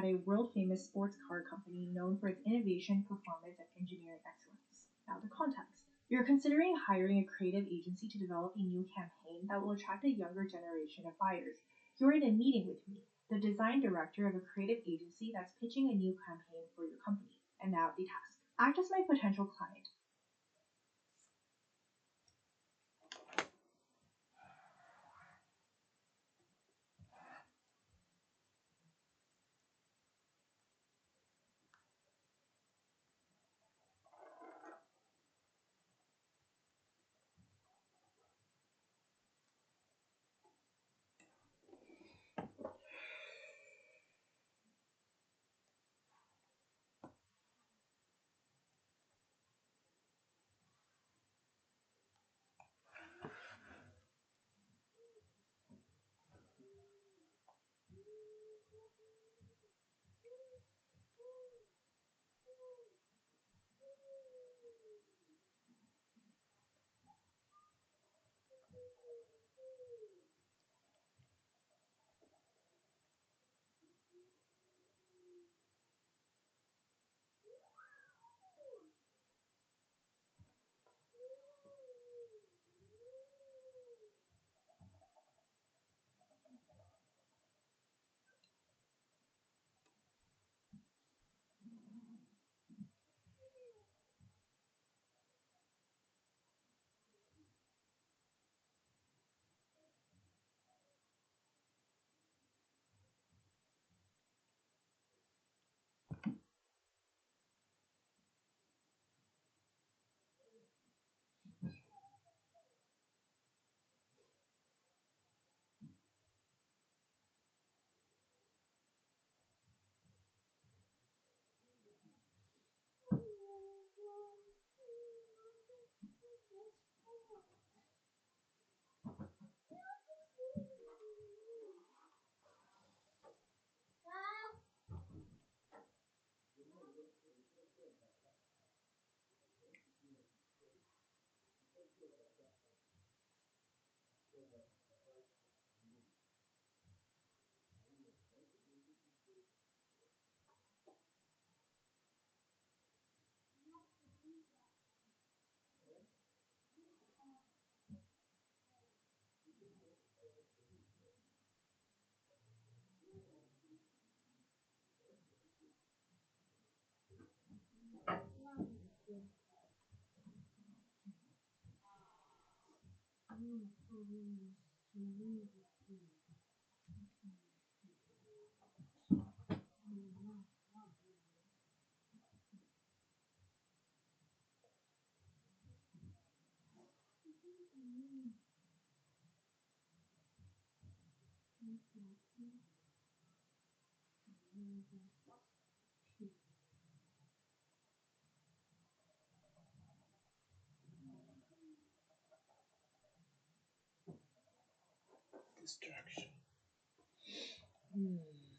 at a world famous sports car company known for its innovation, performance, and engineering excellence. Now, the context. You're considering hiring a creative agency to develop a new campaign that will attract a younger generation of buyers. You're in a meeting with me, the design director of a creative agency that's pitching a new campaign for your company. And now the task. Act as my potential client. Distraction. Hmm.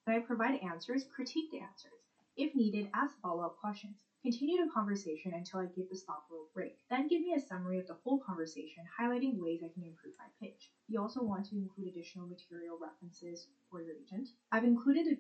When I provide answers, critique the answers. If needed, ask follow-up questions. Continue the conversation until I give the stop or break. Then give me a summary of the whole conversation, highlighting ways I can improve my pitch. You also want to include additional material references for your agent. I've included a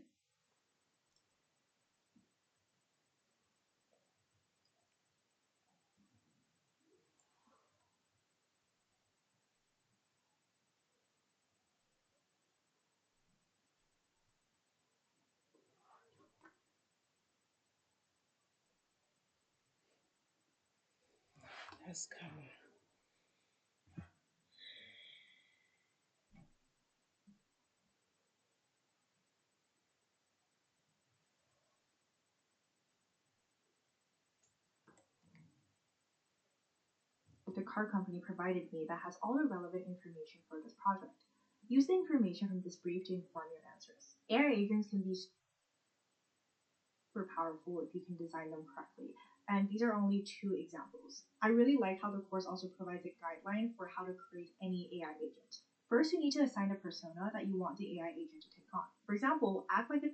That's camera. the car company provided me that has all the relevant information for this project. Use the information from this brief to inform your answers. AI agents can be super powerful if you can design them correctly, and these are only two examples. I really like how the course also provides a guideline for how to create any AI agent. First, you need to assign a persona that you want the AI agent to take on. For example, act like a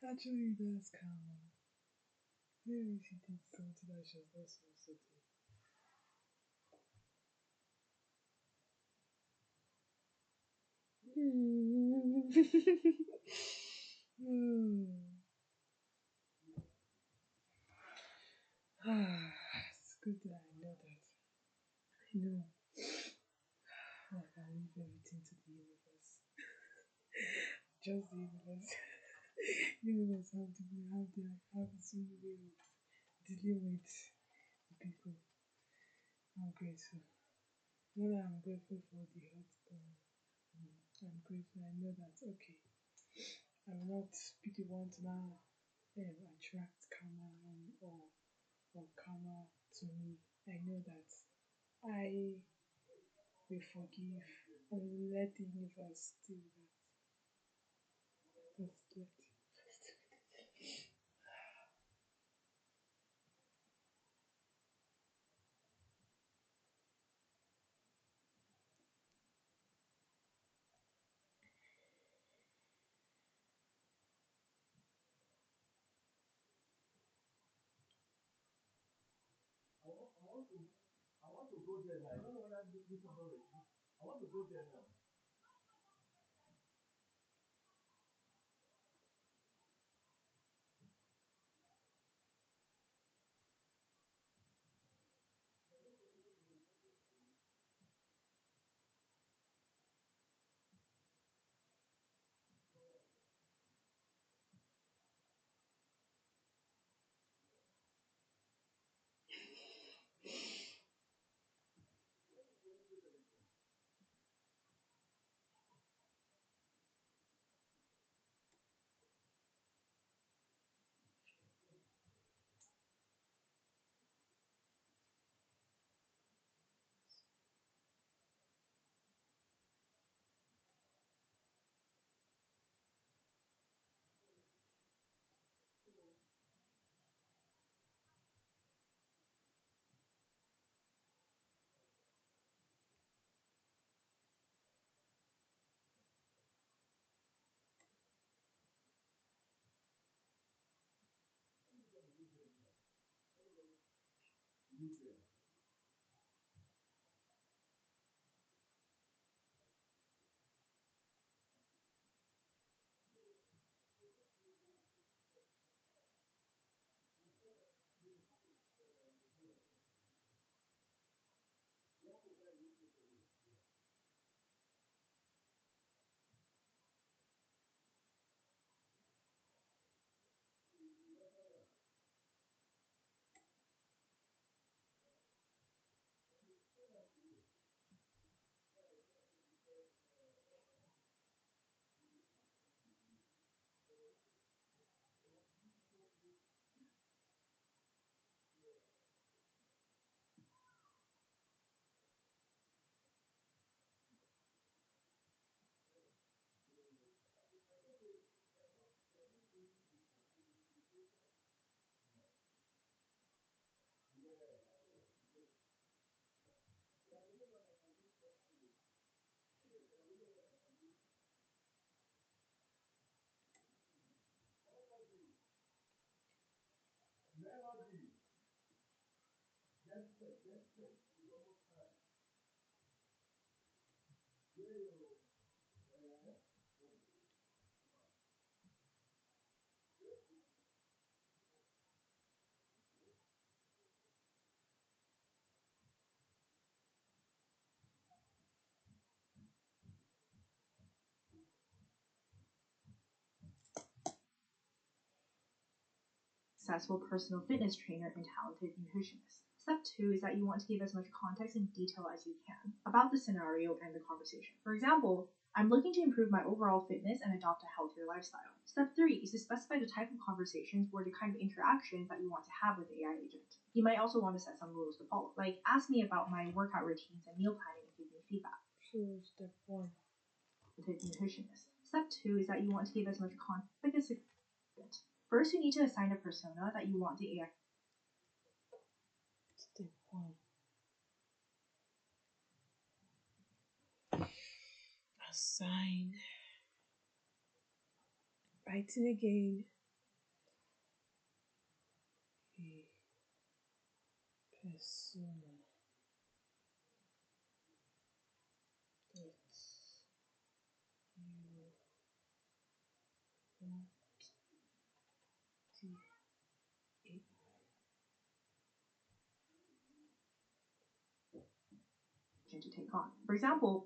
Actually, that's calm. Maybe she did something that she was not supposed to do. Hmm. Hmm. It's good that I know that. I know I can leave everything to the universe. Just the universe. Universe have its own way of dealing with the people. I'm grateful. Not that I'm grateful for the health, but I'm grateful. I know that okay. I will not be the one to now attract karma or karma to me. I know that I will forgive and let the universe do that. Just let the universe do it. Successful personal fitness trainer and talented nutritionist. Step two is that you want to give as much context and detail as you can about the scenario and the conversation. For example, I'm looking to improve my overall fitness and adopt a healthier lifestyle. Step three is to specify the type of conversations or the kind of interactions that you want to have with the AI agent. You might also want to set some rules to follow, like ask me about my workout routines and meal planning and give me feedback. So step one. Nutritionist. Step two is that you want to give as much context as First, you need to assign a persona that you want the AI. Step one. Assign. Writing again. persona that you want the AI to take on. For example,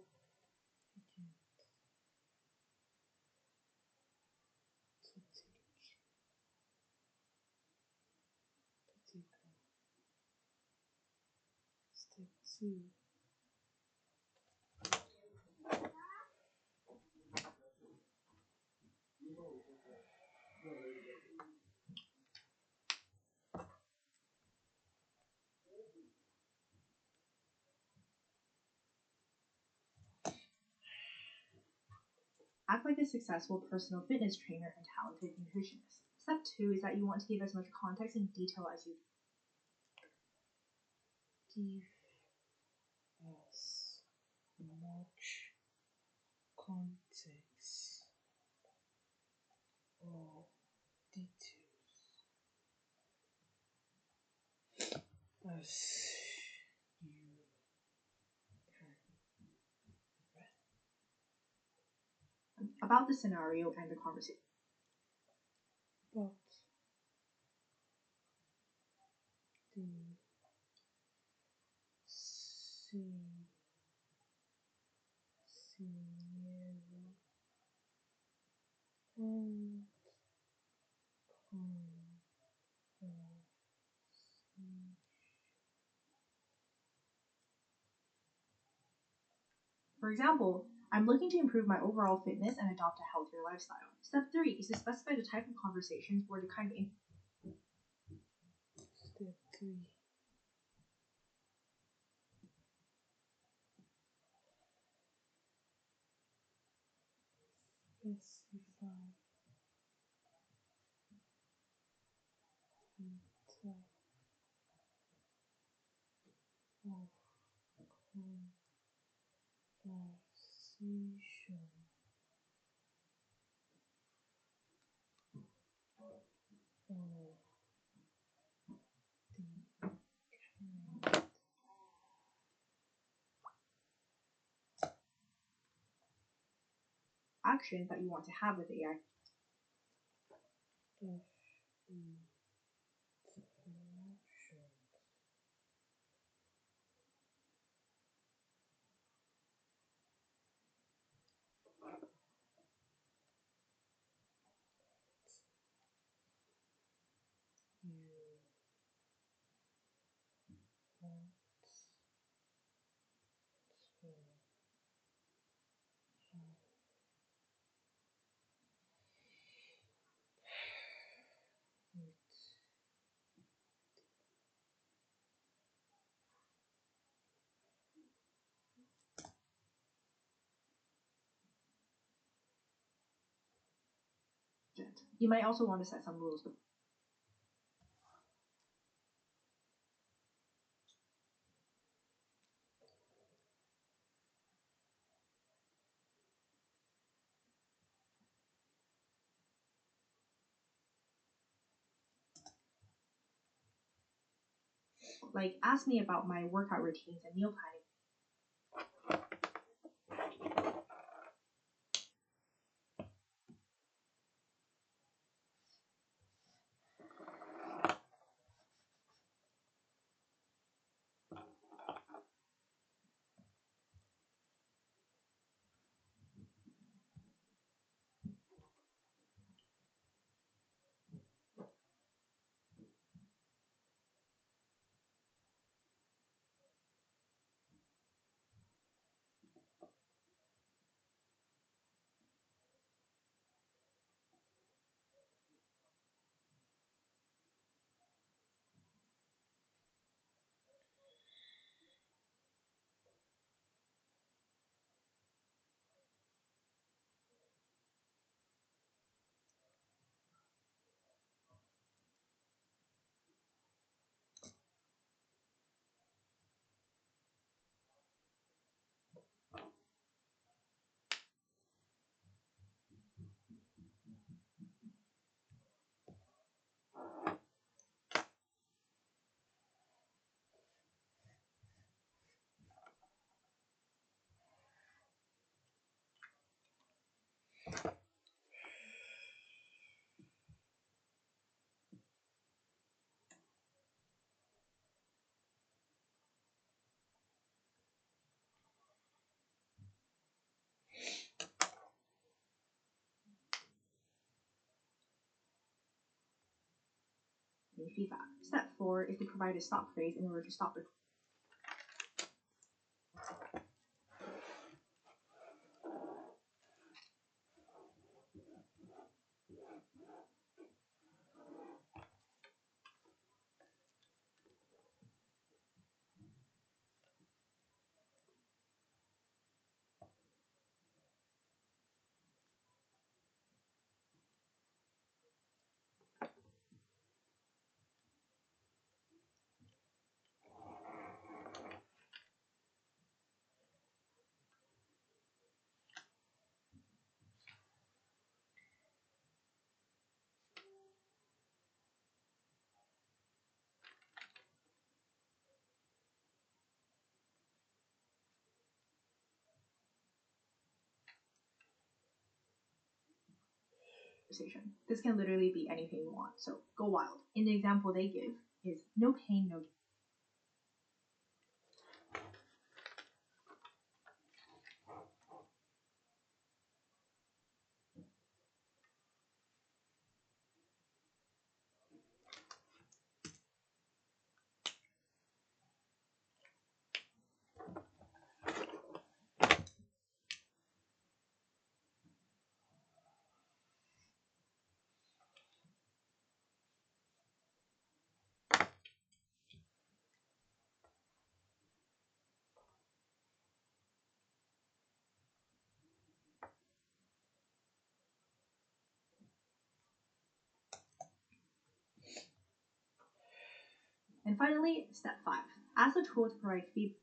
agent to take on. Step 2. act like a successful personal fitness trainer and talented nutritionist. Step 2 is that you want to give as much context and detail as you Give us much context or details as you can. about the scenario and the conversation. But the scenario and conversation. For example, I'm looking to improve my overall fitness and adopt a healthier lifestyle. Step 3 is to specify the type of conversations or the kind of Step 3. Specify the type of conversation or the kind actions that you want to have with AI. of interaction you want to have with You might also want to set some rules. Like, ask me about my workout routines and meal planning. giving feedback. Step 4 is to provide a stop phrase in order to stop the conversation. This can literally be anything you want, so go wild. In the example they give is no pain, no gain. And finally, step 5. Ask the tool to provide feedback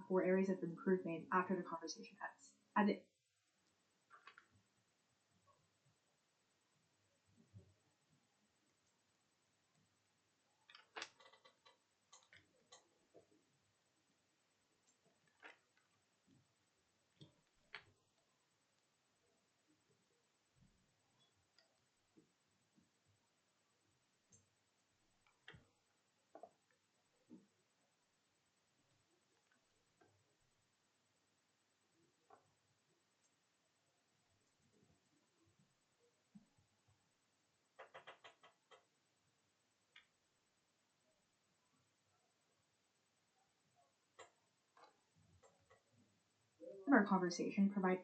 or areas of improvement after the conversation ends. At the end of our conversation, provide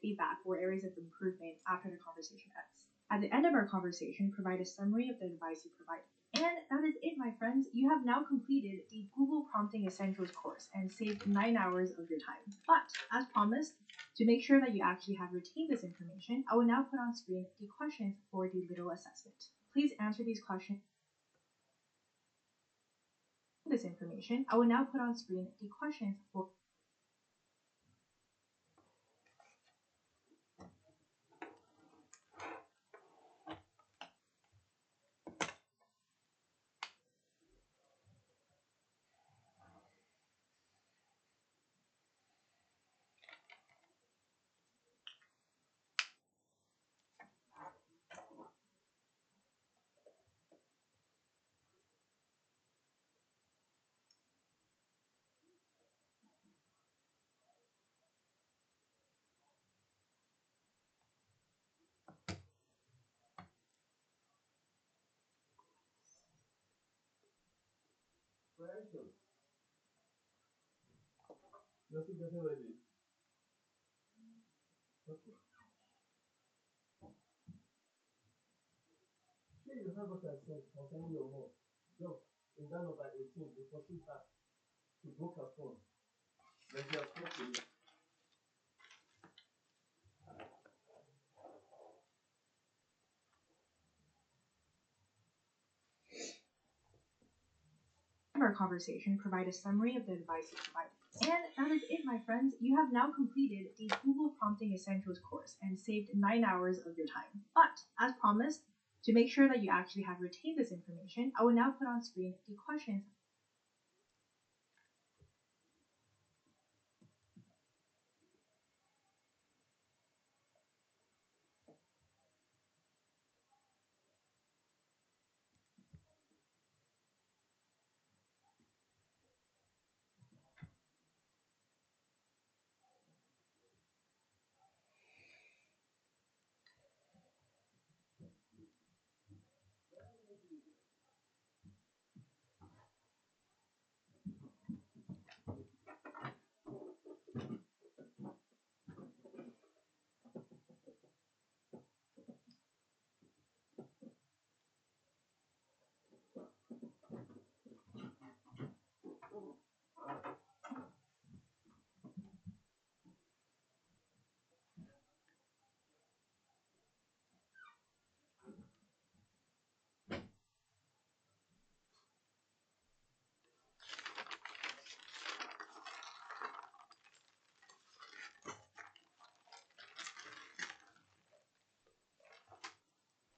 feedback or areas of improvement after the conversation ends. At the end of our conversation, provide a summary of the advice you provided. And that is it, my friends. You have now completed the Google Prompting Essentials course and saved 9 hours of your time. But, as promised, to make sure that you actually have retained this information, I will now put on screen the questions for the little assessment. Please answer these questions. This information, I will now put on screen the questions for Just getting ready. Okay. Here you have what I said concerning your mom. Just in that number 18, you pursue her to book her phone. Then she has spoke to you. our conversation, provide a summary of the advice you provided. And that is it, my friends. You have now completed the Google Prompting Essentials course and saved 9 hours of your time. But, as promised, to make sure that you actually have retained this information, I will now put on screen the questions.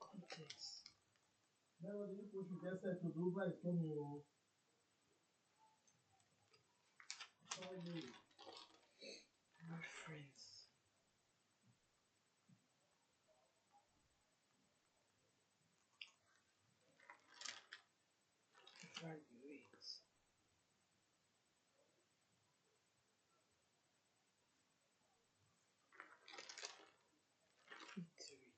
Context. Melody, if we should get set to do by tomorrow. Sorry. Reference. Evaluate. Iterate.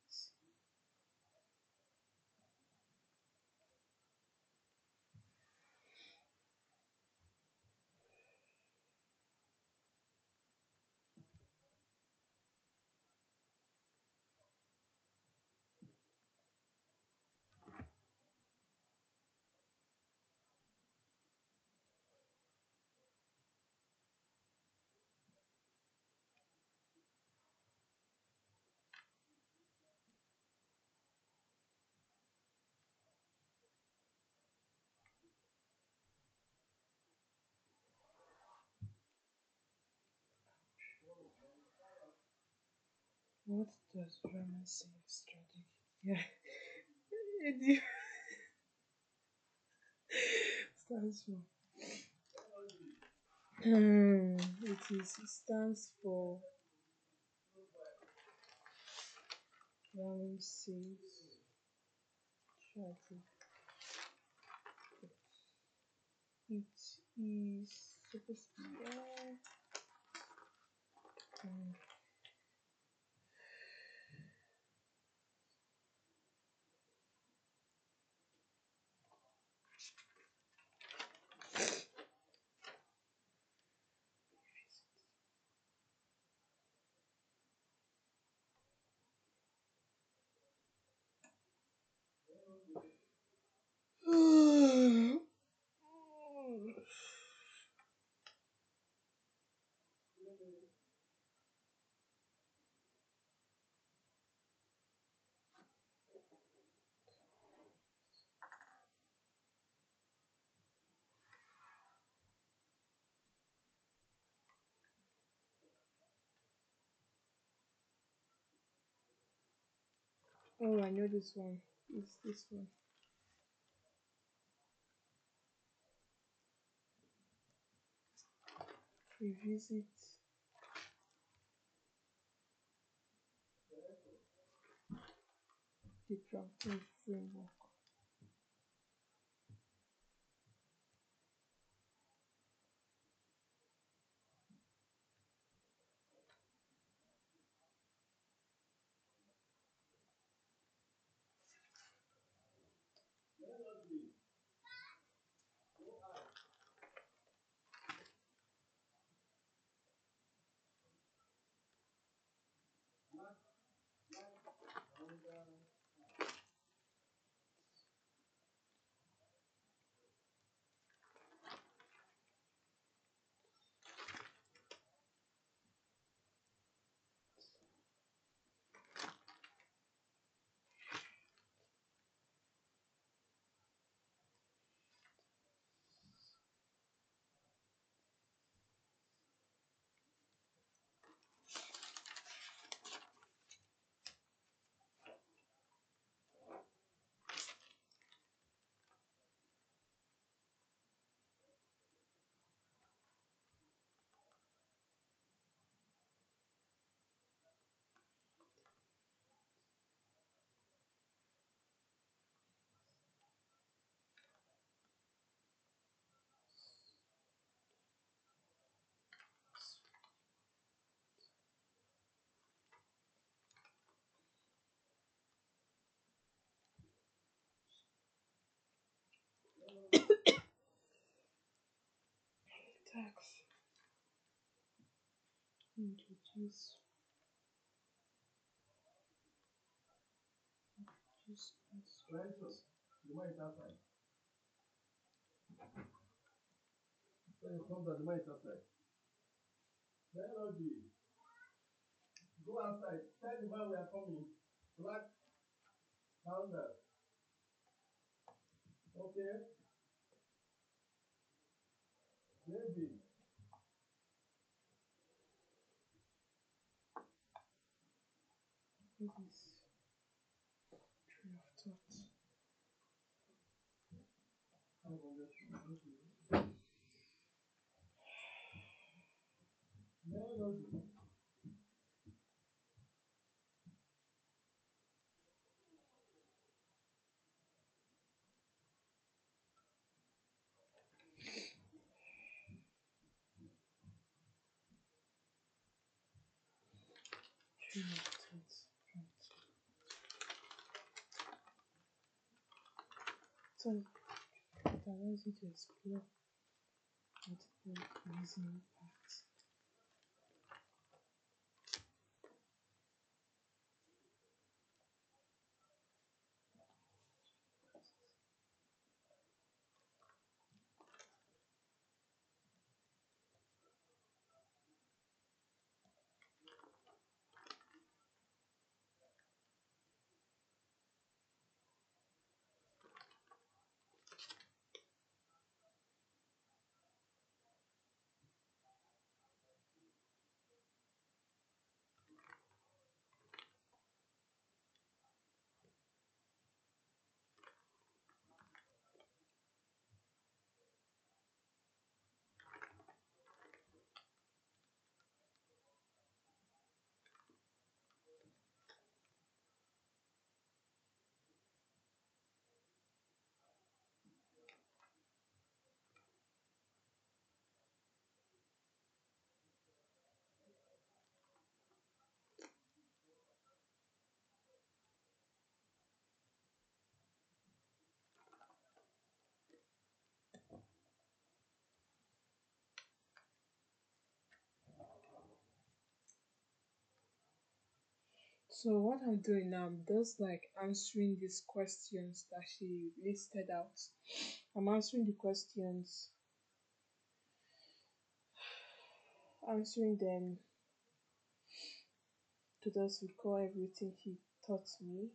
What does drama say strategy? Yeah. It stands for. It stands for drama says strategy. It is supposed to be um, oh, I know this one. It's this one. Revisit the prompting framework. Tax. Introduce. Introduce. Right, so the man is outside. When you come down, the man is outside. Melody, go outside. Tell the man we are coming. Black pounder. Okay? David. This is tree of thought. Melody. Tree of thought. So it allows you to explore multiple reasoning paths. So what I'm doing now, I'm just like answering these questions that she listed out. I'm answering the questions, answering them to just recall everything he taught me.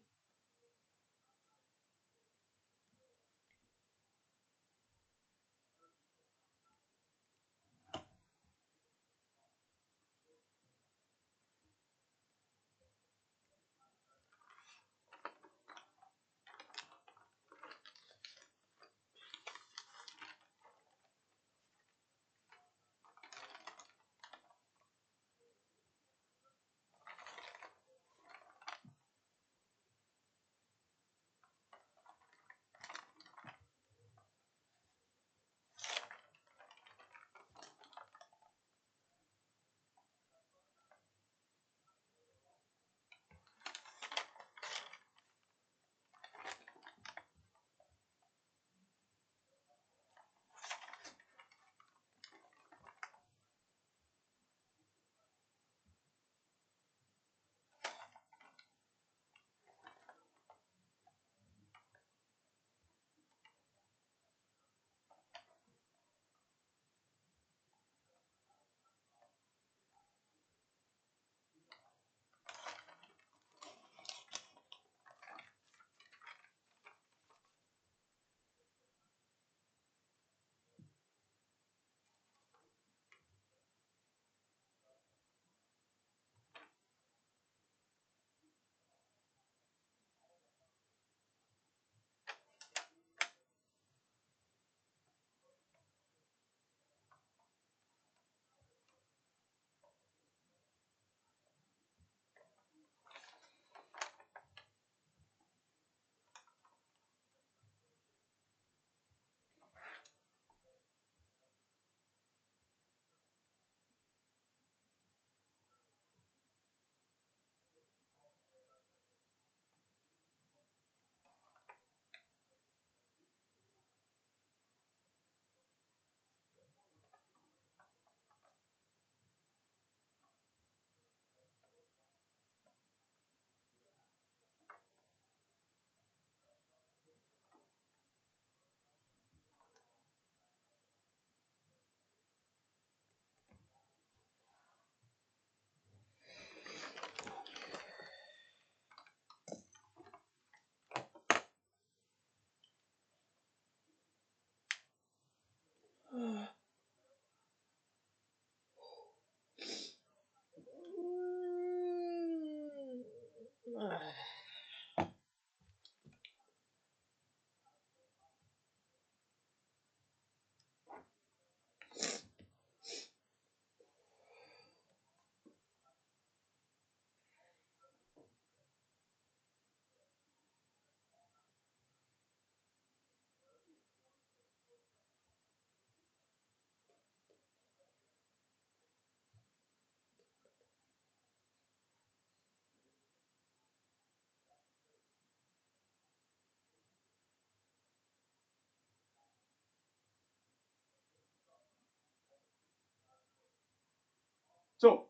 So,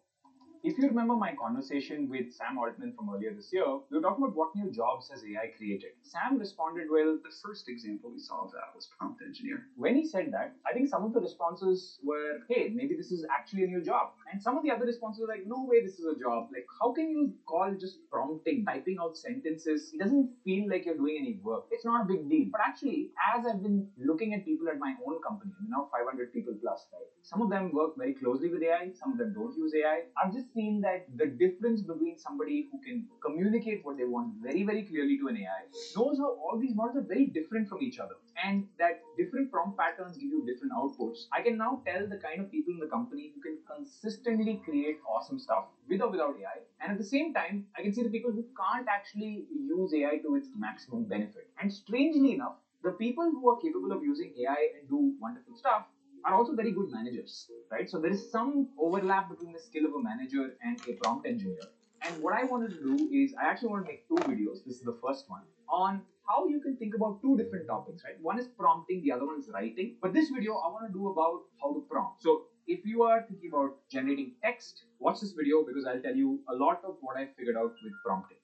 if you remember my conversation with Sam Altman from earlier this year, we were talking about what new jobs has AI created. Sam responded, well, the first example we saw of that was prompt engineer. When he said that, I think some of the responses were, hey, maybe this is actually a new job. And some of the other responses were like, no way this is a job. Like, how can you call just prompting, typing out sentences? It doesn't feel like you're doing any work. It's not a big deal. But actually, as I've been looking at people at my own company, now 500 people plus, right? Some of them work very closely with AI, some of them don't use AI. I've just seen that the difference between somebody who can communicate what they want very, very clearly to an AI knows how all these models are very different from each other, and that different prompt patterns give you different outputs. I can now tell the kind of people in the company who can consistently create awesome stuff with or without AI, and at the same time, I can see the people who can't actually use AI to its maximum benefit. And strangely enough, the people who are capable of using AI and do wonderful stuff are also very good managers, right? So there is some overlap between the skill of a manager and a prompt engineer. And what I wanted to do is I actually want to make two videos. This is the first one on how you can think about two different topics, right? One is prompting, the other one is writing. But this video I want to do about how to prompt. So if you are thinking about generating text, watch this video because I'll tell you a lot of what I figured out with prompting.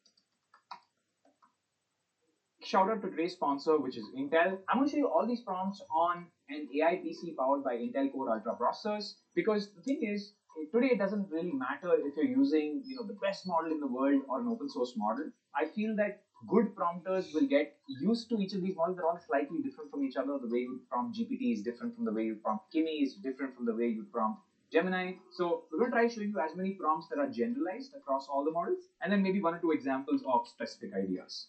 Shout out to today's sponsor, which is Intel. I'm going to show you all these prompts on an AI PC powered by Intel Core Ultra processors, because the thing is, today it doesn't really matter if you're using the best model in the world or an open source model. I feel that good prompters will get used to each of these models. They're all slightly different from each other. The way you prompt GPT is different from the way you prompt Kimi, is different from the way you prompt Gemini. So we're going to try showing you as many prompts that are generalized across all the models, and then maybe one or two examples of specific ideas.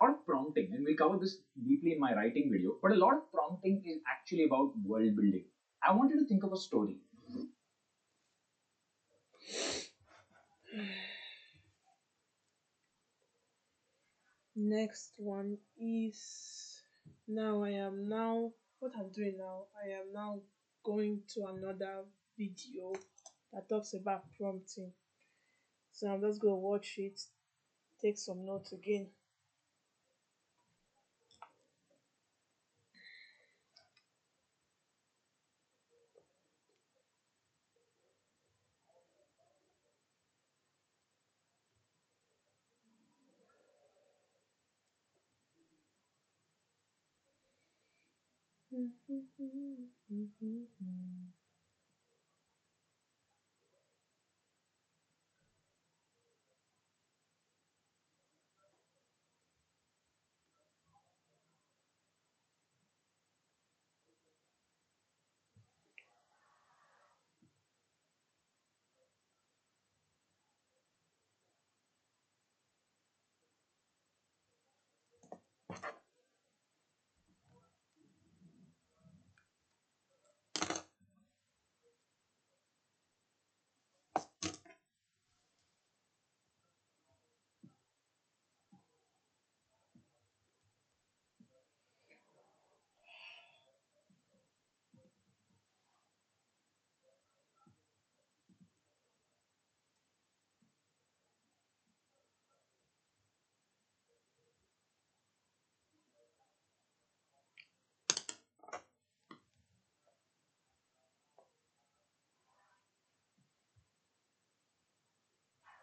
A lot of prompting, and we'll cover this deeply in my writing video, but a lot of prompting is actually about world building. I want you to think of a story. Next one is, what I'm doing now, I am now going to another video that talks about prompting. So I'm just going to watch it, take some notes again.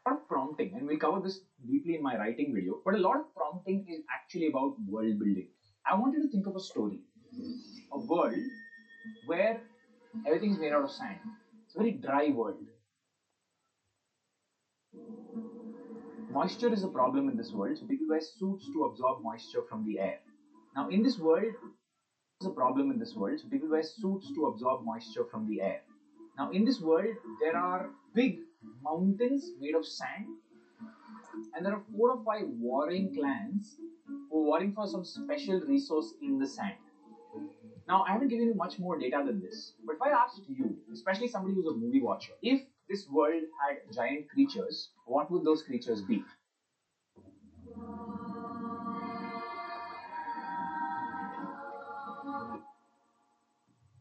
A lot of prompting, and we'll cover this deeply in my writing video, but a lot of prompting is actually about world building. I want you to think of a story, a world where everything is made out of sand. It's a very dry world. Moisture is a problem in this world, so people wear suits to absorb moisture from the air. Now, in this world, is a problem in this world, so people wear suits to absorb moisture from the air. Now, in this world, there are big mountains made of sand, and there are 4 or 5 warring clans who are warring for some special resource in the sand. Now, I haven't given you much more data than this, but if I asked you, especially somebody who's a movie watcher, if this world had giant creatures, what would those creatures be?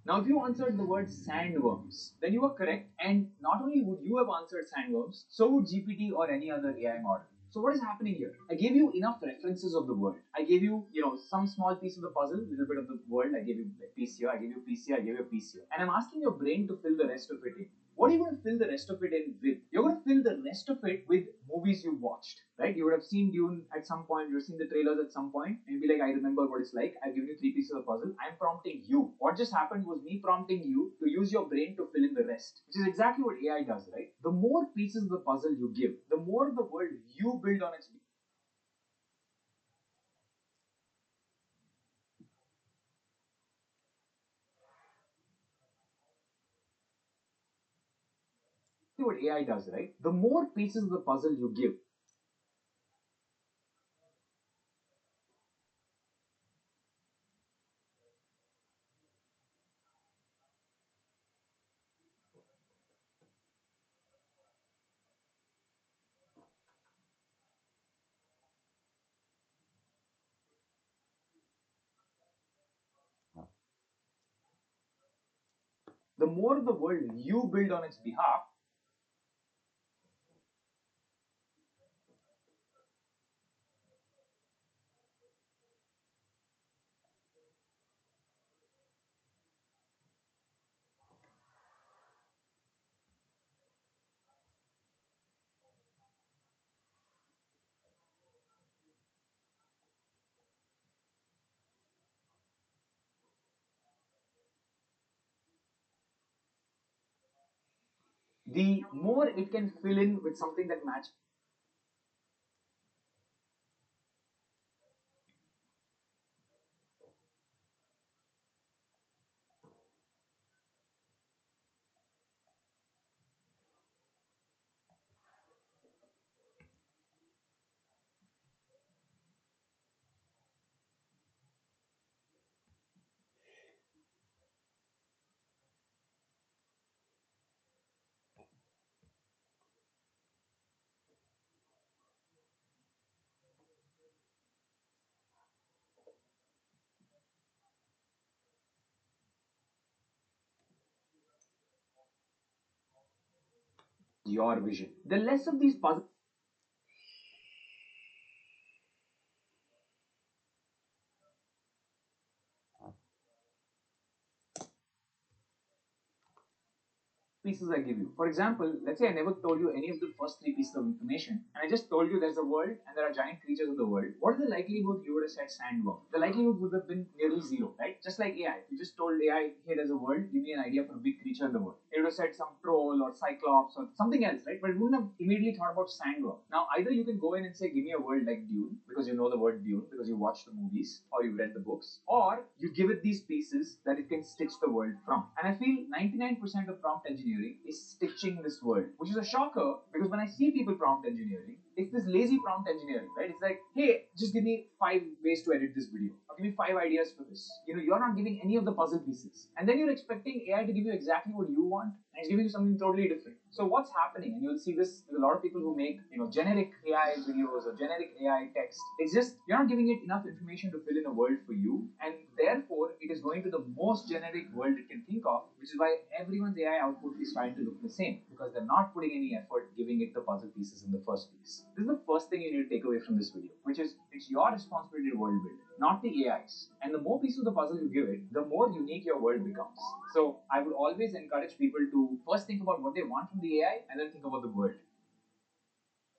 Now, if you answered the word sandworms, then you are correct, and not only would you have answered sandworms, so would GPT or any other AI model. So what is happening here? I gave you enough references of the world. I gave you, some small piece of the puzzle, a little bit of the world. I gave you a piece here, I gave you a piece here, I gave you a piece here. And I'm asking your brain to fill the rest of it in. What are you going to fill the rest of it in with? You're going to fill the rest of it with movies you watched, right? You would have seen Dune at some point, you've seen the trailers at some point, and you'll be like, I remember what it's like. I've given you 3 pieces of the puzzle. I'm prompting you. What just happened was me prompting you to use your brain to fill in the rest, which is exactly what AI does, right? The more pieces of the puzzle you give, the more the world you build on its what AI does, right? The more pieces of the puzzle you give, the more the world you build on its behalf, the more it can fill in with something that matches your vision. The less of these puzzle pieces I give you. For example, let's say I never told you any of the first 3 pieces of information, and I just told you there's a world and there are giant creatures in the world. What is the likelihood you would have said sandworm? The likelihood would have been nearly zero, right? Just like AI. If you just told AI, hey, there's a world, give me an idea for a big creature in the world. It would have said some troll or cyclops or something else, right? But it wouldn't have immediately thought about sandworm. Now, either you can go in and say, give me a world like Dune, because you know the word Dune, because you watched the movies or you read the books, or you give it these pieces that it can stitch the world from. And I feel 99% of prompt engineering is stitching this world, which is a shocker because when I see people prompt engineering, it's this lazy prompt engineering, right? It's like, hey, just give me 5 ways to edit this video, or give me 5 ideas for this. You're not giving any of the puzzle pieces, and then you're expecting AI to give you exactly what you want, and it's giving you something totally different. So what's happening, and you'll see this with a lot of people who make generic AI videos or generic AI text. It's just you're not giving it enough information to fill in a world for you, and therefore it is going to the most generic world it can think of, which is why everyone's AI output is trying to look the same because they're not putting any effort giving it the puzzle pieces in the first place. This is the first thing you need to take away from this video, which is it's your responsibility to world build, not the AI's. And the more pieces of the puzzle you give it, the more unique your world becomes. So I would always encourage people to first think about what they want from the AI and then think about the world.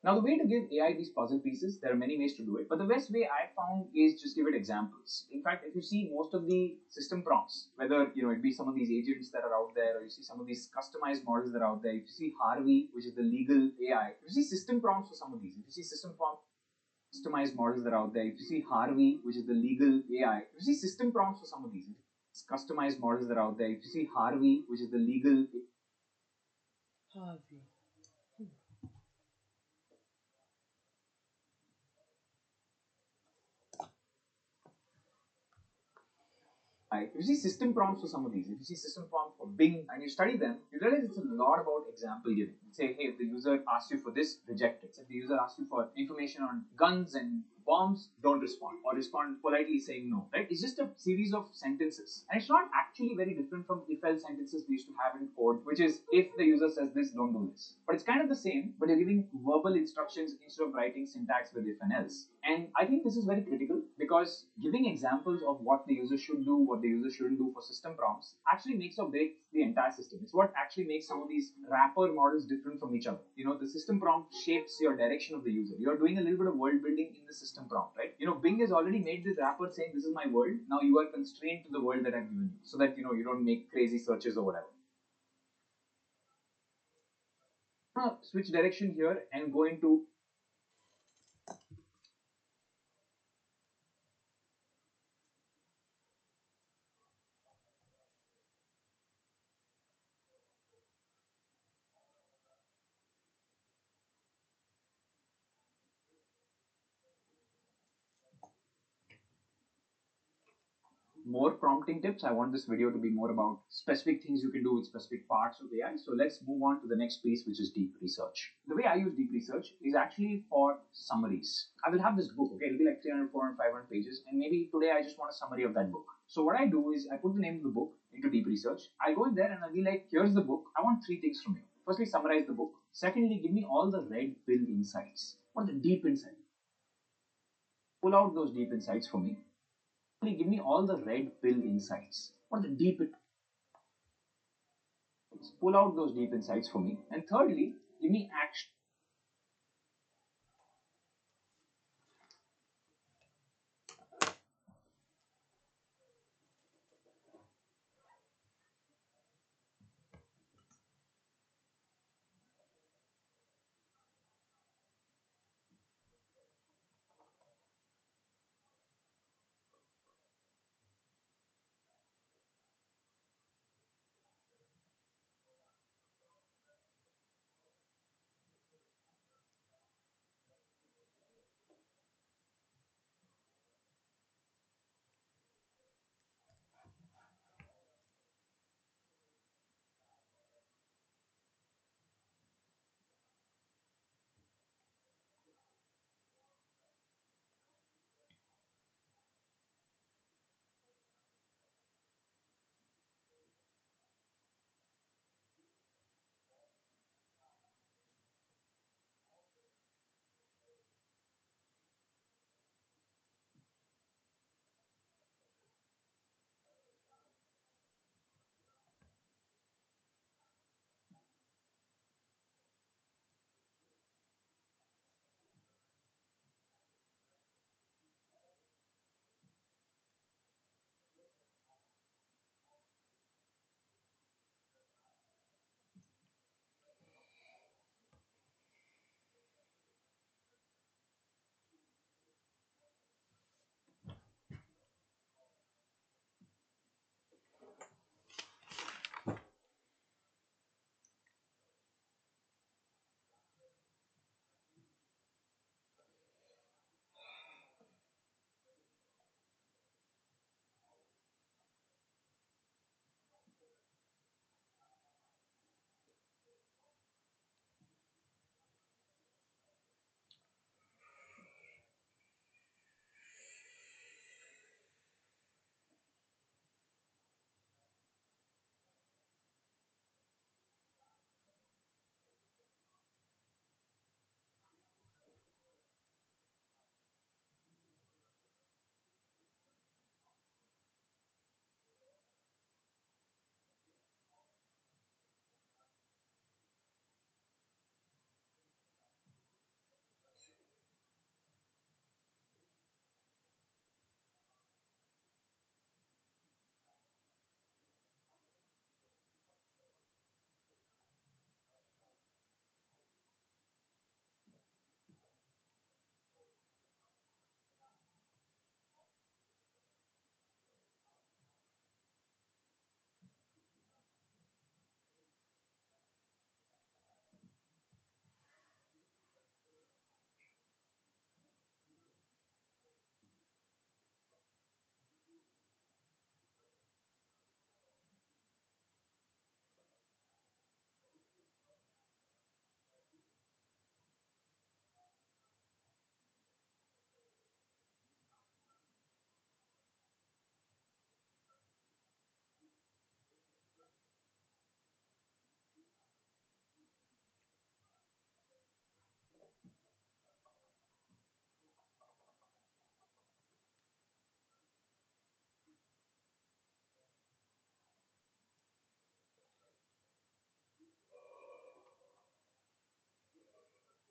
Now, the way to give AI these puzzle pieces, there are many ways to do it, but the best way I found is just give it examples. In fact, if you see most of the system prompts, whether it be some of these agents that are out there, or you see some of these customized models that are out there, if you see Harvey, which is the legal AI, if you see system prompts for some of these, if you see system prompts customized models that are out there, if you see Harvey, which is the legal AI, if you see system prompts for some of these, customized models that are out there, if you see Harvey, which is the legal Harvey. if you see system prompts for some of these, if you see system prompts for Bing and you study them, you realize it's a lot about example giving. Say, hey, if the user asks you for this, reject it. If the user asks you for information on guns and bombs don't respond or respond politely saying no, right? It's just a series of sentences. And it's not actually very different from if else sentences we used to have in code, which is if the user says this, don't do this. But it's kind of the same, but you're giving verbal instructions instead of writing syntax with if and else. And I think this is very critical because giving examples of what the user should do, what the user shouldn't do for system prompts actually makes or breaks the entire system. It's what actually makes some of these wrapper models different from each other. The system prompt shapes your direction of the user. You're doing a little bit of world building in the system prompt, right? Bing has already made this wrapper saying this is my world. Now you are constrained to the world that I've given you so that you don't make crazy searches or whatever. Now switch direction here and go into more prompting tips. I want this video to be more about specific things you can do with specific parts of AI. So let's move on to the next piece, which is deep research. The way I use deep research is actually for summaries. I will have this book, okay? It'll be like 300, 400, 500 pages. And maybe today I just want a summary of that book. So what I do is I put the name of the book into deep research. I go in there and I'll be like, here's the book. I want three things from you. Firstly, summarize the book. Secondly, give me all the red pill insights. What are the deep insights? Pull out those deep insights for me. Give me all the red pill insights. What are the deep? Pull out those deep insights for me. And thirdly, give me action.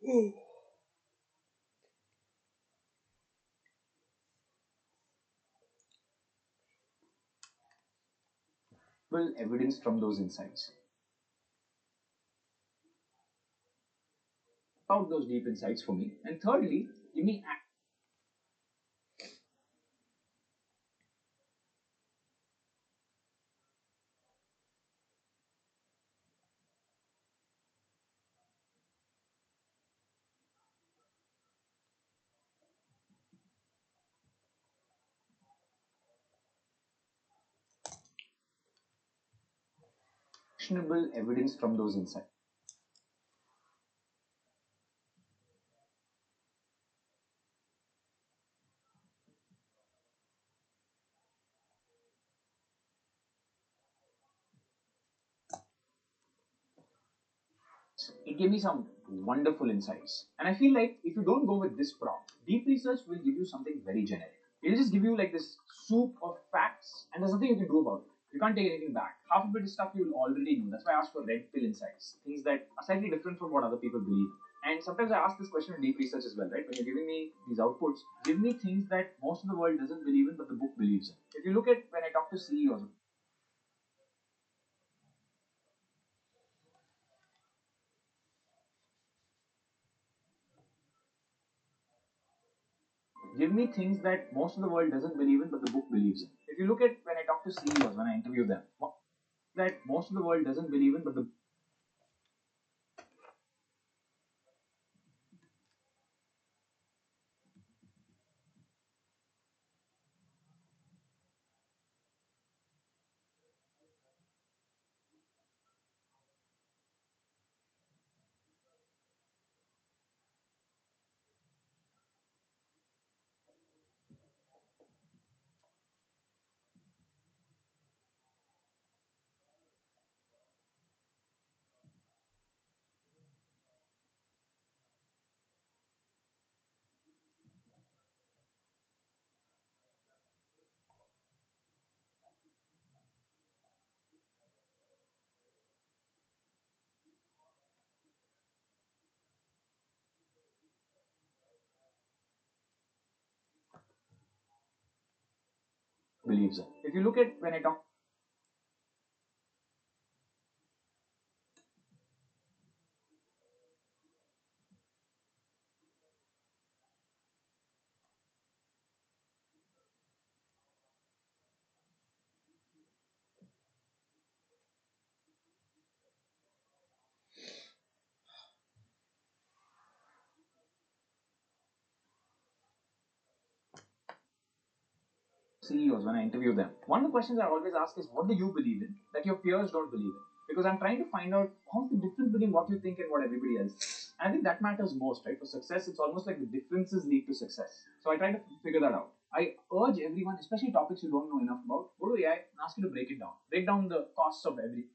Oh. Evidence from those insights. Out those deep insights for me. And thirdly, give me actionable evidence from those insights. It gave me some wonderful insights. And I feel like if you don't go with this prompt, deep research will give you something very generic. It'll just give you like this soup of facts, and there's nothing you can do about it. You can't take anything back. Half of it is stuff you'll already know. That's why I asked for red pill insights, things that are slightly different from what other people believe. And sometimes I ask this question in deep research as well, right? When you're giving me these outputs, give me things that most of the world doesn't believe in, but the book believes in. If you look at when I talk to CEOs, give me things that most of the world doesn't believe in, but the book believes in. If you look at when I talk to CEOs, when I interview them, that most of the world doesn't believe in, but the believes in. If you look at when I talk CEOs, when I interview them, one of the questions I always ask is, what do you believe in that your peers don't believe in? Because I'm trying to find out how's the difference between what you think and what everybody else thinks. And I think that matters most, right? For success, it's almost like the differences lead to success. So I try to figure that out. I urge everyone, especially topics you don't know enough about, go to AI and ask you to break it down. Break down the costs of every.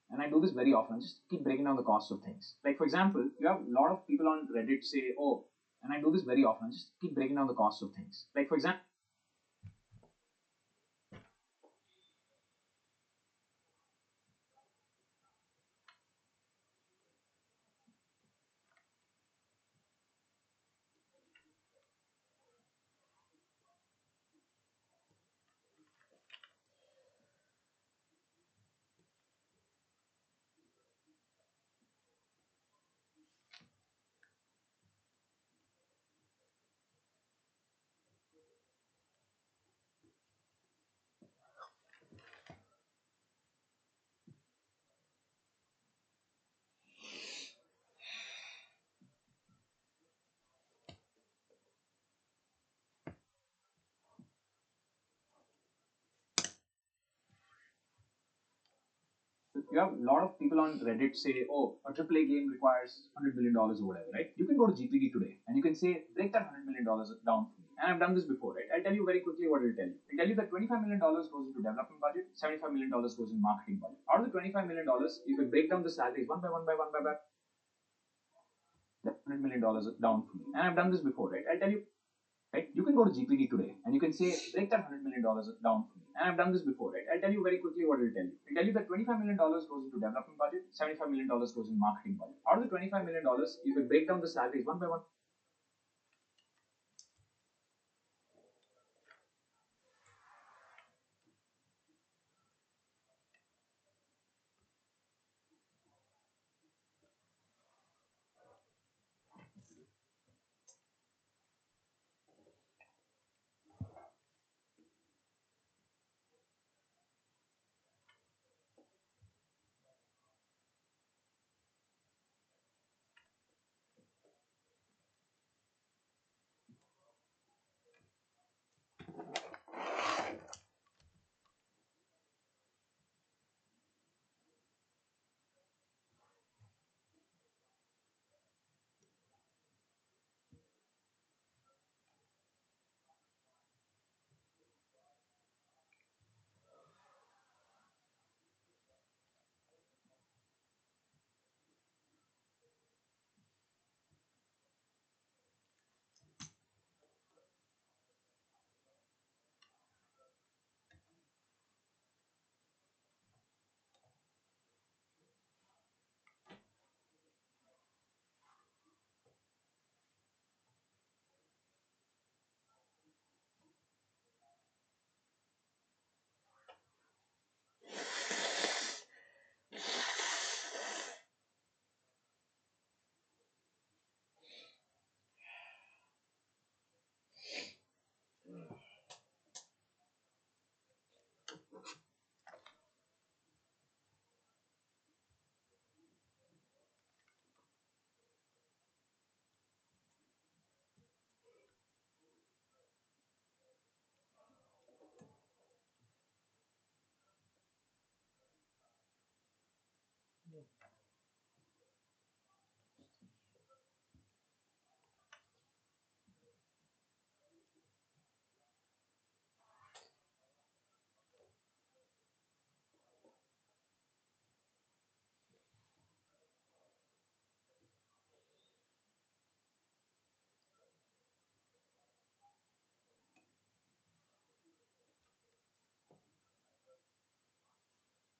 And I do this very often. Just keep breaking down the costs of things. Like for example, you have a lot of people on Reddit say, "Oh," and I do this very often. Just keep breaking down the costs of things. Like for example, you have a lot of people on Reddit say, "Oh, a AAA game requires $100 million or whatever," right? You can go to GPT today and you can say, "Break that $100 million down for me." And I've done this before, right? I'll tell you very quickly what it'll tell you. It'll tell you that $25 million goes into development budget, $75 million goes in marketing budget. Out of the $25 million, you can break down the salaries one by one by one by one. $100 million down for me. And I've done this before, right? I'll tell you, right? You can go to GPT today and you can say, break that $100 million down for me. And I've done this before, right? I'll tell you very quickly what it'll tell you. It'll tell you that $25 million goes into development budget, $75 million goes in marketing budget. Out of the $25 million, you can break down the salaries one by one.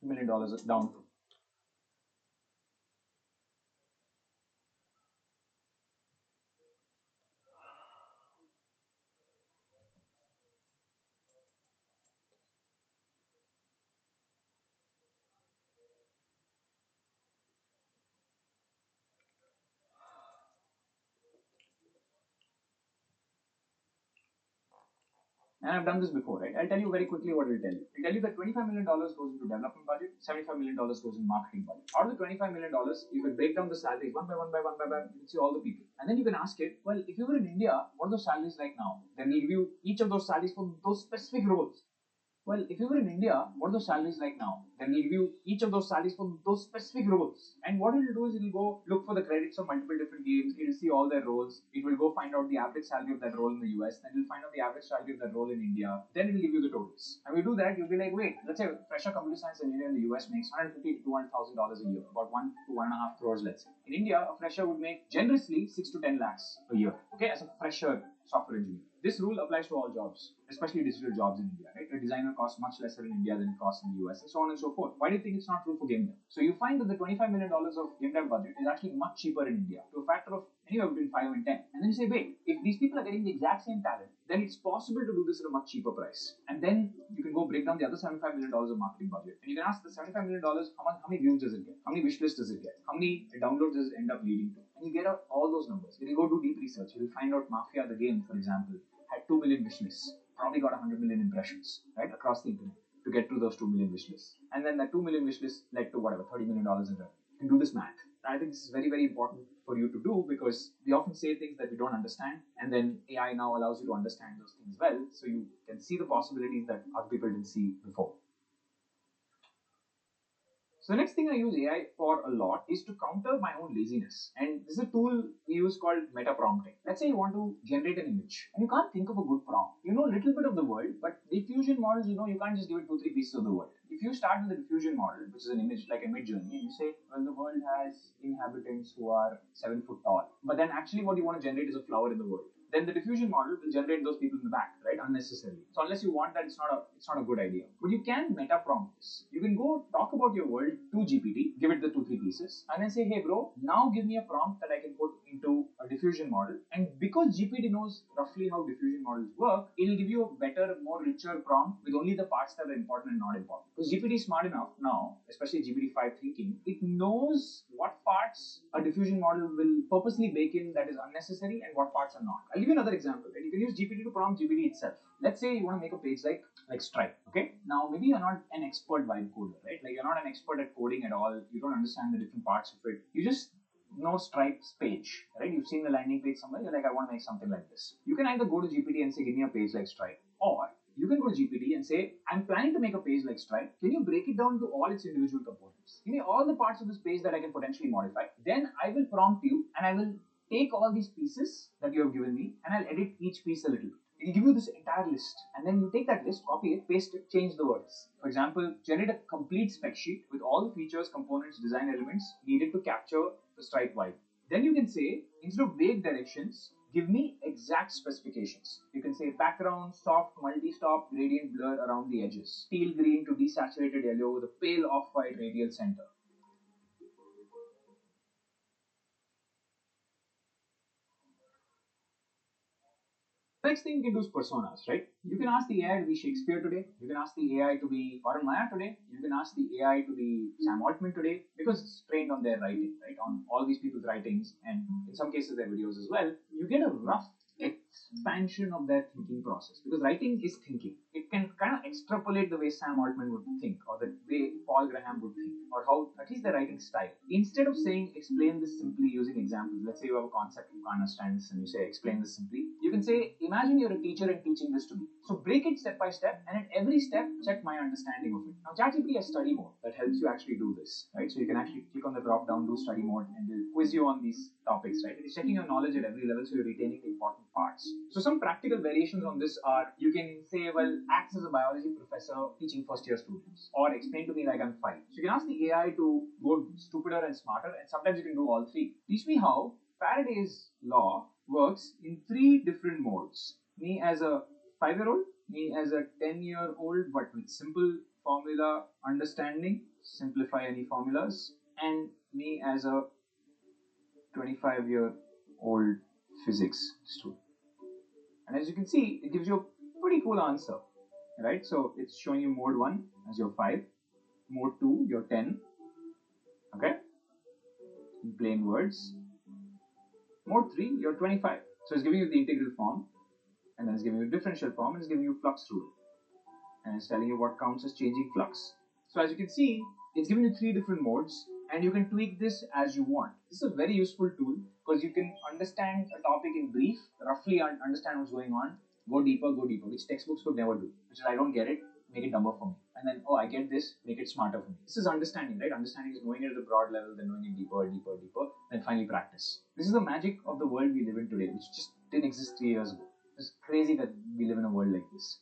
$1 million down. And I've done this before, right? I'll tell you very quickly what it'll tell you. It'll tell you that $25 million goes into development budget, $75 million goes in marketing budget. Out of the $25 million, you can break down the salaries one by one by one by one. You can see all the people. And then you can ask it, well, if you were in India, what are those salaries like now? Then we'll give you each of those salaries for those specific roles. Well, if you were in India, what are those salaries like now? Then we'll give you each of those salaries for those specific roles. And what it will do is it will go look for the credits of multiple different games. It will see all their roles. It will go find out the average salary of that role in the US. Then it will find out the average salary of that role in India. Then it will give you the totals. And we do that, you'll be like, wait, let's say a fresher computer science engineer in the US makes $150,000 to $200,000 a year, about 1 to 1.5 crores, let's say. In India, a fresher would make generously 6 to 10 lakhs a year. Okay, as a fresher software engineer. This rule applies to all jobs, especially digital jobs in India, right? A designer costs much lesser in India than it costs in the US, and so on and so forth. Why do you think it's not true for game dev? So you find that the $25 million of game dev budget is actually much cheaper in India, to a factor of anywhere between 5 and 10. And then you say, wait, if these people are getting the exact same talent, then it's possible to do this at a much cheaper price. And then you can go break down the other $75 million of marketing budget. And you can ask the $75 million, how many views does it get? How many wish lists does it get? How many downloads does it end up leading to? And you get out all those numbers. You will go do deep research. You will find out Mafia, the game, for example, had 2 million wish lists, probably got 100 million impressions, right, across the internet to get to those 2 million wish lists. And then that 2 million wish lists led to whatever, $30 million in revenue. You can do this math. And I think this is very, very important for you to do because we often say things that we don't understand, and then AI now allows you to understand those things well, so you can see the possibilities that other people didn't see before. So the next thing I use AI for a lot is to counter my own laziness. And this is a tool we use called meta prompting. Let's say you want to generate an image and you can't think of a good prompt. You know a little bit of the world, but diffusion models, you can't just give it 2-3 pieces of the world. If you start with a diffusion model, which is an image like a mid-journey, and you say, well, the world has inhabitants who are 7 foot tall, but then actually what you want to generate is a flower in the world, then the diffusion model will generate those people in the back, right? Unnecessarily. So unless you want that, it's not a good idea. But you can meta prompt this. You can go talk about your world to GPT, give it the 2-3 pieces, and then say, hey bro, now give me a prompt that I can put into a diffusion model. And because GPT knows roughly how diffusion models work, it'll give you a better, more richer prompt with only the parts that are important and not important. Because GPT is smart enough now, especially GPT-5 thinking, it knows what parts a diffusion model will purposely bake in that is unnecessary and what parts are not. I'll give you another example. Right? You can use GPT to prompt GPT itself. Let's say you want to make a page like Stripe. Okay. Now maybe you're not an expert vibe coder, right? Like you're not an expert at coding at all. You don't understand the different parts of it. You just know Stripe's page, right? You've seen the landing page somewhere. You're like, I want to make something like this. You can either go to GPT and say, give me a page like Stripe, or you can go to GPT and say, I'm planning to make a page like Stripe. Can you break it down to all its individual components? Give me all the parts of this page that I can potentially modify. Then I will prompt you and I will take all these pieces that you have given me and I'll edit each piece a little bit. It'll give you this entire list, and then you take that list, copy it, paste it, change the words. For example, generate a complete spec sheet with all the features, components, design elements needed to capture the Stripe vibe. Then you can say, instead of vague directions, give me exact specifications. You can say background, soft, multi-stop, gradient blur around the edges, teal green to desaturated yellow with a pale off-white radial center. Next thing you can do is personas, right? You can ask the AI to be Shakespeare today. You can ask the AI to be Warren Maya today. You can ask the AI to be Sam Altman today, because it's trained on their writing, right? On all these people's writings and in some cases their videos as well. You get a rough expansion of their thinking process, because writing is thinking. It can kind of extrapolate the way Sam Altman would think, or the way Paul Graham would think, or how at least the writing style. Instead of saying explain this simply using examples, let's say you have a concept you can't understand this and you say explain this simply, you can say imagine you're a teacher and teaching this to me. So break it step by step, and at every step check my understanding of it. Now ChatGPT has study mode that helps you actually do this, right? So you can actually click on the drop down, do study mode, and will quiz you on these topics, right? It is checking your knowledge at every level, so you're retaining the important parts. So some practical variations on this are, you can say, well, act as a biology professor teaching first year students, or explain to me like I'm 5. So you can ask the AI to go stupider and smarter, and sometimes you can do all 3. Teach me how Faraday's law works in 3 different modes. Me as a 5-year-old, me as a 10-year-old, but with simple formula understanding, simplify any formulas, and me as a 25-year-old physics student. And as you can see, it gives you a pretty cool answer, right? So it's showing you mode 1 as you're 5, mode 2 you're 10, okay, in plain words. Mode 3 you're 25. So it's giving you the integral form, and then it's giving you differential form, and it's giving you flux rule, and it's telling you what counts as changing flux. So as you can see, it's giving you 3 different modes, and you can tweak this as you want. This is a very useful tool because you can understand a topic in brief, roughly understand what's going on, go deeper, which textbooks could never do. Which is, I don't get it, make it dumber for me. And then, oh, I get this, make it smarter for me. This is understanding, right? Understanding is knowing it at a broad level, then knowing it deeper, then finally practice. This is the magic of the world we live in today, which just didn't exist 3 years ago. It's crazy that we live in a world like this.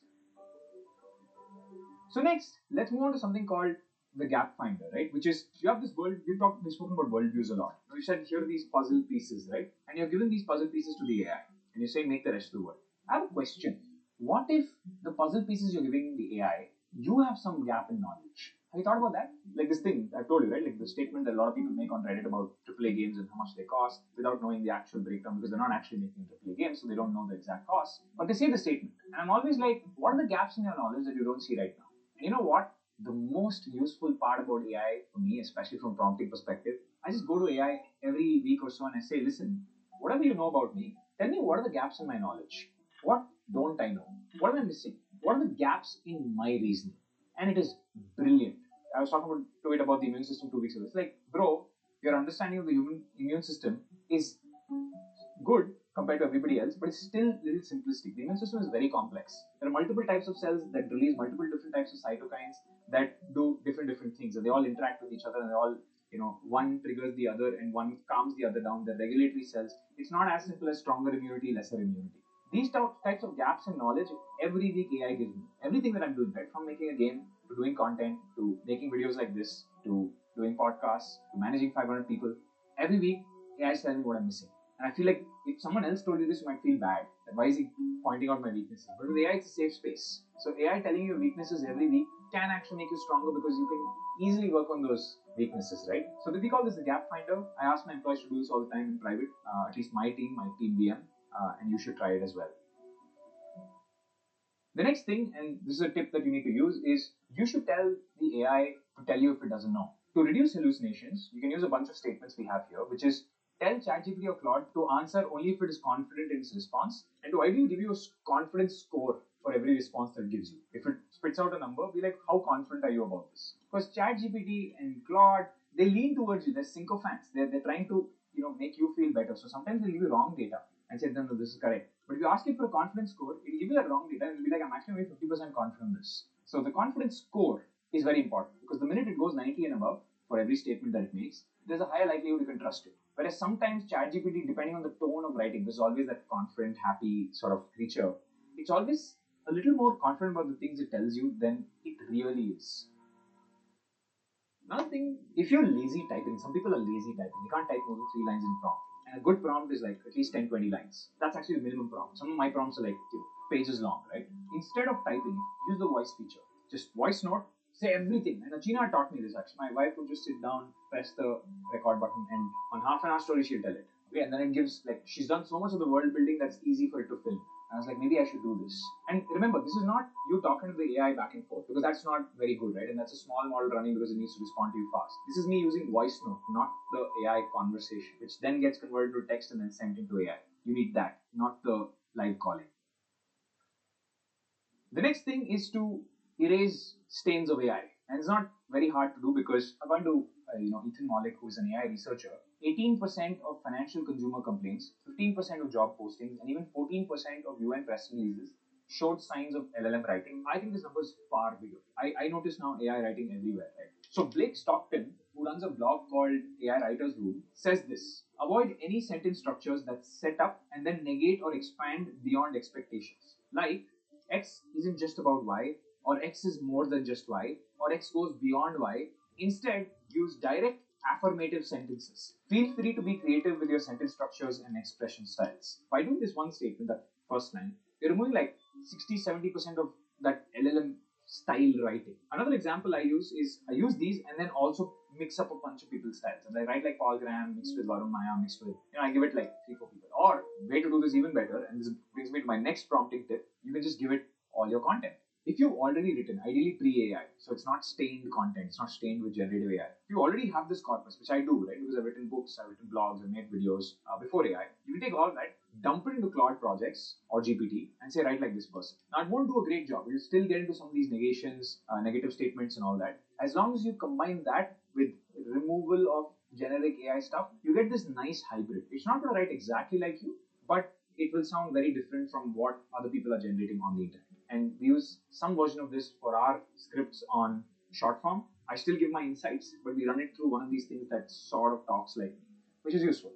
So next, let's move on to something called the gap finder, right? Which is, you have this world, we've spoken about worldviews a lot. We said here are these puzzle pieces, right? And you're given these puzzle pieces to the AI, and you say make the rest of the world. I have a question. What if the puzzle pieces you're giving the AI, you have some gap in knowledge? Have you thought about that? Like this thing I've told you, right? Like the statement that a lot of people make on Reddit about AAA games and how much they cost without knowing the actual breakdown, because they're not actually making AAA games, so they don't know the exact cost. But they say the statement. And I'm always like, what are the gaps in your knowledge that you don't see right now? And you know what? The most useful part about AI for me, especially from prompting perspective, I just go to AI every week or so and I say, listen, whatever you know about me, tell me what are the gaps in my knowledge? What don't I know? What am I missing? What are the gaps in my reasoning? And it is brilliant. I was talking to it about the immune system 2 weeks ago. It's like, bro, your understanding of the human immune system is good, compared to everybody else, but it's still a little simplistic. The immune system is very complex. There are multiple types of cells that release multiple different types of cytokines that do different things, and they all interact with each other, and they all, one triggers the other and one calms the other down. The regulatory cells. It's not as simple as stronger immunity, lesser immunity. These types of gaps in knowledge, every week AI gives me. Everything that I'm doing, right, from making a game to doing content to making videos like this to doing podcasts to managing 500 people, every week AI is telling me what I'm missing. And I feel like if someone else told you this, you might feel bad. Why is he pointing out my weaknesses? But with AI, it's a safe space. So AI telling you weaknesses every week can actually make you stronger because you can easily work on those weaknesses, right? So we call this the gap finder. I ask my employees to do this all the time in private, at least my team BM, and you should try it as well. The next thing, and this is a tip that you need to use, is you should tell the AI to tell you if it doesn't know. To reduce hallucinations, you can use a bunch of statements we have here, which is tell ChatGPT or Claude to answer only if it is confident in its response, and to ideally give you a confidence score for every response that it gives you. If it spits out a number, be like, how confident are you about this? Because ChatGPT and Claude, they lean towards you. They're sycophants. They're trying to make you feel better. So sometimes they'll give you wrong data and say, no, this is correct. But if you ask it for a confidence score, it'll give you that wrong data and it'll be like, I'm actually only 50% confident in this. So the confidence score is very important because the minute it goes 90 and above for every statement that it makes, there's a higher likelihood you can trust it. Whereas sometimes ChatGPT, depending on the tone of writing, there's always that confident, happy sort of creature. It's always a little more confident about the things it tells you than it really is. Another thing, if you're lazy typing, some people are lazy typing. They can't type more than 3 lines in prompt. And a good prompt is like at least 10, 20 lines. That's actually the minimum prompt. Some of my prompts are like pages long, right? Instead of typing, use the voice feature. Just voice note, say everything. And Achina taught me this actually. My wife would just sit down, press the record button, and on half an hour story, she'll tell it. Okay, and then it gives, like, she's done so much of the world building that's easy for it to film. I was like, maybe I should do this. And remember, this is not you talking to the AI back and forth because that's not very good, right? And that's a small model running because it needs to respond to you fast. This is me using voice note, not the AI conversation, which then gets converted to text and then sent into AI. You need that, not the live calling. The next thing is to erase stains of AI. And it's not very hard to do because according to Ethan Mollick, who is an AI researcher, 18% of financial consumer complaints, 15% of job postings, and even 14% of UN press releases showed signs of LLM writing. I think this number is far bigger. I notice now AI writing everywhere, right? So Blake Stockton, who runs a blog called AI Writers Room, says this: avoid any sentence structures that set up and then negate or expand beyond expectations. Like, X isn't just about Y, or X is more than just Y, or X goes beyond Y. Instead, use direct affirmative sentences. Feel free to be creative with your sentence structures and expression styles. By doing this one statement, that first line, you're removing like 60-70% of that LLM style writing. Another example I use these and then also mix up a bunch of people's styles. And I write like Paul Graham mixed with Varun Maya mixed with, I give it like 3-4 people. Or way to do this even better, and this brings me to my next prompting tip, you can just give it all your content. If you've already written, ideally pre-AI, so it's not stained content, it's not stained with generative AI. If you already have this corpus, which I do, right, because I've written books, I've written blogs, I've made videos before AI, you can take all that, dump it into Claude projects or GPT and say, write like this person. Now, it won't do a great job. You'll still get into some of these negations, negative statements and all that. As long as you combine that with removal of generic AI stuff, you get this nice hybrid. It's not going to write exactly like you, but it will sound very different from what other people are generating on the internet. And we use some version of this for our scripts on short form. I still give my insights, but we run it through one of these things that sort of talks like me, which is useful.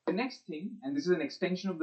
The next thing, and this is an extension of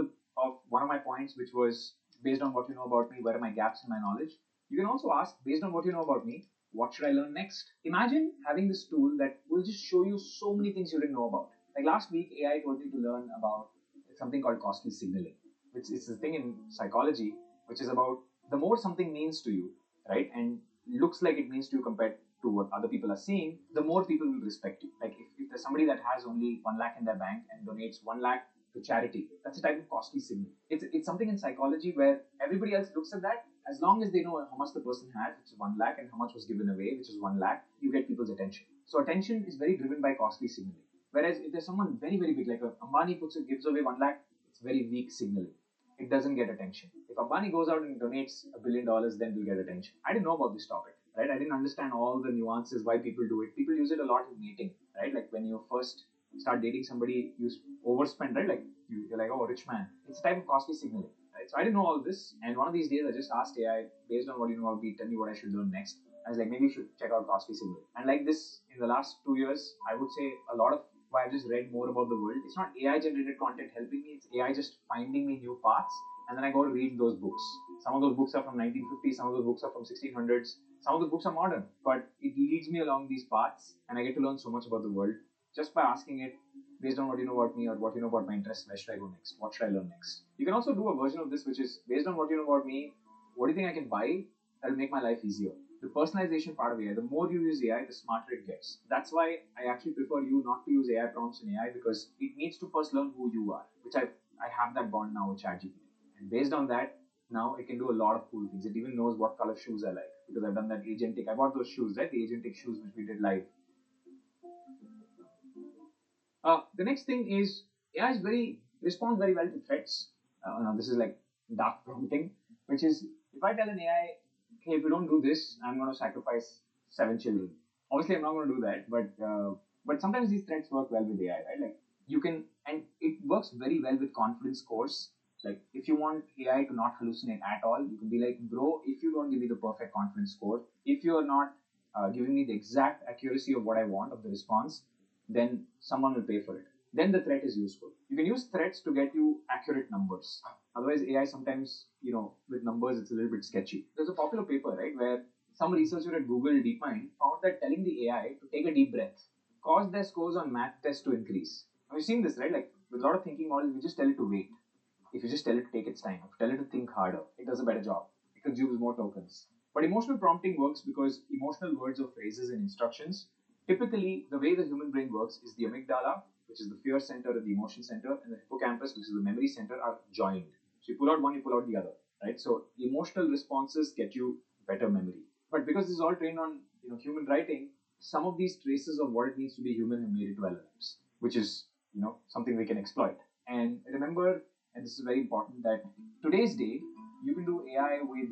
one of my points, which was based on what you know about me, where are my gaps in my knowledge. You can also ask, based on what you know about me, what should I learn next? Imagine having this tool that will just show you so many things you didn't know about. Like last week, AI told me to learn about something called costly signaling, which is a thing in psychology, which is about the more something means to you, right, and looks like it means to you compared to what other people are seeing, the more people will respect you. Like if there's somebody that has only 1 lakh in their bank and donates 1 lakh to charity, that's a type of costly signal. It's something in psychology where everybody else looks at that. As long as they know how much the person has, which is 1 lakh, and how much was given away, which is 1 lakh, you get people's attention. So attention is very driven by costly signaling. Whereas if there's someone very, very big, like Ambani gives away 1 lakh, it's very weak signaling. It doesn't get attention. If Ambani goes out and donates $1 billion, then we'll get attention. I didn't know about this topic, right? I didn't understand all the nuances, why people do it. People use it a lot in meeting, right? Like when you first start dating somebody, you overspend, right? Like you're like, oh, rich man. It's a type of costly signaling, right? So I didn't know all this, and one of these days I just asked AI, based on what you know about me, tell me what I should learn next. I was like, maybe you should check out costly signaling. And like this, in the last 2 years, I would say a lot of why I've just read more about the world. It's not AI generated content helping me, it's AI just finding me new paths, and then I go to read those books. Some of those books are from 1950s, some of those books are from 1600s, some of the books are modern, but it leads me along these paths, and I get to learn so much about the world just by asking it, based on what you know about me or what you know about my interests, where should I go next? What should I learn next? You can also do a version of this which is based on what you know about me, what do you think I can buy that'll make my life easier? The personalization part of AI, the more you use AI, the smarter it gets. That's why I actually prefer you not to use AI prompts in AI, because it needs to first learn who you are, which I have that bond now with ChatGPT. And based on that, now it can do a lot of cool things. It even knows what color shoes I like because I've done that agentic. I bought those shoes, right? The agentic shoes which we did live. The next thing is AI is very responds very well to threats. Now this is like dark prompting, which is if I tell an AI, hey, if you don't do this, I'm going to sacrifice 7 children. Obviously, I'm not going to do that, but sometimes these threats work well with AI, right? Like you can, and it works very well with confidence scores. Like if you want AI to not hallucinate at all, you can be like, bro, if you don't give me the perfect confidence score, if you are not giving me the exact accuracy of what I want of the response, then someone will pay for it. Then the threat is useful. You can use threats to get you accurate numbers. Otherwise, AI sometimes, with numbers, it's a little bit sketchy. There's a popular paper, right, where some researcher at Google DeepMind found that telling the AI to take a deep breath caused their scores on math tests to increase. Now, you've seen this, right? Like with a lot of thinking models, we just tell it to wait. If you just tell it to take its time, if you tell it to think harder, it does a better job. It consumes more tokens. But emotional prompting works because emotional words or phrases and instructions, typically the way the human brain works is the amygdala, which is the fear center and the emotion center, and the hippocampus, which is the memory center, are joined. So you pull out one, you pull out the other, right? So emotional responses get you better memory. But because this is all trained on human writing, some of these traces of what it means to be human have made it to LLMs, which is something we can exploit. And remember, and this is very important, that today's day you can do AI with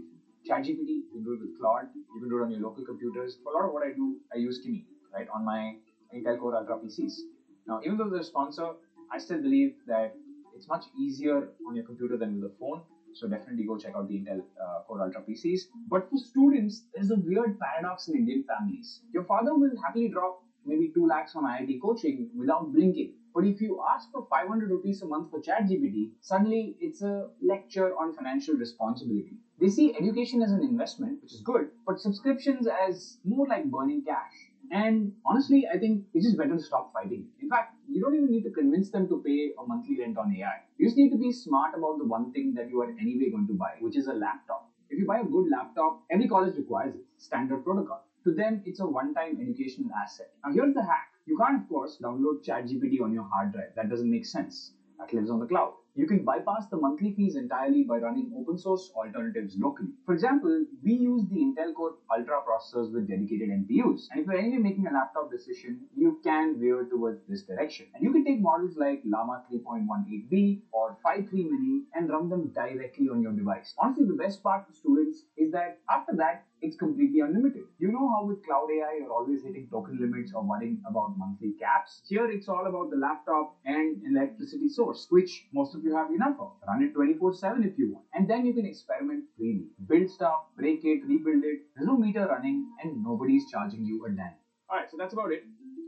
ChatGPT, you can do it with Claude, you can do it on your local computers. For a lot of what I do, I use Kimi, right, on my Intel Core Ultra PCs. Now, even though they're a sponsor, I still believe that it's much easier on your computer than with a phone. So definitely go check out the Intel Core Ultra PCs. But for students, there's a weird paradox in Indian families. Your father will happily drop maybe 2 lakhs on IIT coaching without blinking. But if you ask for 500 rupees a month for ChatGPT, suddenly it's a lecture on financial responsibility. They see education as an investment, which is good, but subscriptions as more like burning cash. And honestly, I think it's just better to stop fighting. In fact, you don't even need to convince them to pay a monthly rent on AI. You just need to be smart about the one thing that you are anyway going to buy, which is a laptop. If you buy a good laptop, every college requires it, standard protocol. To them, it's a one-time educational asset. Now here's the hack. You can't, of course, download ChatGPT on your hard drive. That doesn't make sense. That lives on the cloud. You can bypass the monthly fees entirely by running open source alternatives locally. For example, we use the Intel Core Ultra processors with dedicated NPUs. And if you're anyway making a laptop decision, you can veer towards this direction. And you can take models like Llama 3.18B or Phi 3 Mini and run them directly on your device. Honestly, the best part for students is that after that, it's completely unlimited. You know how with cloud AI, you're always hitting token limits or worrying about monthly caps? Here, it's all about the laptop and electricity source, which most of you have enough of. Run it 24/7 if you want. And then you can experiment freely. Build stuff, break it, rebuild it. There's no meter running and nobody's charging you a dime. Alright, so that's about it.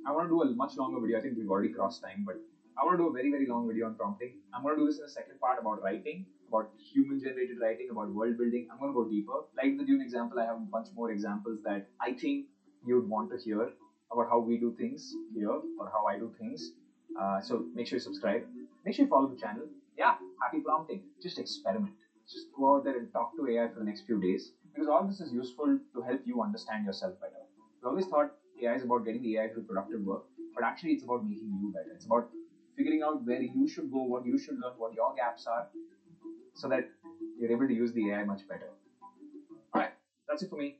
I want to do a much longer video. I think we've already crossed time, but I want to do a very, very long video on prompting. I'm going to do this in the second part about writing, about human-generated writing, about world building. I'm going to go deeper. Like the Dune example, I have a bunch more examples that I think you'd want to hear about how we do things here or how I do things. So make sure you subscribe. Make sure you follow the channel. Yeah, happy prompting. Just experiment. Just go out there and talk to AI for the next few days, because all this is useful to help you understand yourself better. I always thought AI is about getting the AI to do productive work, but actually it's about making you better. It's about figuring out where you should go, what you should learn, what your gaps are, so that you're able to use the AI much better. Alright, that's it for me.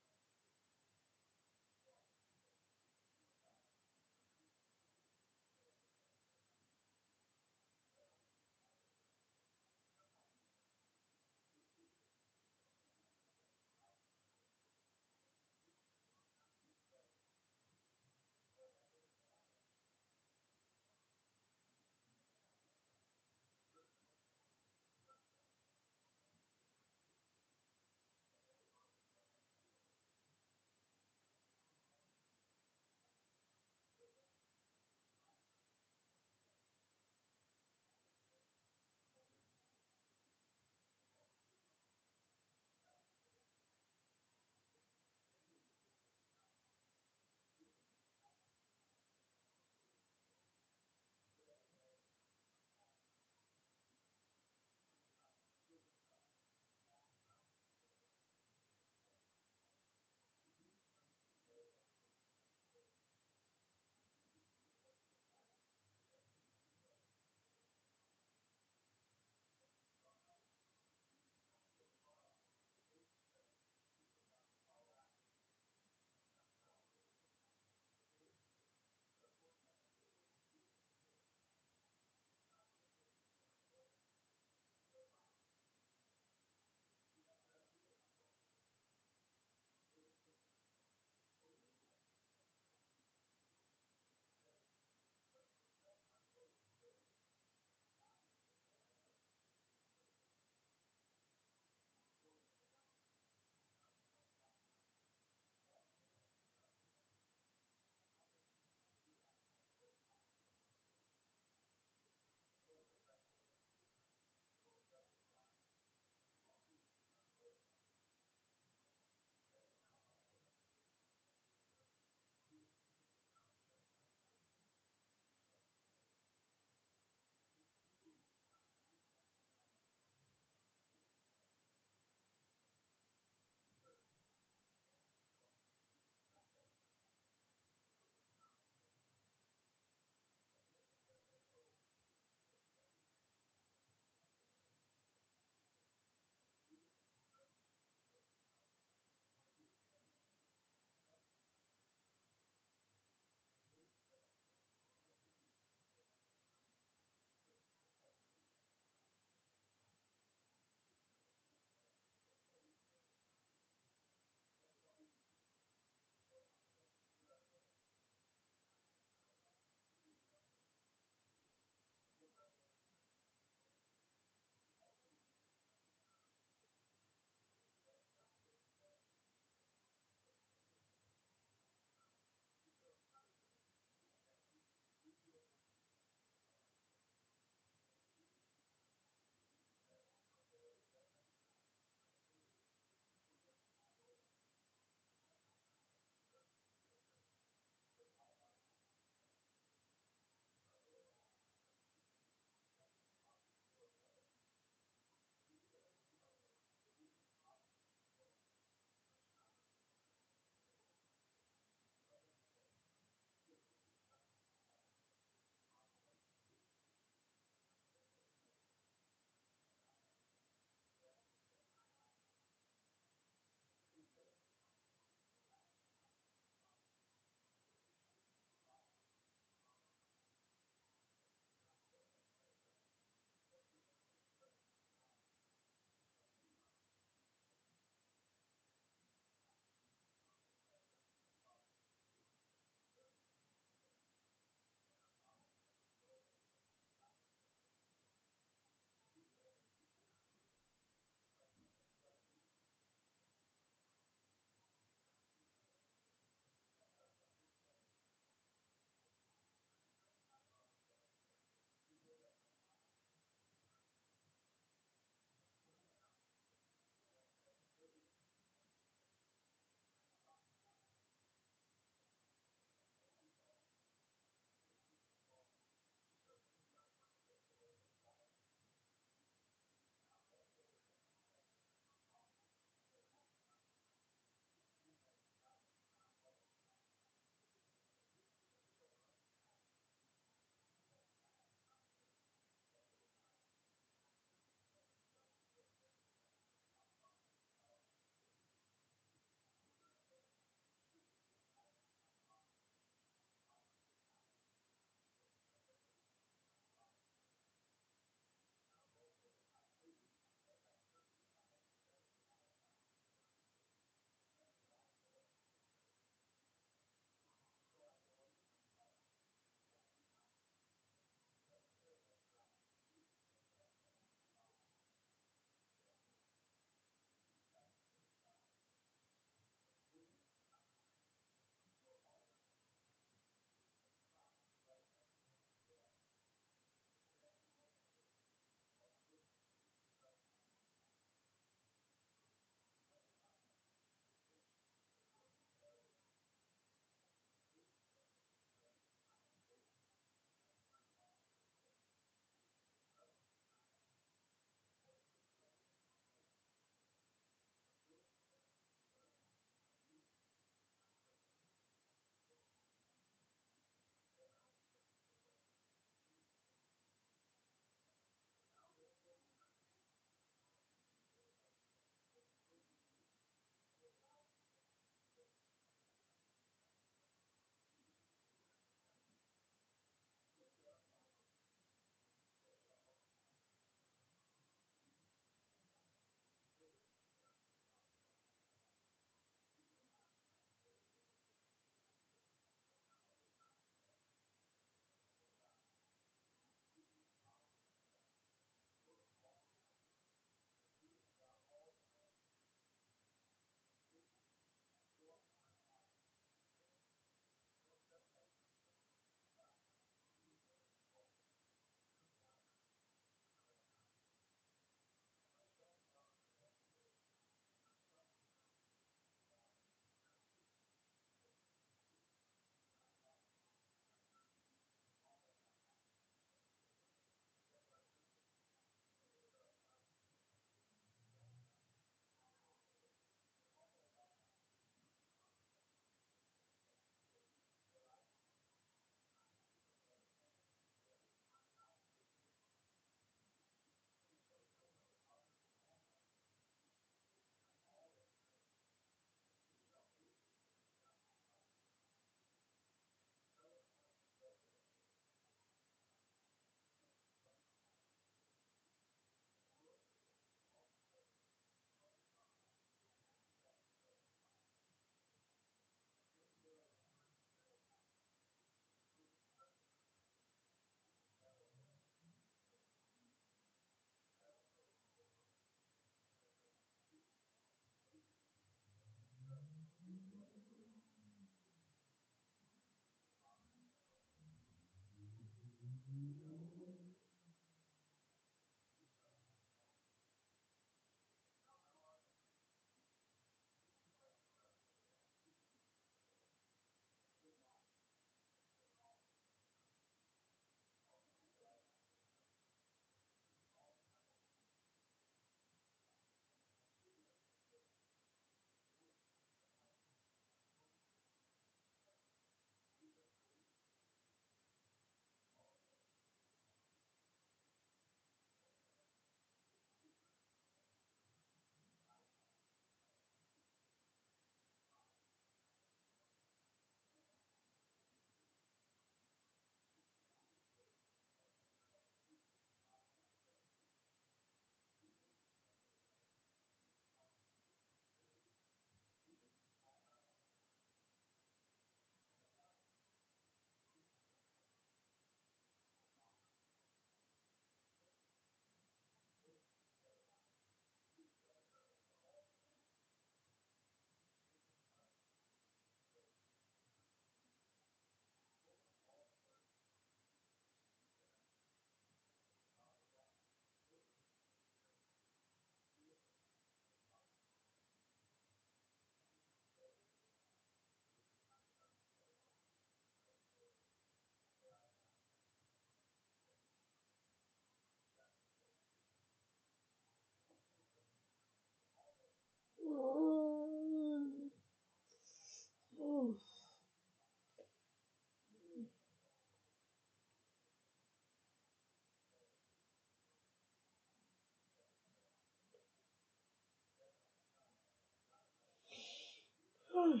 Oh,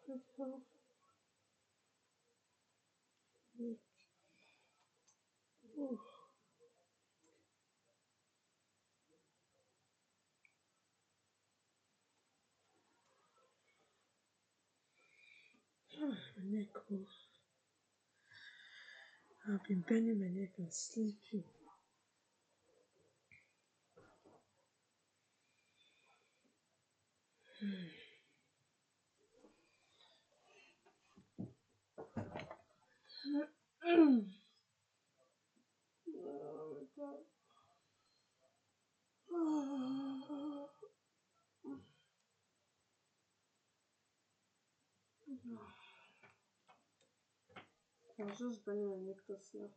what the hell? Oh, my neck. Oh, I've been bending my neck and sleeping. Oh my god. Oh, I was just bending my neck to sleep.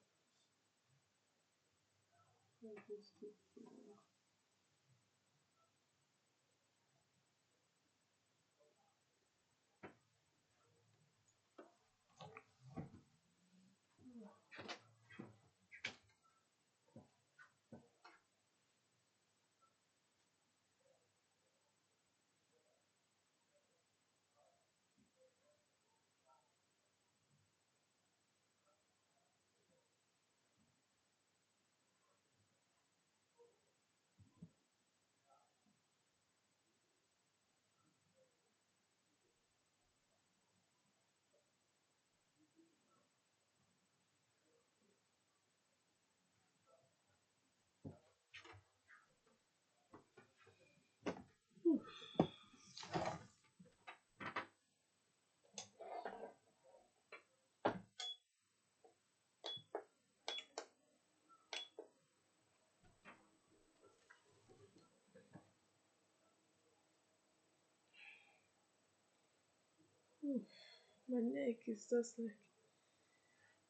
My neck is just like,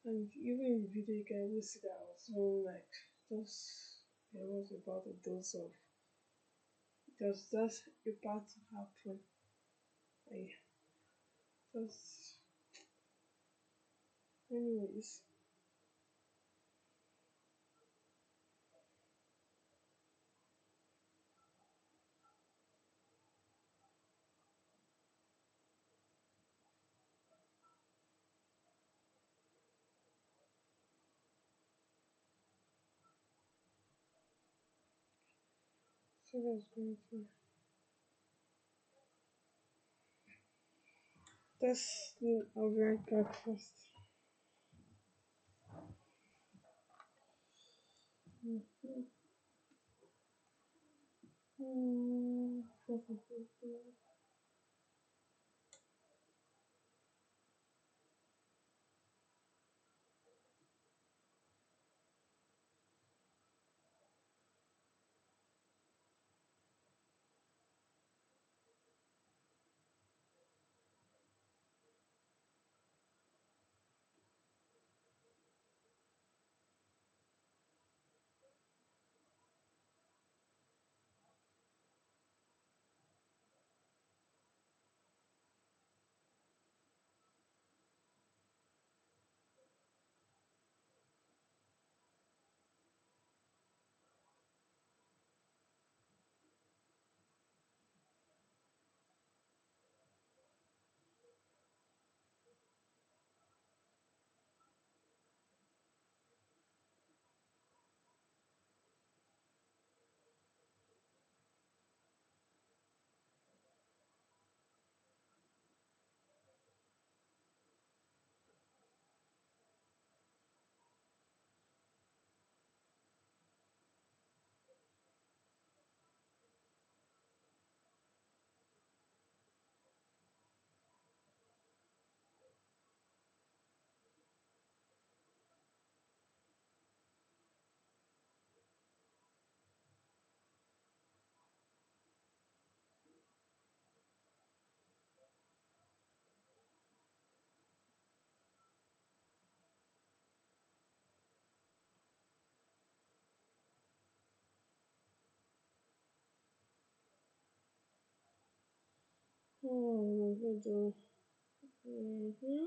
and even in the video you can even see that I was feeling like just I was about to doze off. It was just about to happen. I just, anyways. So that's going to that's I'll be right back first. Oh my god. Mm-hmm.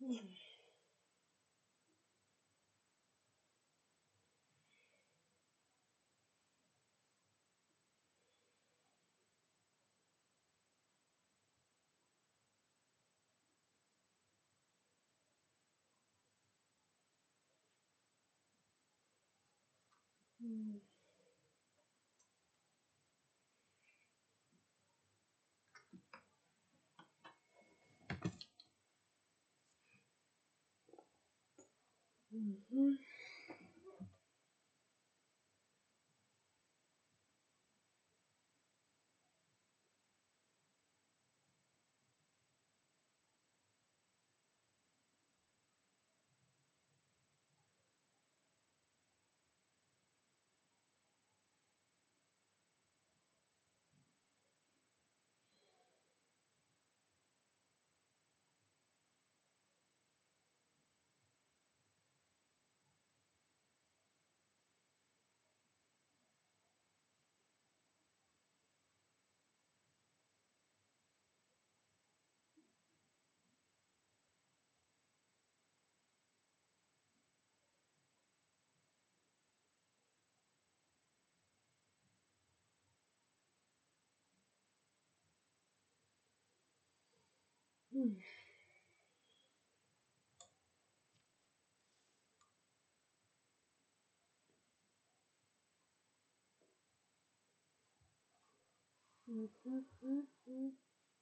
Mhm. Mhm. Mhm.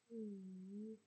Mhm.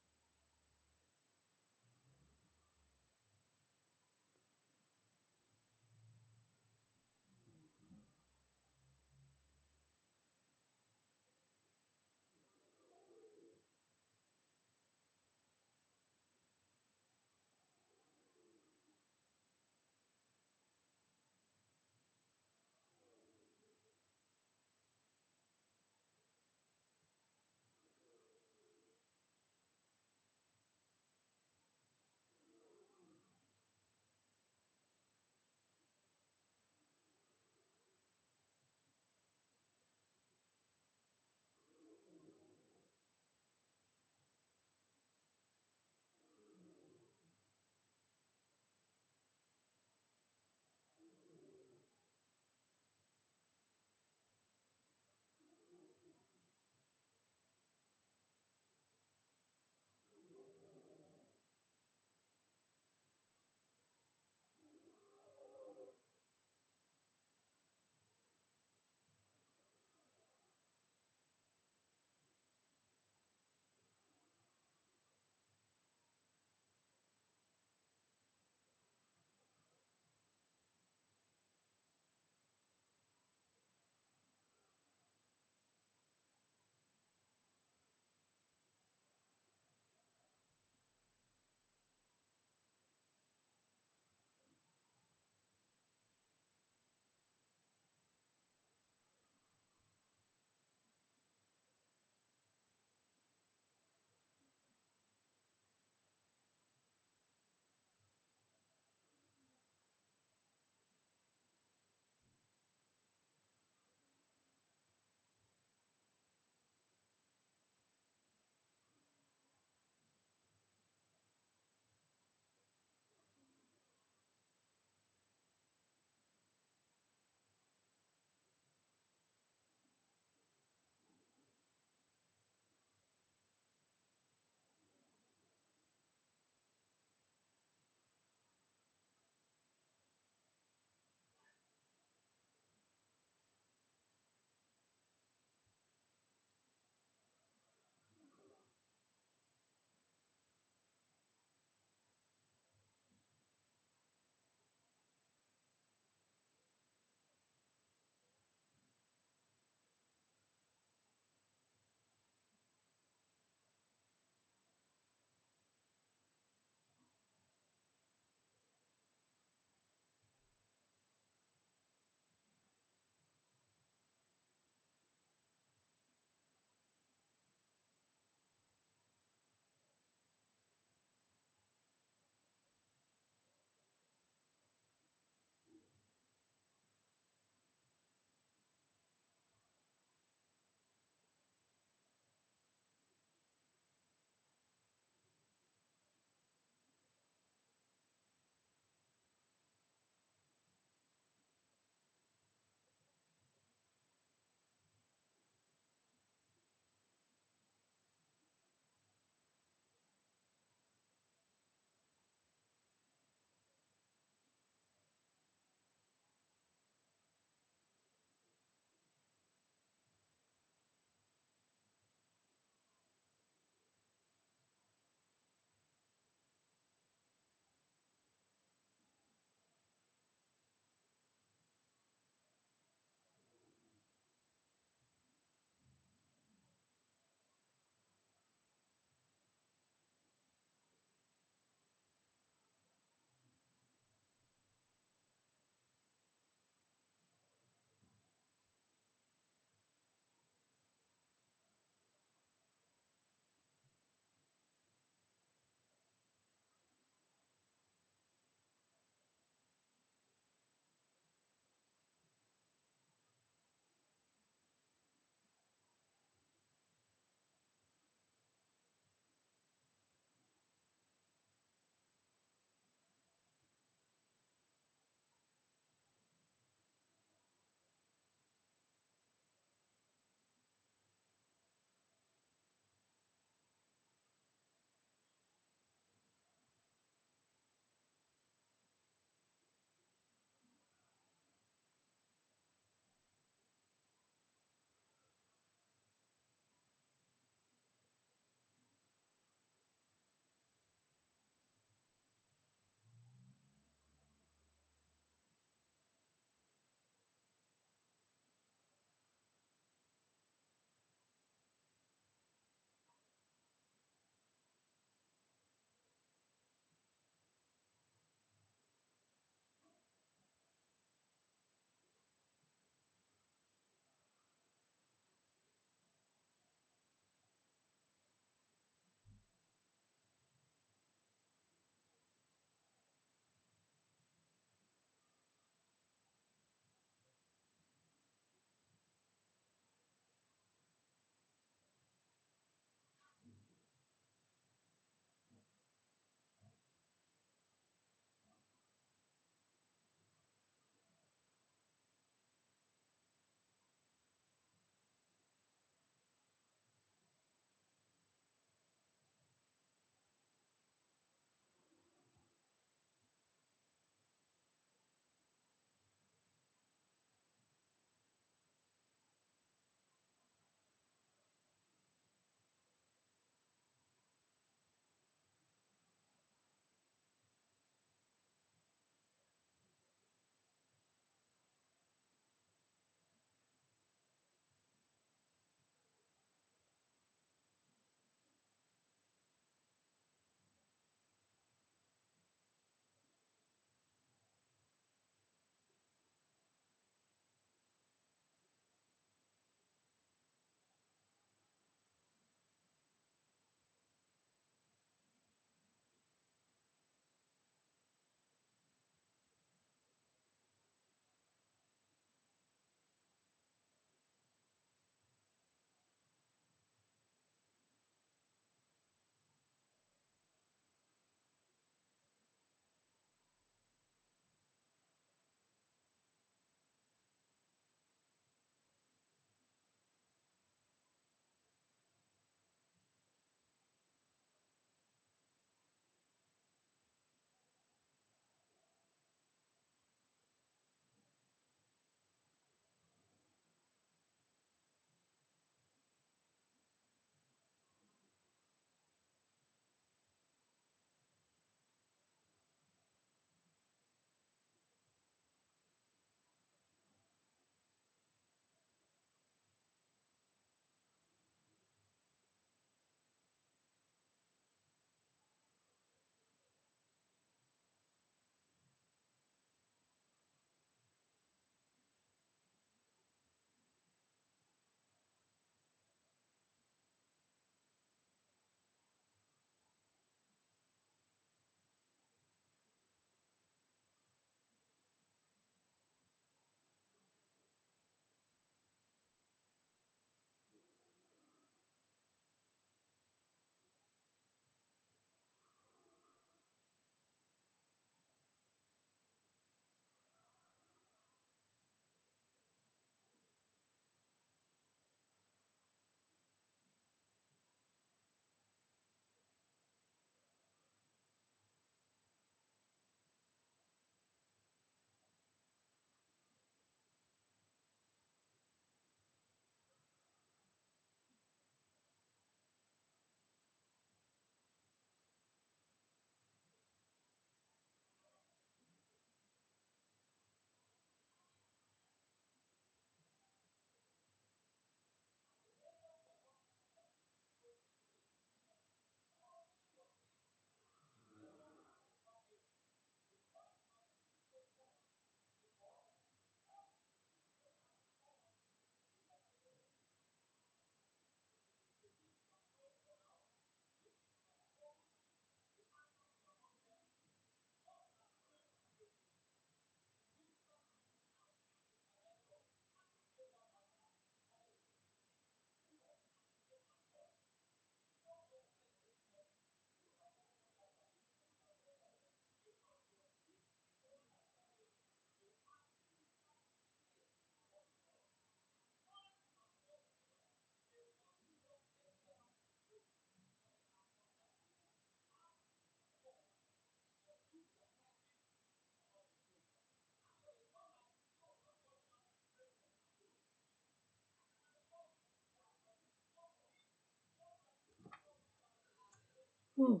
Oh.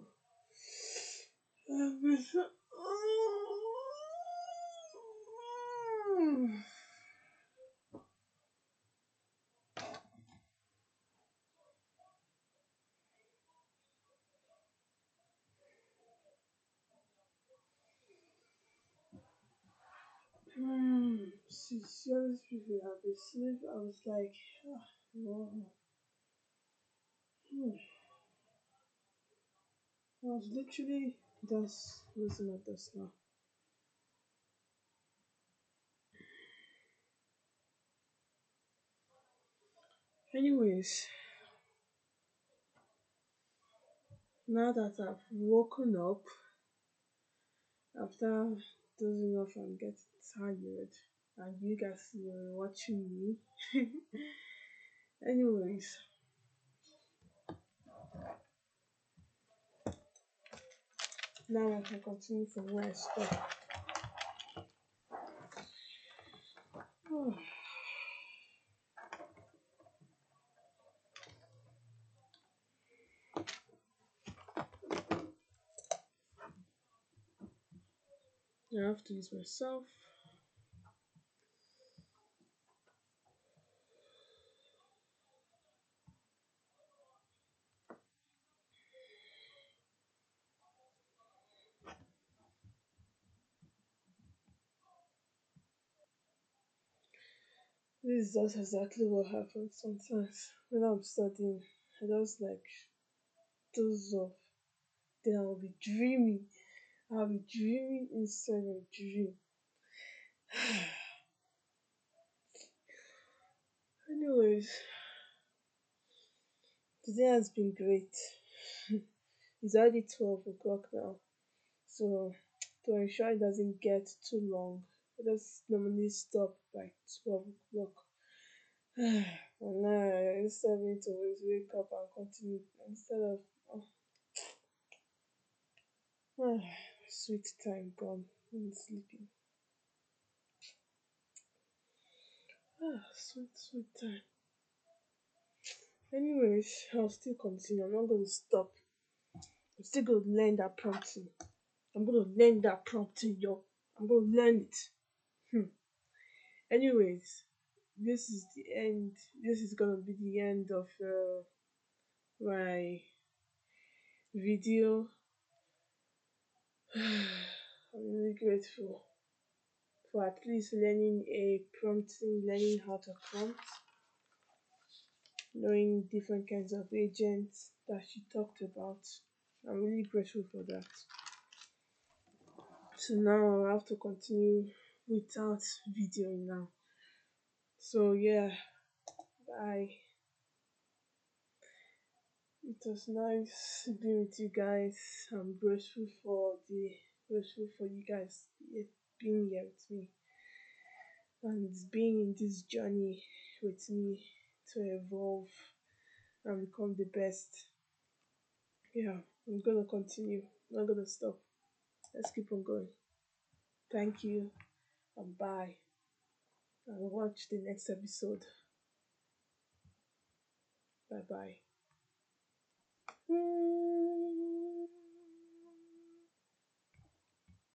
I've been so- Sincerely speaking, I've been asleep. I was like, no. Hmm. I was literally just losing at this now. Anyways, now that I've woken up after dozing off and getting tired, and you guys were watching me. Anyways, now I can continue from where I stopped. I have to use myself. This is just exactly what happens sometimes when I'm studying. I just like doze off. Then I'll be dreaming. I'll be dreaming inside my dream. Anyways, today has been great. It's already 12 o'clock now. So, to ensure it doesn't get too long, I just normally stop by 12 o'clock. And now, instead of me to always wake up and continue, instead of, sweet time gone and sleeping. Sweet, sweet time. Anyways, I'll still continue. I'm not going to stop. I'm still going to learn that prompting. I'm going to learn that prompting, yo. I'm going to learn it. Anyways, this is the end. This is going to be the end of my video. I'm really grateful for at least learning a prompting, learning how to prompt, knowing different kinds of agents that she talked about. I'm really grateful for that. So now I have to continue without videoing now. So yeah, bye. It was nice being with you guys. I'm grateful for you guys being here with me and being in this journey with me to evolve and become the best. Yeah, I'm gonna continue. I'm not gonna stop. Let's keep on going. Thank you and bye. And watch the next episode. Bye bye.